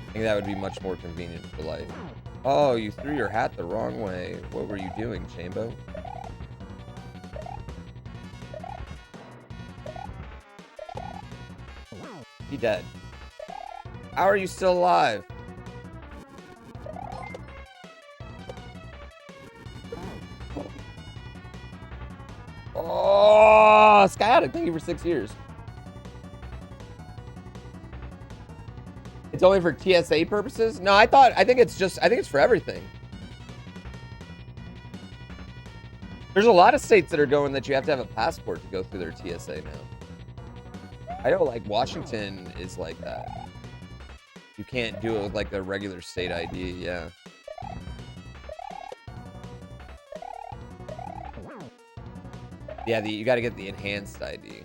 I think that would be much more convenient for life. Oh, you threw your hat the wrong way. What were you doing, Chambo? He dead. How are you still alive? Oh, Skyadic, thank you for 6 years. It's only for TSA purposes? No, I think it's for everything. There's a lot of states that are going that you have to have a passport to go through their TSA now. I know, like, Washington is like that. You can't do it with, like, the regular state ID, yeah. Yeah, you got to get the enhanced ID.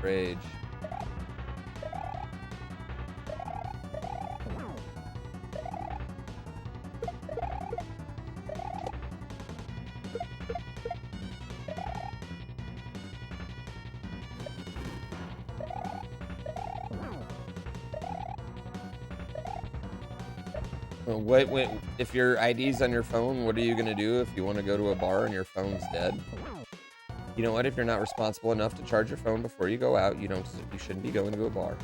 Rage. Wait, if your ID's on your phone, what are you gonna do if you want to go to a bar and your phone's dead? You know what? If you're not responsible enough to charge your phone before you go out, you shouldn't be going to a bar.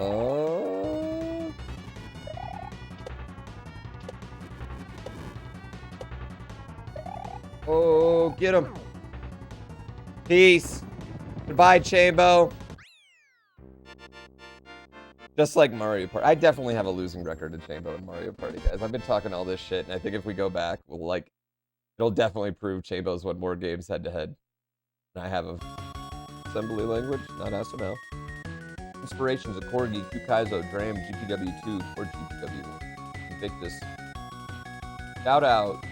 Oh. Oh, get him. Peace. Goodbye, Chambo. Just like Mario Party. I definitely have a losing record to Chambo in Mario Party, guys. I've been talking all this shit, and I think if we go back, it'll definitely prove Chambo's won more games head-to-head. And I have a assembly language, not SML. Inspirations of Corgi, Kukaizo, Dram, GPW2, or GPW1. Invictus. Shout out.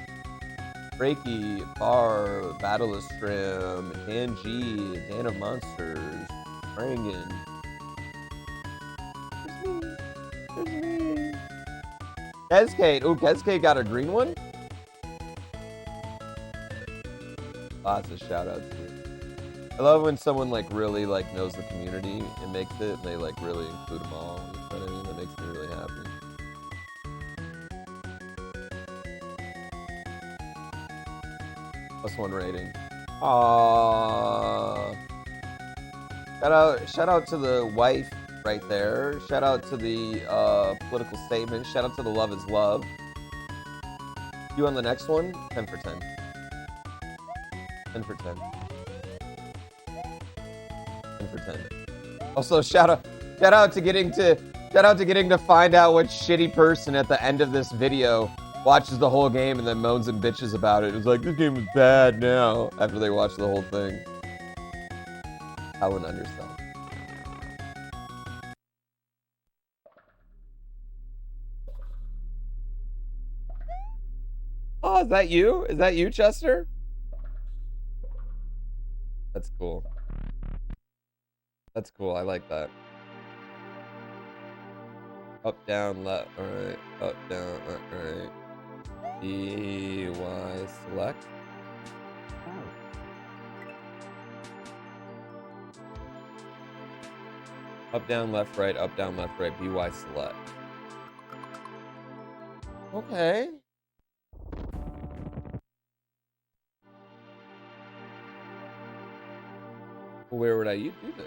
Reiki, Bar, Battle Strim, Dan G, Dan of Monsters, Rangan. There's me. Kezkate. Ooh, Kezkate got a green one? Lots of shout outs here. I love when someone really knows the community and makes it, and they really include them all. You know what I mean? That makes me really happy. +1 rating. Aww. Shout out to the wife right there. Shout out to the political statement. Shout out to the love is love. You on the next one? 10 for 10. 10 for 10. 10 for 10. Also, shout out to getting to find out what shitty person at the end of this video watches the whole game and then moans and bitches about it. It's like, this game is bad now, after they watch the whole thing. How an undersell. Oh, is that you? Is that you, Chester? That's cool. That's cool. I like that. Up, down, left, right. Up, down, right. B, Y, select. Up, down, left, right. Up, down, left, right. B, Y, select. Okay. Where would I do this?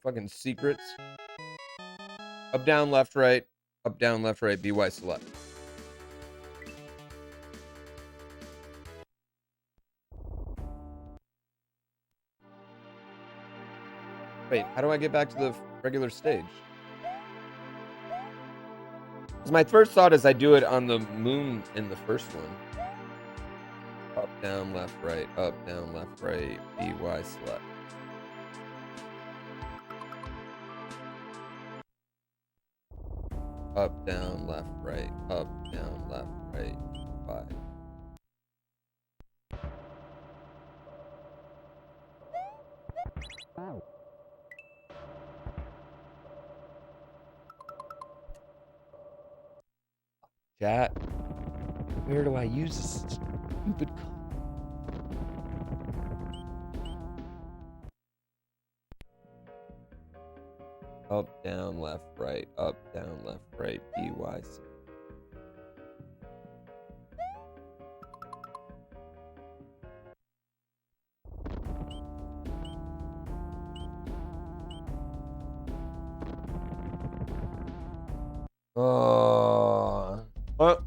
Fucking secrets. Up, down, left, right. Up, down, left, right. BY select. Wait, how do I get back to the regular stage? Because my first thought is I do it on the moon in the first one. Up, down, left, right. Up, down, left, right. BY select. up, down, left, right, up, down, left, right, 5. Chat, where do I use this stupid code? Up, down, left, right, up, down, left, right, B, Y, C. What?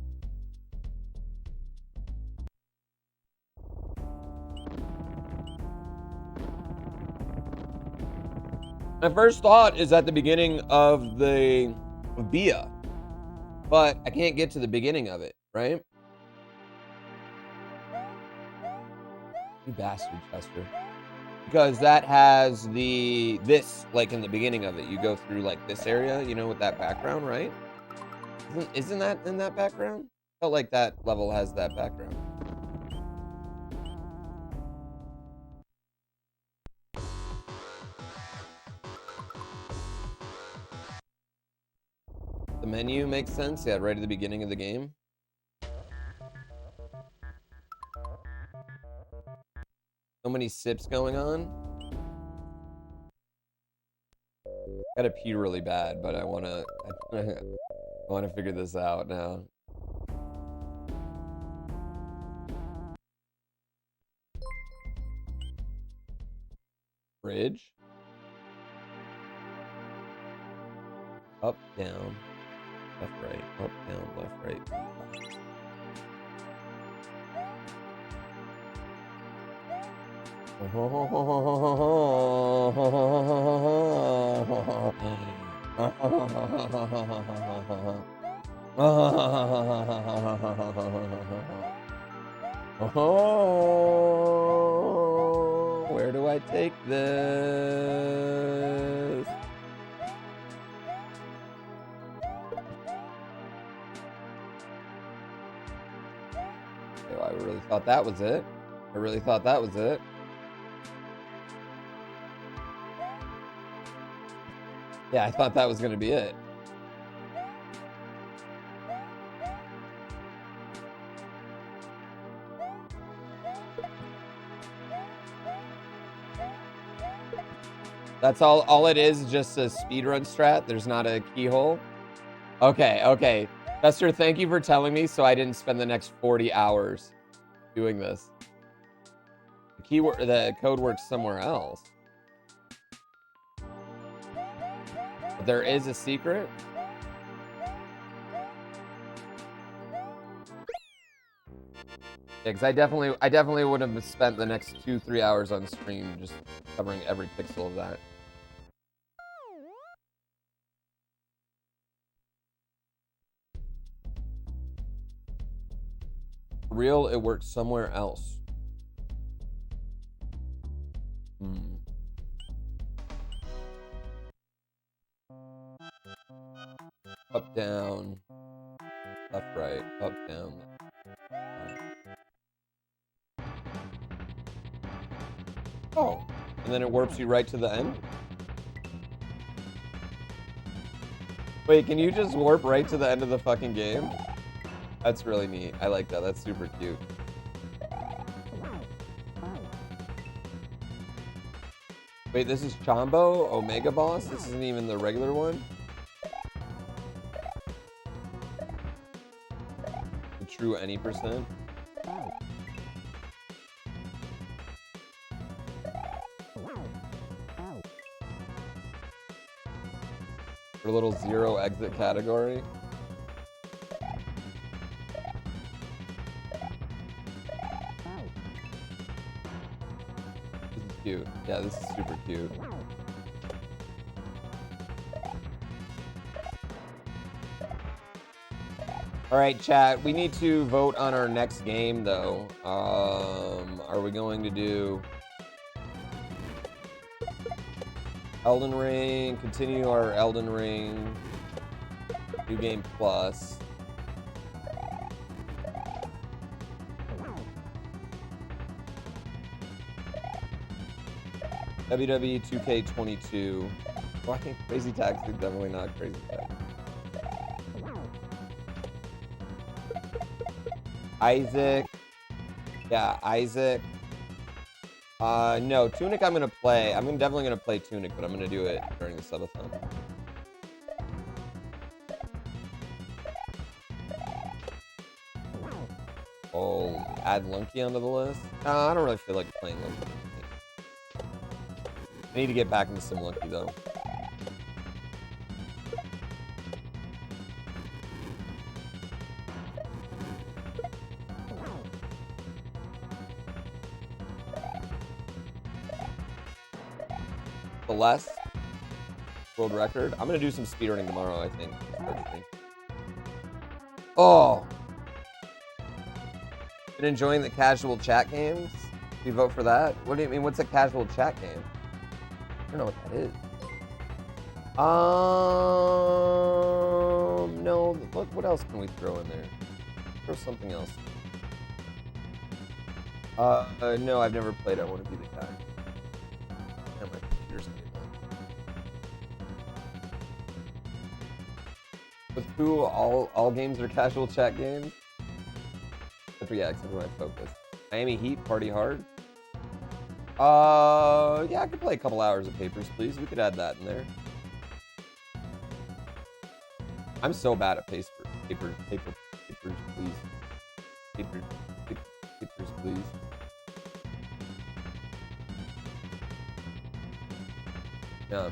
My first thought is at the beginning of the Bia, but I can't get to the beginning of it, right? You bastard, Chester. Because that has this like in the beginning of it. You go through like this area, you know, with that background, right? Isn't that in that background? Felt like that level has that background. The menu makes sense, yeah, right at the beginning of the game. So many sips going on. Gotta pee really bad, but I wanna figure this out now. Bridge. Up, down, left, right, up, down, left, right. Where do I take this? Oh, I really thought that was it. I really thought that was it. Yeah, I thought that was going to be it. That's all it is just a speedrun strat. There's not a keyhole. Okay. Fester, thank you for telling me so I didn't spend the next 40 hours doing this. The code works somewhere else. But there is a secret. Yeah, because I definitely would have spent the next 2-3 hours on stream just covering every pixel of that. For real, it works somewhere else. Up, down, left, right, up, down, left, right. Oh, and then it warps you right to the end? Wait, can you just warp right to the end of the fucking game? That's really neat. I like that. That's super cute. Wait, this is Chambo, Omega Boss? This isn't even the regular one? The true any percent? For a little zero exit category. This is cute. Yeah, this is super cute. All right, chat. We need to vote on our next game, though. Are we going to do Elden Ring? Continue our Elden Ring. New Game Plus. WWE 2K22. Well, I think Crazy Taxi is definitely not Crazy Taxi. Isaac. Yeah, Isaac. No, Tunic I'm gonna play. I'm definitely gonna play Tunic, but I'm gonna do it during the subathon. Oh, add Lunky onto the list? I don't really feel like playing Lunky. I need to get back into some Lunky though. Celeste, world record. I'm gonna do some speedrunning tomorrow, I think. Oh, been enjoying the casual chat games. Do you vote for that? What do you mean? What's a casual chat game? I don't know what that is. No. What else can we throw in there? Throw something else. No, I've never played. I want to be the guy. Yeah, my computer's getting on. With who all games are casual chat games? Yeah, except for my focus. Miami Heat, Party Hard. Yeah, I could play a couple hours of Papers, Please. We could add that in there. I'm so bad at Papers, Please. Papers, Please. Yeah.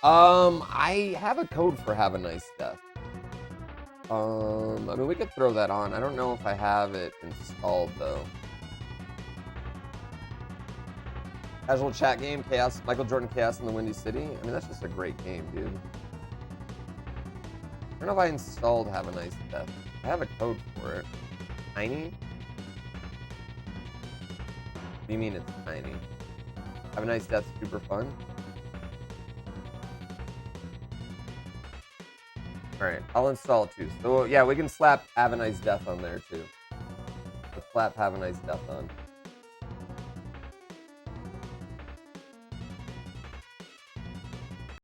I have a code for Have a Nice Death. I mean, we could throw that on. I don't know if I have it installed, though. Casual chat game, Chaos, Michael Jordan Chaos in the Windy City. I mean, that's just a great game, dude. I don't know if I installed Have a Nice Death. I have a code for it. Tiny? What do you mean it's tiny? Have a Nice Death, super fun. Alright, I'll install it too. So, yeah, we can slap Have a Nice Death on there too. Let's slap Have a Nice Death on.